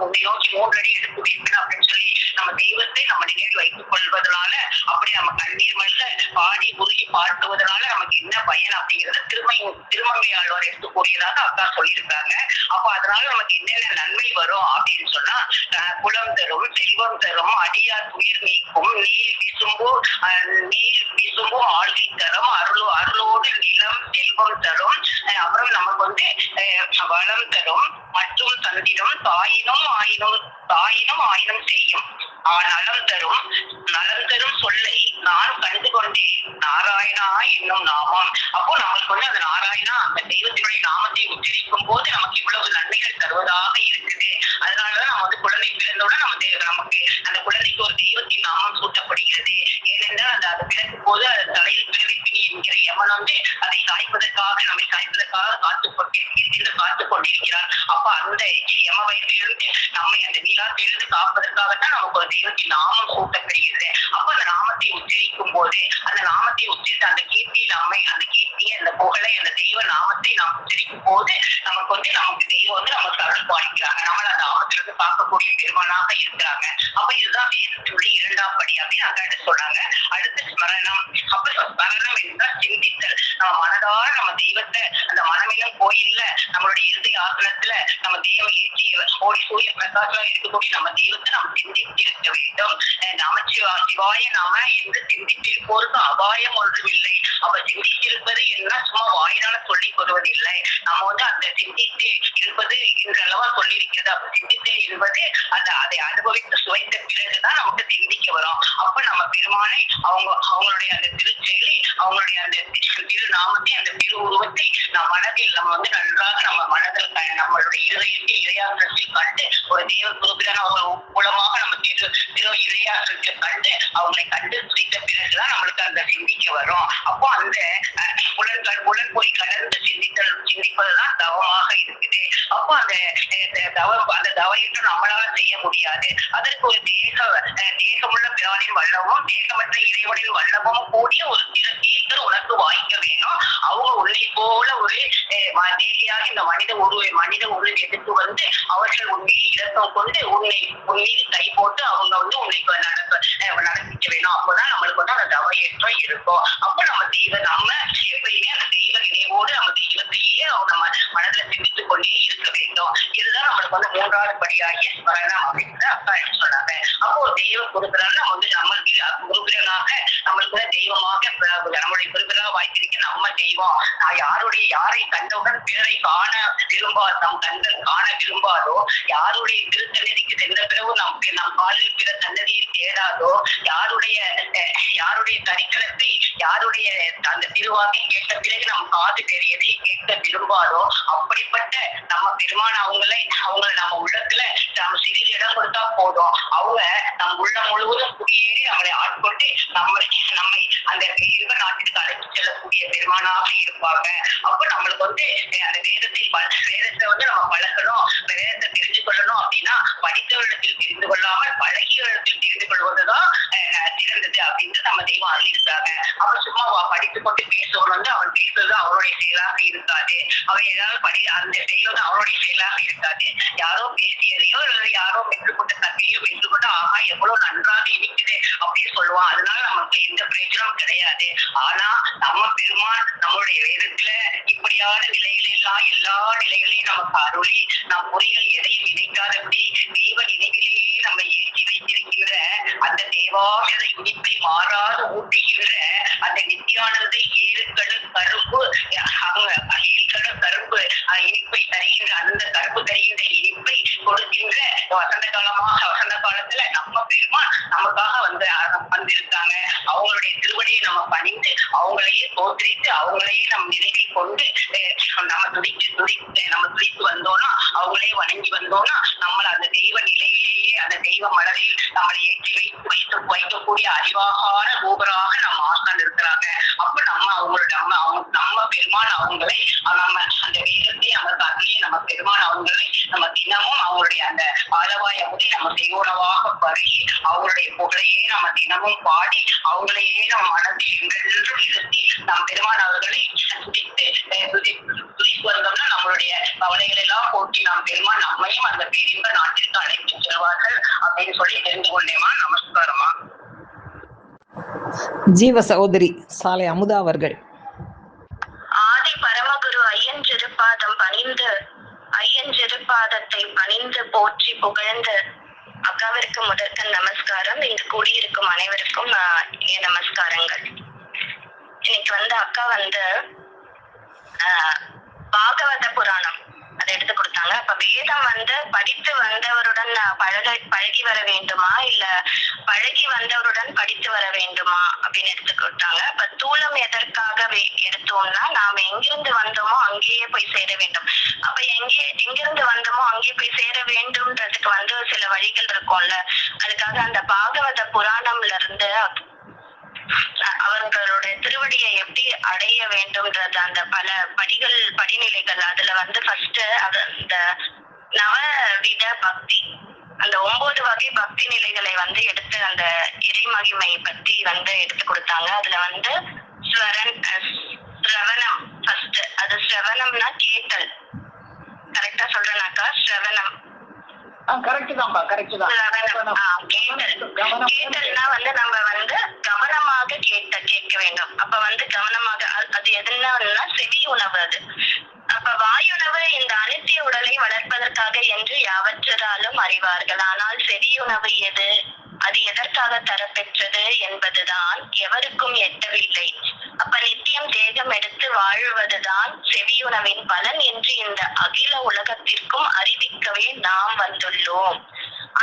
உன்னை நோக்கி 3 அடி எடுத்து வைப்பேன் அப்படின்னு சொல்லி நம்ம தெய்வத்தை நம்ம நினைவில் வைத்துக் கொள்வதனால அப்படி நம்ம கண்ணீர் மல்ல பாடி உருகி பாடுவதனால நமக்கு என்ன பயன் அப்படிங்கிறத திருமங்கை ஆழ்வார் எடுத்துக்கூடியதாக அக்கா சொல்லியிருக்காங்க. அப்ப அதனால நமக்கு என்னென்ன நன்மை வரும் அப்படின்னு சொன்னா குலம் தரும், செல்வம் தரும், அடியார் துயர் நீக்கும், நீர் விசும்பும் ஆழ்கை தரும், அருளோடு நிலம் செல்வம் தரும், அப்புறம் நமக்கு வந்து வளம் தரும் மற்றும் தந்திரம், தாயினும் ஆயினும் செய்யும், நலம் தரும் சொல்லை நான் கண்டு கொண்டேன் நாராயணா என்னும் நாமம். அப்போ நமக்கு வந்து அந்த நாராயணா அந்த தெய்வத்தினுடைய நாமத்தை உச்சரிக்கும் போது நமக்கு இவ்வளவு நன்மைகள் தருவதாக இருக்குது. அதனாலதான் நம்ம வந்து குழந்தை பிறந்தவுடன் நமக்கு அந்த குழந்தைக்கு ஒரு தெய்வத்தின் நாமம் சூட்டப்படுகிறது. ஏனென்றால் அது பிறக்கும் போது அது தலையில் பிறவி பிணி என்கிற யமன் வந்து அதை நம்மை சாய்ப்பதற்காக காத்துக் கொண்டிருக்கிறார். அப்ப அந்த யம வயதிலிருந்து நம்மை அந்த வீராத்திலிருந்து காப்பதற்காகத்தான் நமக்கு ஒரு தெய்வத்தின் நாமம் சூட்டப்படுகிறது. அப்ப அந்த நாமத்தை உச்சரிக்கும் போது அந்த நாமத்தை உச்சரித்து அந்த கீர்த்தியை அந்த புகழை அந்த தெய்வ நாமத்தை நாம் உச்சரிக்கும் போது நமக்கு வந்து தெய்வம் வந்து நமக்கு அருள் பாலிக்கிறாங்க. நம்மள அந்த ஆபத்திலிருந்து பார்க்கக்கூடிய பெருமானாக இருக்கிறாங்க. அப்ப இதுதான் வேதத்தினுடைய 2ஆம் படி அப்படின்னு அக்காட்ட சொன்னாங்க. அடுத்து ஸ்மரணம். அப்ப ஸ்மரணம் என்றால் சிந்தித்தல். நம்ம மனதார நம்ம தெய்வத்தை அந்த மனமிலும் கோயில்ல நம்மளுடைய இறுதி ஆசனத்துல நம்ம தெய்வம் கோடி சூரிய பிரகாசம் இருக்கக்கூடிய நம்ம தெய்வத்தை நம்ம சிந்தித்திருக்க வேண்டும். சிவாய நாம என்று சிந்தித்திருப்போருக்கு அபாயம் ஒன்றுமில்லை. அப்ப சிந்தித்திருப்பது என்ன சும்மா வாயினால சொல்லிக் கொள்வதில்லை. நம்ம வந்து அந்த சிந்தித்து இருப்பது என்றளவா சொல்லியிருக்கிறது. அப்ப சிந்தித்து என்பது அதை அனுபவித்து சுவைத்த பிறகுதான் நமக்கு சிந்திக்க வரும். அப்ப நம்ம பெருமானை அவங்களுடைய அந்த திருச்செயலை அவங்களுடைய அந்த திருநாமத்தை அந்த திரு உருவத்தை நம் மனதில் நம்ம வந்து நன்றாக நம்ம மனதில் நம்மளுடைய இதயத்தில் இறையாற்றத்தில் கண்டு ஒரு தெய்வ குருபிரன் அவங்க மூலமாக நம்ம திரு இறையாற்றத்தில் கண்டு அவங்களை கண்டு துதித்த பிறகுதான் நம்மளுக்கு அந்த சிந்திக்க வரும். அப்போ அந்த புலன்பொறி கடந்து சிந்திப்பதுதான் தவமாக இருக்குது. அப்போ அந்த தவத்தை நம்மளால செய்ய முடியாது. அதற்கு ஒரு தேகமுள்ள பிராணின் வல்லமும் தேகமற்ற இறைவனின் வல்லமும் கூடிய ஒரு தீர்த்தர் உனக்கு வாய்க்க வேணும். அவங்க உன்னை போல ஒரு தேகையாக இந்த மனித உருவை எடுத்து வந்து அவர்கள் உண்மையை இரக்கம் கொண்டு உன்னை கை போட்டு அவங்க வந்து உன்னை நடத்திக்க வேணும். அப்போதான் நம்மளுக்கு வந்து அந்த தவ ஏற்றம் இருக்கும். அப்போ நம்ம எப்பயுமே அந்த தெய்வ நினைவோடு நம்ம தெய்வத்தையே நம்ம மனதுல சிந்தித்துக் கொண்டே இருக்க வேண்டும். இதுதான் நம்மளுக்கு வந்து 3வது படியாகிய ஸ்மரணம் அப்படின்ற அக்கா எடுத்து சொன்னாங்க. அப்போ தெய்வ குருபராக நம்ம வந்து நம்மளுக்கு குருபரனாக நம்மளுக்கு தெய்வமாக நம்மளுடைய குருபராக வாய்த்திருக்க நம்ம தெய்வம். நான் யாரை கண்டவுடன் பிறரை காண விரும்பாதோ, நம் கண்கள் காண விரும்பாதோ, யாருடைய திருத்தந்நதிக்கு சென்ற பிறகு நம் காலில் பிற சன்னதியை தேடாதோ, யாருடைய தரிக்கணத்தை யாருடைய அந்த திருவாக்கை கேட்ட பிறகு நம் காது பெரியதை கேட்க விரும்பாதோ, அப்படிப்பட்ட நம்ம பெருமான அவங்களை நம்ம உள்ளத்துல நம்ம சிறிது இடம் கொடுத்தா போதும், அவங்க நம் உள்ளம் முழுவதும் குடியேறி நம்மளை ஆட்கொண்டு நம்மை அந்த இன்ப நாட்டிற்கு அழைத்து செல்லக்கூடிய பெருமானாக இருப்பாங்க. அப்ப நம்மளுக்கு வந்து அந்த வேதத்தை வந்து நம்ம பழகணும், வேதத்தை தெரிஞ்சு கொள்ளணும் அப்படின்னா படித்தவரிடத்தில் தெரிந்து கொள்ளாமல் பழகியவரிடத்தில் தெரிந்து கொள்வதுதான் சிறந்தது அப்படின்னு நம்ம தெய்வம் அறிவித்தாங்க. அவன் சும்மா படித்து கொண்டு பேசுவன் வந்து அவன் பேசுவது அவனுடைய செயலாக இருக்காது. அவன் ஏதாவது அந்த செயல் வந்து அவனுடைய செயலாக இருக்காது. யாரோ பேசியதையோ யாரோ பெற்றுக்கொண்ட கல்வியோ பெற்றுக்கொண்டு ஆகா எவ்வளவு நன்றாக இருக்குது அப்படின்னு சொல்லுவான். அதனால நமக்கு எந்த பிரயோஜனமும் கிடையாது. ஆனா நம்ம பெருமான் நம்மளுடைய வேதத்துல இப்படியான நிலைகளெல்லாம் எல்லா நிலைகளையும் நமக்கு அருளி நம் பொறிகள் எதையும் நினைக்காதபடி தெய்வ நினைவிலேயே நம்ம ஏற்றி வைத்திருக்கின்ற அந்த தேவாமிரத இனிப்பை மாறாது ஊட்டுகின்ற அந்த நித்தியானதை ஏழுக்கடல் கரும்பு இனிப்பை தருகின்ற அந்த கரும்பு தருகின்ற இனிப்பை கொடுக்கின்ற வசந்த காலத்துல நம்ம பெருமான் நமக்காக வந்திருக்காங்க. அவங்களுடைய திருவடியை நம்ம பணிந்து அவங்களையே தோற்றிட்டு அவங்களையே நம் நினைவில் கொண்டு நம்ம துடித்து வந்தோம்னா, அவங்களே வணங்கி வந்தோம்னா நம்மள அந்த தெய்வ நிலையிலேயே அந்த தெய்வ மலரில் நம்மளை ஏற்றி வைக்கக்கூடிய அறிவாகான கோபராக நம்ம ஆசான் இருக்கிறாங்க. அப்ப நம்ம பெருமான் அவங்களை நம்ம அந்த வேதத்தை நமக்கு அதுலயே நம்ம பெருமான் அவங்களை நம்ம தினமும் அவங்களுடைய அந்த ஆலவாய முடி நம்ம செய்வோனவாக பருகி அவங்களுடைய புகழையே நம்ம தினமும் பாடி அவங்களையே நம்ம மனதில் என்றென்றும் இருத்தி நம் பெருமான் அவர்களை துதித்து வந்தோம்னா நம்மளுடைய கவலைகள் எல்லாம் போட்டி நாம் பெருமான் நம்மையும் அந்த பெரிய நாட்டிற்கு அழைத்து செல்வார்கள் அப்படின்னு சொல்லி தெரிந்து கொண்டேமா. நமஸ்காரமா. ஜீவ சகோதரி சாலை அமுதா அவர்கள். ஆதி பரமகுரு ஐயஞ்சிறுபாதத்தை பணிந்து போற்றி புகழ்ந்து அக்காவிற்கு முதற்கண் நமஸ்காரம். இங்கு கூடியிருக்கும் அனைவருக்கும் என் நமஸ்காரங்கள். இன்னைக்கு வந்து அக்கா வந்து பாகவத புராணம் அதை எடுத்து கொடுத்தாங்க. அப்ப வேதம் வந்து படித்து வந்தவருடன் பழகி வர வேண்டுமா இல்ல பழகி வந்தவருடன் படித்து வர வேண்டுமா அப்படின்னு எடுத்து கொடுத்தாங்க. அப்ப தூலம் எதற்காக எடுத்தோம்னா நாம எங்கிருந்து வந்தோமோ அங்கேயே போய் சேர வேண்டும். அப்ப எங்கிருந்து வந்தோமோ அங்கே போய் சேர வேண்டும்ன்றதுக்கு வந்து சில வழிகள் இருக்கும்ல. அதுக்காக அந்த பாகவத புராணம்ல இருந்து அவர்களுடைய திருவடியை எப்படி அடைய வேண்டும்ன்றது அந்த பல படிநிலைகள். அதுல வந்து ஃபர்ஸ்ட் அந்த நவவித பக்தி, அந்த 9 வகை பக்தி நிலைகளை வந்து எடுத்து அந்த இறைமகிமை பத்தி வந்து எடுத்து கொடுத்தாங்க. அதுல வந்து ஸ்ரவணம் ஃபர்ஸ்ட். அது ஸ்ரவணம்னா கேட்டல். கரெக்டா சொல்றேனாக்கா? ஸ்ரவணம் கேட்டல்னா வந்து நம்ம வந்து கவனமாக கேட்க வேண்டும். அப்ப வந்து கவனமாக அது எதுன்னா செவி உணவு. அது அப்ப வாயுணவு இந்த அனித்திய உடலை வளர்ப்பதற்காக என்று யாவற்றாலும் அறிவார்கள். ஆனால் செவியுணவு எது, அது எதற்காக தரப்பெற்றது என்பதுதான் எவருக்கும் எட்டவில்லை. அப்ப நித்தியம் தேகம் எடுத்து வாழ்வதுதான் செவியுணவின் பலன் என்று இந்த அகில உலகத்திற்கும் அறிவிக்கவே நாம் வந்துள்ளோம்.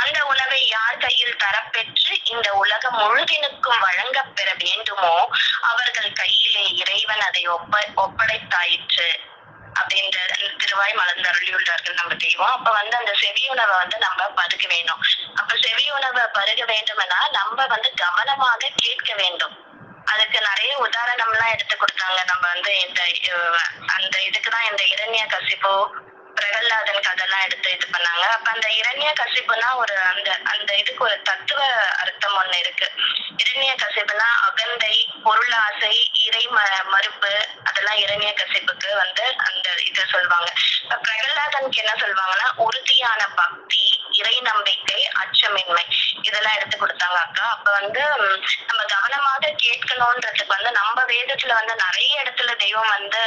அந்த உணவை யார் கையில் தரப்பெற்று இந்த உலகம் முழுதினுக்கும் வழங்க பெற வேண்டுமோ அவர்கள் கையிலே இறைவன் அதை ஒப்படைத்தாயிற்று அப்படின்ற திருவாய் மலர்ந்தருளியுள்ளார்கள் நம்ம தெய்வம். அப்ப வந்து அந்த செவியுணவை வந்து நம்ம பருக வேணும். அப்ப செவியுணவை பருக வேண்டும்னா நம்ம வந்து கவனமாக கேட்க வேண்டும். அதுக்கு நிறைய உதாரணம்லாம் எல்லாம் எடுத்து கொடுத்தாங்க. நம்ம வந்து இந்த அந்த இதுக்குதான் இந்த இரண்ய கசிப்பு பிரகல்லாதன் கதெல்லாம் எடுத்து இது பண்ணாங்க. அப்ப அந்த இரண்ய கசிப்புனா ஒரு அந்த அந்த இதுக்கு ஒரு தத்துவ அர்த்தம் ஒண்ணு இருக்கு. இரண்ய கசிப்புனா அகந்தை, பொருளாசை, இறை மறுப்பு, அதெல்லாம் இரண்ய கசிப்புக்கு வந்து அந்த இது சொல்லுவாங்க. இப்ப பிரகல்லாதனுக்கு என்ன சொல்லுவாங்கன்னா உறுதியான பக்தி, இறை நம்பிக்கை, அச்சமின்மை, இதெல்லாம் எடுத்து கொடுத்தாங்க அக்கா. அப்ப வந்து நம்ம கவனமாக கேட்கணும்ன்றதுக்கு வந்து நம்ம வேதத்துல வந்து நிறைய இடத்துல தெய்வம் வந்து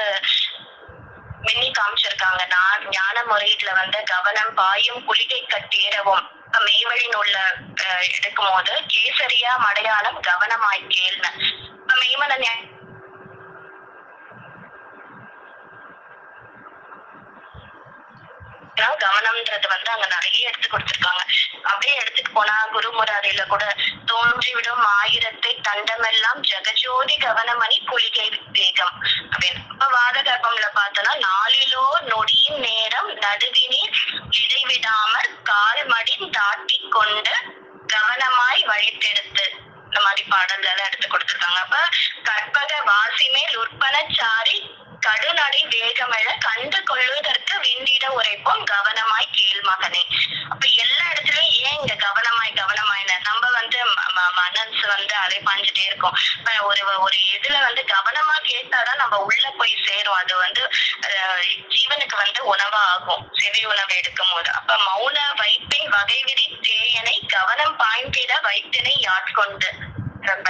மின்னி காமிச்சிருக்காங்க. நான் ஞான முறையீட்டுல வந்து கவனம் பாயும் குளிகை கட்டேறவும் மெய்வழி நூல்ல எடுக்கும் போது கேசரியா மடையாளம் கவனமாய் கேள்னு மெய்மன கவனம்ன்றது வந்து அங்க நிறைய எடுத்து கொடுத்திருக்காங்க. அப்படியே எடுத்துட்டு போனா குருமுராரியில கூட தோன்றிவிடும் ஆயிரத்தை தண்டமெல்லாம் ஜெகஜோதி கவனமணி குளிகை வேகம் அப்படின்னு. இப்ப வாத கர்ப்பம்ல பார்த்தோம்னா நாளிலோ நொடியின் நேரம் நடுவினில் இடைவிடாமல் கால் மடி தாட்டி கொண்டு கவனமாய் வழித்தெடுத்து இந்த மாதிரி பாடல்கள் எல்லாம் எடுத்து கொடுத்திருக்காங்க. அப்ப கற்பக வாசி மேல் உற்பனச்சாரி கடுநடை வேகமெழ கண்டு கொள்வதற்கு விண்டிட உரைப்போம் கவனமாய் கேள் மகனே. அப்ப எல்லா இடத்துலயும் ஏன் இங்க கவனமாய் கவனமாய்னு நம்ம வந்து மனசு வந்து அலை பாஞ்சுட்டே இருக்கும். ஒரு இதுல வந்து கவனமா கேட்டாதான் நம்ம உள்ள போய் சேரும். அது வந்து ஜீவனுக்கு வந்து உணவா ஆகும் செவி உணவு எடுக்கும் போது. அப்ப மௌன வைப்பின் வகை விதி தேயனை கவனம் பாய்ந்திட வைத்தினை யாட்கொண்டு ரொம்ப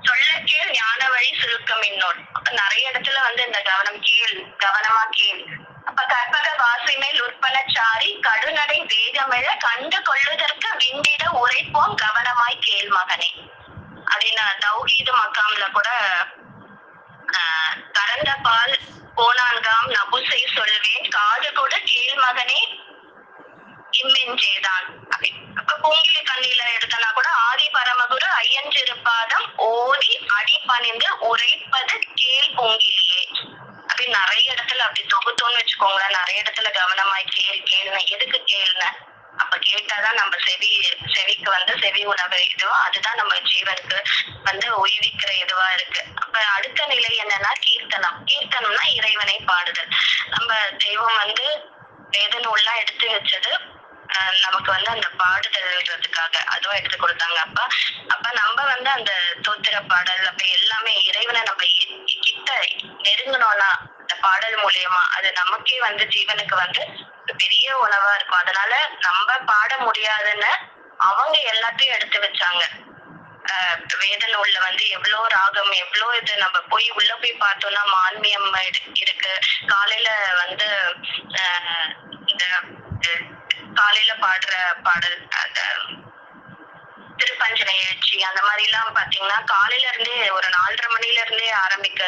சொல்ல கேள் ஞான வழி சுருக்கம் இன்னொரு. அப்ப நிறைய இடத்துல வந்து இந்த கவனம் கேள், கவனமா கேள். அப்ப கற்பக வாசி மேல் உற்பனச்சாரி கடுநடை வேகமெழ கண்டு கொள்ளுதற்கு விண்டிட உரைப்போம் கவனமாய் கேள் மகனே அப்படின்னு தௌஹீது மக்காம்ல கூட கறந்த பால் போனான்காம் நபுசை சொல்வேன் காது கூட கேள் மகனே இம்மெஞ்சேதான் அப்படின்னு. அப்ப பூங்கிலி கண்ணில எடுத்தனா கூட ஆதி பரமகுரு ஐயஞ்சிருப்பாதம் ஓதி அடி பணிந்து உரைப்பது கேள் பூங்கிலியே அப்படின்னு நிறைய இடத்துல அப்படி தொகுத்தோன்னு வச்சுக்கோங்களேன். நிறைய இடத்துல கவனமாய் கேள் கேள்னு எதுக்கு கேள்னு. அப்ப கேட்டாதான் நம்ம செவிக்கு வந்து செவி உணவு இதுவோ அதுதான் நம்ம ஜீவனுக்கு வந்து உயிர்விக்கிற இதுவா இருக்கு. அப்ப அடுத்த நிலை என்னன்னா கீர்த்தனம். கீர்த்தனம்னா இறைவனை பாடுதல். நம்ம தெய்வம் வந்து வேத நூல்லாம் எடுத்து வச்சது நமக்கு வந்து அந்த பாடுதல்ன்றதுக்காக அதுவும் எடுத்து கொடுத்தாங்க. அப்ப நம்ம வந்து அந்த தோத்திர பாடல் அப்ப எல்லாமே இறைவனை நம்ம கிட்ட நெருங்கணும்னா அந்த பாடல் மூலியமா அது நமக்கே வந்து ஜீவனுக்கு வந்து பெரிய உணவா இருக்கும். அதனால நம்ம பாட முடியாதுன்னு அவங்க எல்லாத்தையும் எடுத்து வச்சாங்க. வேத நூல்ல வந்து எவ்வளவு ராகம் எவ்வளவு இது நம்ம போய் உள்ள போய் பார்த்தோம்னா மான்மியம் இருக்கு. காலையில வந்து இந்த காலையில பாடுற பாடல் அந்த திருப்பஞ்சனை எழுச்சி அந்த மாதிரி எல்லாம் பாத்தீங்கன்னா காலையில இருந்தே ஒரு 4:30 மணில இருந்தே ஆரம்பிக்க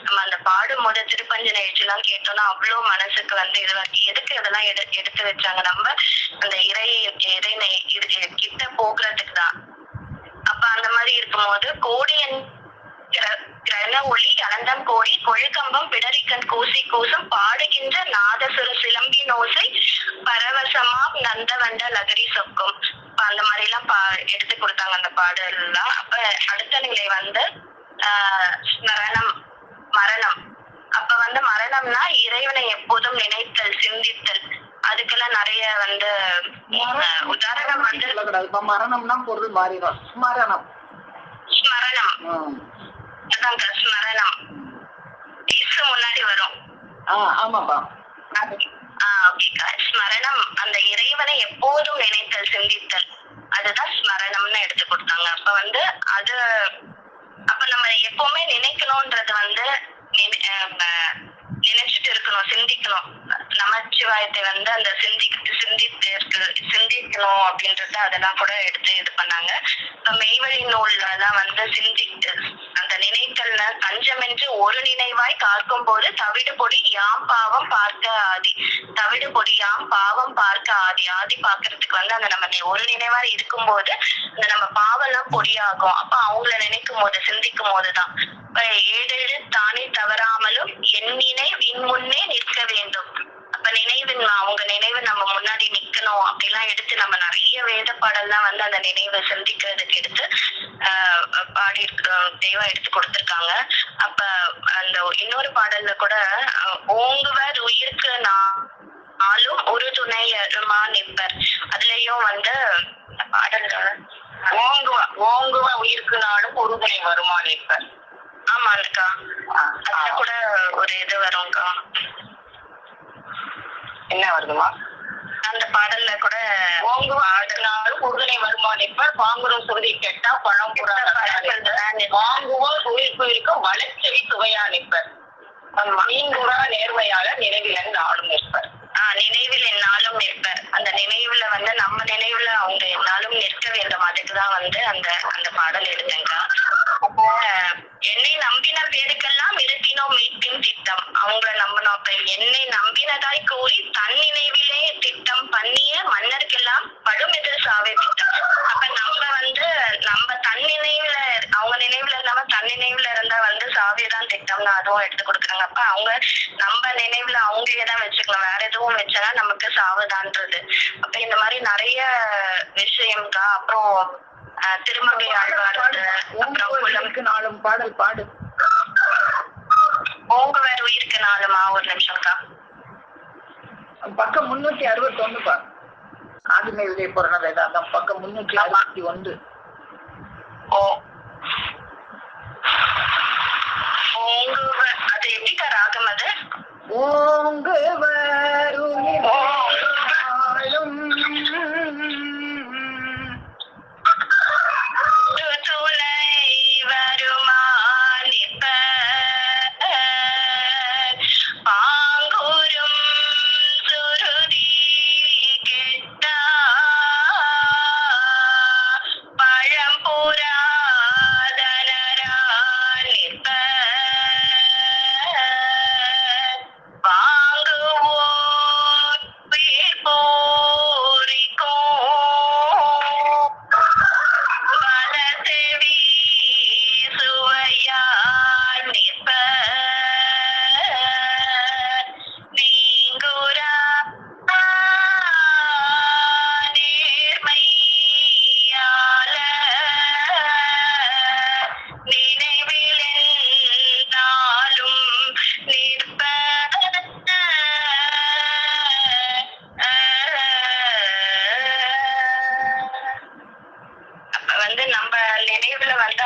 நம்ம அந்த பாடும் போது திருப்பஞ்சனை எழுச்சி எல்லாம் கேட்டோம்னா அவ்வளவு மனசுக்கு வந்து இதுவா எதுக்கு இதெல்லாம் எடுத்து வச்சாங்க. நம்ம அந்த இறை கிட்ட போக்குறதுக்கு தான். அப்ப அந்த மாதிரி இருக்கும்போது கோடியன் கிரண ஒளி அனந்தம் கோடி கொழுக்கம்பம் பிடரிக்கண் கூசி கூசும் பாடுகின்ற நாதசுர சிலம்பி நோசை பரவசமாம் நந்த வண்ட லகரி சொக்கும். அந்த மாதிரி எல்லாம் எடுத்து கொடுத்தாங்க அந்த பாடல் எல்லாம். அப்ப அடுத்த நிலை வந்து ஸ்மரணம் மரணம். அப்ப வந்து மரணம்னா இறைவனை எப்போதும் நினைத்தல் சிந்தித்தல். அதுக்கெல்லாம் நிறைய வந்து உதாரணம் வந்து மரணம்னா பொருள் மாறிடும். ஸ்மரணம் ஸ்மரணம் அதாங்க ஸ்மரணம் முன்னாடி வரும். ஆமாப்பா. ஓகேக்கா. ஸ்மரணம் அந்த இறைவனை எப்போதும் நினைத்தல் சிந்தித்தல் அதுதான் ஸ்மரணம்னு எடுத்து கொடுத்தாங்க. அப்ப வந்து அது அப்ப நம்ம எப்பவுமே நினைக்கணும்ன்றது வந்து நினைச்சிட்டு இருக்கணும், சிந்திக்கணும். நமச்சிவாயத்தை வந்து அந்த சிந்திக்கணும் அப்படின்றது அதெல்லாம் கூட எடுத்து இது பண்ணாங்க. இப்ப மெய்வழி நூல்ல எல்லாம் வந்து சிந்தித்து அந்த நினைத்தல்ல பஞ்சமென்று ஒரு நினைவாய் காக்கும் போது தவிடு பொடி யாம் பாவம் பார்க்க ஆதி. தவிடு பொடி யாம் பாவம் பார்க்க ஆதி. ஆதி பாக்குறதுக்கு வந்து அந்த நம்ம ஒரு நினைவா இருக்கும் போது அந்த நம்ம பாவம் எல்லாம் பொடியாகும். அப்ப அவங்கள நினைக்கும் போது சிந்திக்கும் போதுதான் ஏழு தானே தவறாமலும் என் நினைவின் முன்னே நிற்க வேண்டும். அப்ப நினைவின் அவங்க நினைவு நம்ம முன்னாடி நிக்கணும் அப்படிலாம் எடுத்து நம்ம நிறைய வேத பாடல்லாம் வந்து அந்த நினைவை சிந்திக்கிறதுக்கு எடுத்து பாடி தெய்வம் எடுத்து கொடுத்திருக்காங்க. அப்ப அந்த இன்னொரு பாடல்ல கூட ஓங்குவர் உயிருக்கு நாளும் ஒரு துணையருமா நிற்பர், அதுலயும் வந்து பாடல்ல ஓங்குவ உயிருக்கு நாளும் ஒரு துணை வருமா நிற்பர். ஆமாக்கா, அதுல கூட ஒரு இது வரும்க்கா. என்ன வருதுமா அந்த பாடல்ல கூட? ஓங்குவாடும் உறுதுணை வருமா நிற்பர், பாங்குறும் சுருதி கேட்டா பழம் வாங்குவோர் உயிர்ப்பு இருக்கும் வளர்ச்செவி சுவையா நிற்பர், நீங்குறா நேர்மையாளர் நினைவில் நாளும் நிற்பர். நினைவில் என்னாலும் நிற்பர். அந்த நினைவுல வந்து நம்ம நினைவுல அவங்க என்னாலும் நிற்க வேண்டும். அதுக்குதான் வந்து அந்த அந்த பாடல் எடுத்தேங்க. அப்போ என்னை நம்பின பேருக்கெல்லாம் இருத்தினோம் மீட்பின் திட்டம், அவங்கள நம்பணும். அப்ப என்னை நம்பினதாய் கூறி தன் நினைவிலே திட்டம் பண்ணிய மன்னருக்கெல்லாம் படும் எதிர் சாவே திட்டம். அப்ப நம்ம வந்து நம்ம தன் நினைவுல, அவங்க நினைவுல இல்லாம தன் நினைவுல இருந்தா வந்து சாவேதான் திட்டம்னு அதுவும் எடுத்து கொடுக்குறாங்க. அப்ப அவங்க நம்ம நினைவுல அவங்களையேதான் வச்சுக்கலாம், வேற எதுவும் வச்சா நமக்கு சாவுதான்றது. அப்ப இந்த மாதிரி நிறைய விஷயம்க்கா. அப்புறம் திருமங்கை ஆழ்வார்க்கு அப்புறம் நாளும் பாடல் பாடு. ஓங்குவர் உயிருக்கு நாளுமா? ஒரு நிமிஷம்க்கா. பக்கம் 361 பாரு. ஆதிமேவிலே புராண வேதாந்தம் பக்கம் 361. ஓங்குவர், அது எப்படிக்கா ராகம்? அது ஓங்குவர்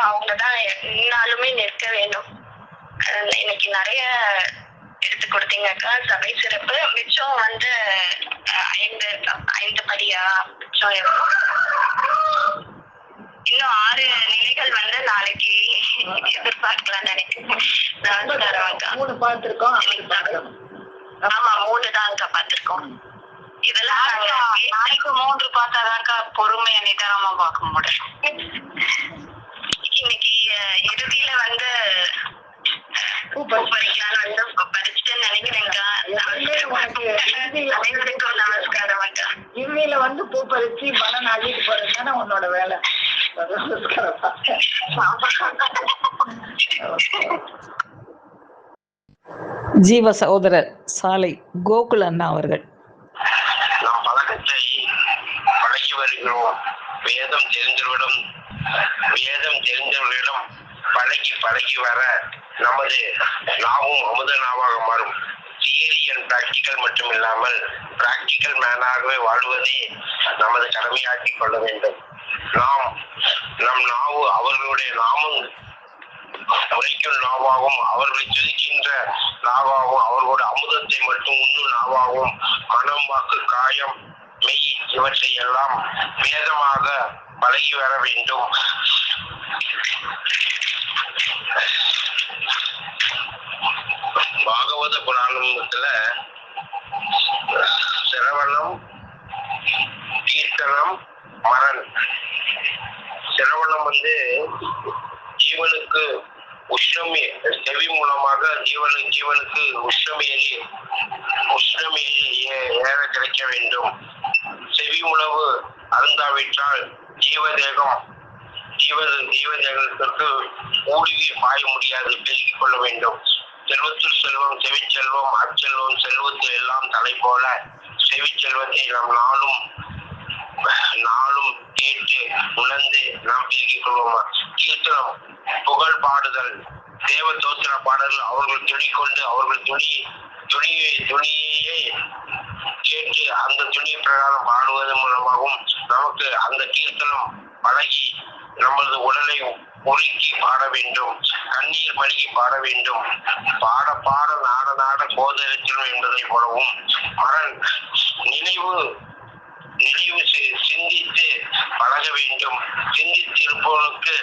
அவங்கதான் என்னாலுமே நிற்க வேண்டும். இன்னைக்கு நிறைய எடுத்து கொடுத்தீங்கக்கா. சபை சிறப்பு. மிச்சம் வந்து 5 படியா? மிச்சம் இன்னும் 6 நிலைகள் வந்து நாளைக்கு எதிர்பார்க்கலாம் நினைக்கிறேன். 3 பார்த்திருக்கோம். ஆமா, 3 தான்க்கா பார்த்திருக்கோம். இதெல்லாம் நாளைக்கு 3 பார்த்தாதான்க்கா பொறுமையா நிதானமா பார்க்க முடியும். இன்னைக்கு இறுதியில வந்து பறிக்கலான்னு வந்து பறிச்சுட்டேன்னு நினைக்கிறேன்க்கா. அனைவருக்கும் நமஸ்காரம் அக்கா. இறுதியில வந்து பூ பறிச்சு பலன் அள்ளிட்டு போறதுதானே உன்னோட வேலை. ஜீவ சகோதரர் சாலை கோகுல் அண்ணா அவர்கள். நாம் பழக்கத்தை பழகி வருகிறோம். வேதம் தெரிந்தவர்களிடம் பழகி பழகி வர நமது நாவும் அமுத நாவாக மாறும். தியரி அண்ட் பிராக்டிக்கல் மட்டும் இல்லாமல் பிராக்டிக்கல் மேனாகவே வாழ்வதே நமது கடமையாக்கிக் கொள்ள வேண்டும். நம் நாவு அவர்களுடைய நாமும் உரைக்கும் நாவாகவும், அவர்களை துதிக்கின்ற நாவாகவும், அவர்களோட அமுதத்தை மட்டும் உண்ணும் நாவாகவும், மனம், வாக்கு, காயம், மெய் இவற்றை எல்லாம் வேதமாக பழகி வர வேண்டும். பாகவத புராணத்துல சிரவணம், கீர்த்தனம், மரண். சிரவணம் வந்து ஜீவனுக்கு உஷ்ணமே, செவி மூலமாக ஜீவனுக்கு உஷ்ணமே ஏற கிடைக்க வேண்டும். செவி உணவு அருந்தாவிட்டால் ஜீவதேகத்திற்கு ஊடுருவி பாய முடியாது, பெருக்கிக் கொள்ள வேண்டும். செல்வத்தில் செல்வம், செவிச்செல்வம், அச்செல்வம், செல்வத்தில் எல்லாம் தலை போல செவி செல்வத்தை நாம் நாளும் கேட்டு உணர்ந்து நாம் பெருக்கிக் கொள்வோமா. கீர்த்தனம், புகழ் பாடுதல், தேவ தோத்திர பாடல்கள் அவர்கள் துணி கொண்டு அவர்கள் துணியை கேட்டு அந்த துணி பிரகாரம் பாடுவதன் மூலமாகவும் நமக்கு அந்த கீர்த்தனம் பழகி நமது உடலை உருக்கி பாட வேண்டும், கண்ணீர் மல்கி பாட வேண்டும். பாட பாட நாட நாட கோதரித்திரம் என்பதை போலவும் நினைவு சிந்தித்து பழக வேண்டும். சிந்தித்திருப்பவனுக்கு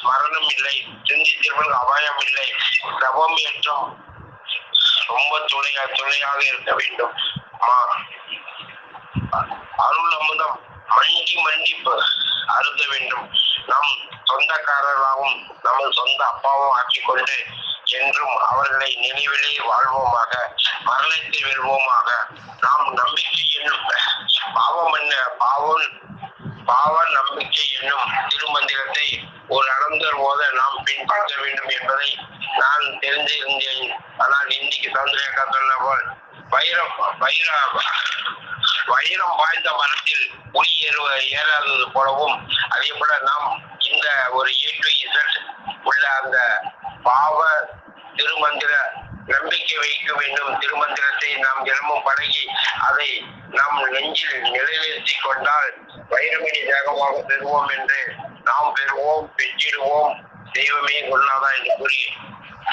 மரணம் இல்லை, சிந்தித்திருப்பவனுக்கு அபாயம் இல்லை. தவம் ஏற்றம் ரொம்ப துணையாக இருக்க வேண்டும். அருள் அமுதம் மண்டி அருந்த வேண்டும். நம் சொந்தக்காரர்களாகவும் நமது சொந்த அப்பாவும் ஆக்கிக்கொண்டு என்றும் அவர்களை நினைவிலே வாழ்வோமாக, மரணத்தை வெல்வோமாக. நாம் நம்பிக்கை என்னும் பாவ நம்பிக்கை என்னும் திருமந்திரத்தை ஒரு அனந்தர் போத நாம் பின்பற்ற வேண்டும் என்பதை நான் தெரிந்திருந்தேன். ஆனால் இன்னைக்கு சந்திரேகா சொன்ன போல் வைரம் வாய்ந்த மரத்தில் ஒளி ஏறாதது போலவும், அதே போல நாம் இந்த ஒரு A to Z உள்ள அந்த பாவ திருமந்திர நம்பிக்கை வைக்க வேண்டும். திருமந்திரத்தை நாம் தினமும் பழகி அதை நாம் நெஞ்சில் நிலைநிறுத்தி கொண்டால் வைரமணி தேகமாக பெறுவோம் என்று நாம் பெறுவோம், பெற்றிடுவோம். தெய்வமே கொள்ளாதா என்று கூறி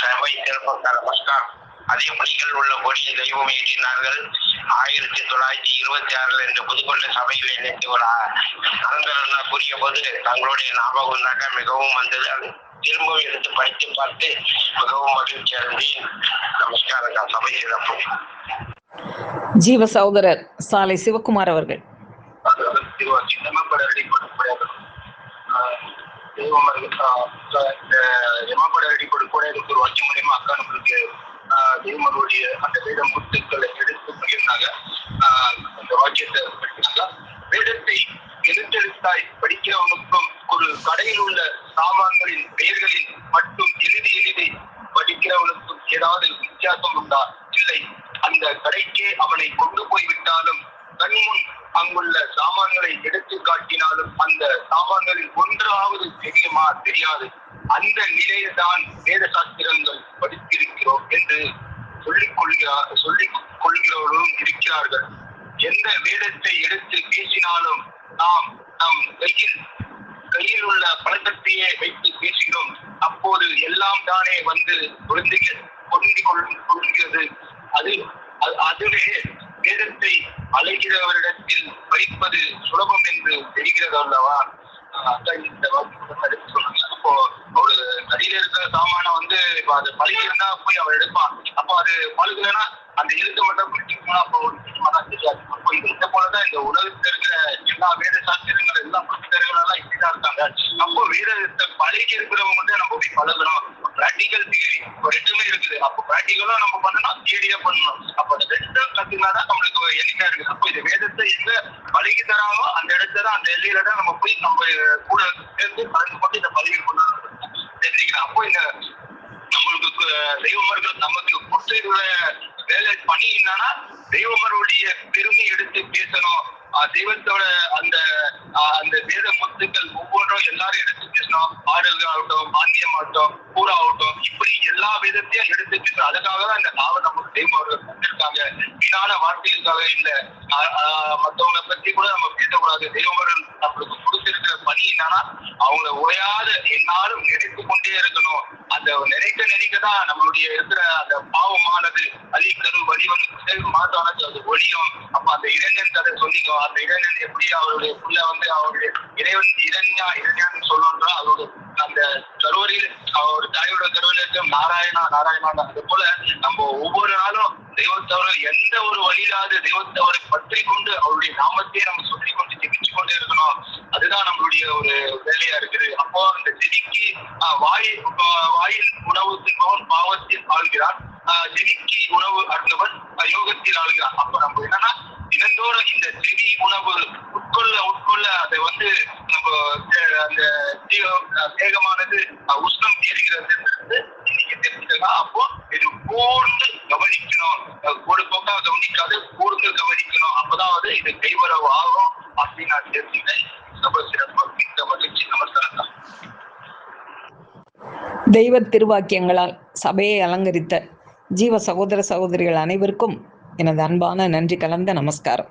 சபை சிறப்பாக நமஸ்காரம். அதே பணிகள் உள்ள கொடிய தெய்வம் ஏற்றினார்கள். 1926 என்று புதுக்கோட்டை சபையில் இணைத்து ஒரு அனந்தரண்ணா கூறிய போது தங்களுடைய ஞாபகம் மிகவும் வந்தது. அது திரும்பவும் எடுத்து படித்து பார்த்து மிகவும் மகிழ்ச்சி அடைந்தேன். நமஸ்காரம். சபை சிறப்பு. ஜீவ சகோதரர் சாலை சிவகுமார் அவர்கள். தெய்வங்களுடைய அந்த வேத முத்துக்களை எடுத்து பகிர்ந்தாங்க. அந்த வாக்கியத்தை படிக்கிறாங்க. வேதத்தை எழுத்தெழுத்தாய் படிக்கிறவனுக்கும் ஒரு கடையில் உள்ள சாமான்களின் பெயர்களில் மட்டும் எழுதி படிக்கிறவனுக்கும் ஏதாவது வித்தியாசம் உண்டா? இல்லை. அந்த கடைக்கே அவனை கொண்டு போய்விட்டாலும் கண்முன் அங்குள்ள சாமான்களை எடுத்து காட்டினாலும் அந்த சாமான்களில் ஒன்றாவது தெரியுமா? தெரியாது. அந்த நிலையில்தான் வேத சாஸ்திரங்கள் படித்திருக்கிறோம் என்று சொல்லிக் கொள்கிறவர்களும் இருக்கிறார்கள். எந்த வேதத்தை எடுத்து பேசினாலும் நாம் நம் கையில் உள்ள பழக்கத்தையே வைத்து பேசுகிறோம். அப்போது எல்லாம் தானே வந்து கொள்கிறது. அதுவே வேதத்தை அழைகிறவரிடத்தில் படிப்பது சுலபம் என்று தெரிகிறது அல்லவா? இந்த வாக்கு சொல்லுங்க. அப்போ ஒரு கடையில இருக்கிற சாமான வந்து இப்ப அது பழகி இருந்தா போய் அவன் எடுப்பான். அப்போ அது பழகுலன்னா அந்த எழுத்து மட்டும் பிடிச்சிக்கணும். அப்போ ஒரு தான் தெரியாது. அப்போ இந்த போலதான் இந்த உலகத்துல இருக்கிற எல்லா வேத சாஸ்திரங்கள் எல்லா புத்தகங்கள் எல்லாம் இப்படிதான் இருக்காங்க. அப்போ வேதத்தை பழகி இருக்கிறவங்க வந்து நம்ம போய் பழகணும். பிராக்டிக்கல் தியரி ரெண்டுமே இருக்குது. அப்போ பிராக்டிக்கலும் நம்ம பண்ணணும், தியரியா பண்ணணும். அப்போ அந்த ரெண்டும் கத்துனாதான் நம்மளுக்கு எளிமையா இருக்குது. அப்போ இந்த வேதத்தை எங்க பழகி தராமோ அந்த இடத்துல அந்த எல்லையில தான் நம்ம போய் நம்ம கூட சேர்ந்து கலந்து கொண்டு இந்த பதவி கொண்டு தெரிஞ்சுக்கலாம். அப்போ இந்த நம்மளுக்கு தெய்வமர்கள் நமக்கு கொடுத்துள்ள வேலை பணி என்னன்னா தெய்வமருடைய பெருமை எடுத்து பேசணும். தெய்வத்தோட அந்த வேத முத்துக்கள் ஒவ்வொன்றும் எல்லாரும் எடுத்து பேசணும். பாடல்கள் ஆகட்டும், மாந்தியம் ஆகட்டும், பூரா ஆகட்டும், இப்படி எல்லா விதத்தையும் எடுத்து பேசணும். அதுக்காக தான் இந்த நாவல் நமக்கு தெய்வமர்கள் கொடுத்திருக்காங்க. வீணான வார்த்தைகளுக்காக இல்ல. மற்றவங்களை பத்தி கூட நம்ம பேசக்கூடாது. தெய்வமர்கள் நம்மளுக்கு கொடுத்திருக்கிற பணி என்னன்னா அவங்கள உரையாத என்னாலும் நினைத்து கொண்டே இருக்கணும். அந்த நினைக்கதான் நம்மளுடைய இருக்கிற அந்த பாவமானது அழிக்கரு வடிவனுக்கு மாற்றானது அது ஒழியும். அப்ப அந்த இளைஞன் கதை சொல்லிக்கோ. அந்த இளைஞன் எப்படி அவருடைய புள்ள வந்து அவருடைய இறைவன் இளைஞான்னு சொல்லுன்றா அதோட அந்த கருவறையில் அவர் தாயோட கருவறையில் நாராயணா அது போல நம்ம ஒவ்வொரு நாளும் தெய்வத்தவரை எந்த ஒரு வழியிலாவது தெய்வத்தவரை பற்றி கொண்டு அவருடைய நாமத்தையே நம்ம சொல்லிக் கொண்டு ஜெபிச்சு கொண்டே இருக்கணும். அதுதான் நம்மளுடைய ஒரு வேலையா இருக்குது. அப்போ அந்த செடிக்கு வாயில் உணவு தின்பவன் பாவத்தில் ஆள்கிறான், செடிக்கு உணவு அருந்தவன் யோகத்தில் ஆள்கிறான். அப்ப நம்ம என்னன்னா தினந்தோறும் இந்த செடி உணவு உட்கொள்ள அதை வந்து நம்ம அந்த தேகமானது உஷ்ணம் ஏறுகிறது இன்னைக்கு தெரிஞ்சுக்கலாம். அப்போ இது கூர்ந்து கவனிக்கணும். ஒரு போக்கா கவனிக்காது, கூர்ந்து கவனிக்கணும். அப்பதான் இது கைவரவு ஆகும். அப்படின்னு நான் தெரிஞ்சுக்கிறேன். ரொம்ப சிறப்பு, மிக்க மகிழ்ச்சி. நமஸ்காரம் தான். தெய்வ திருவாக்கியங்களால் சபையை அலங்கரித்த ஜீவ சகோதர சகோதரிகள் அனைவருக்கும் எனது அன்பான நன்றி கலந்த நமஸ்காரம்.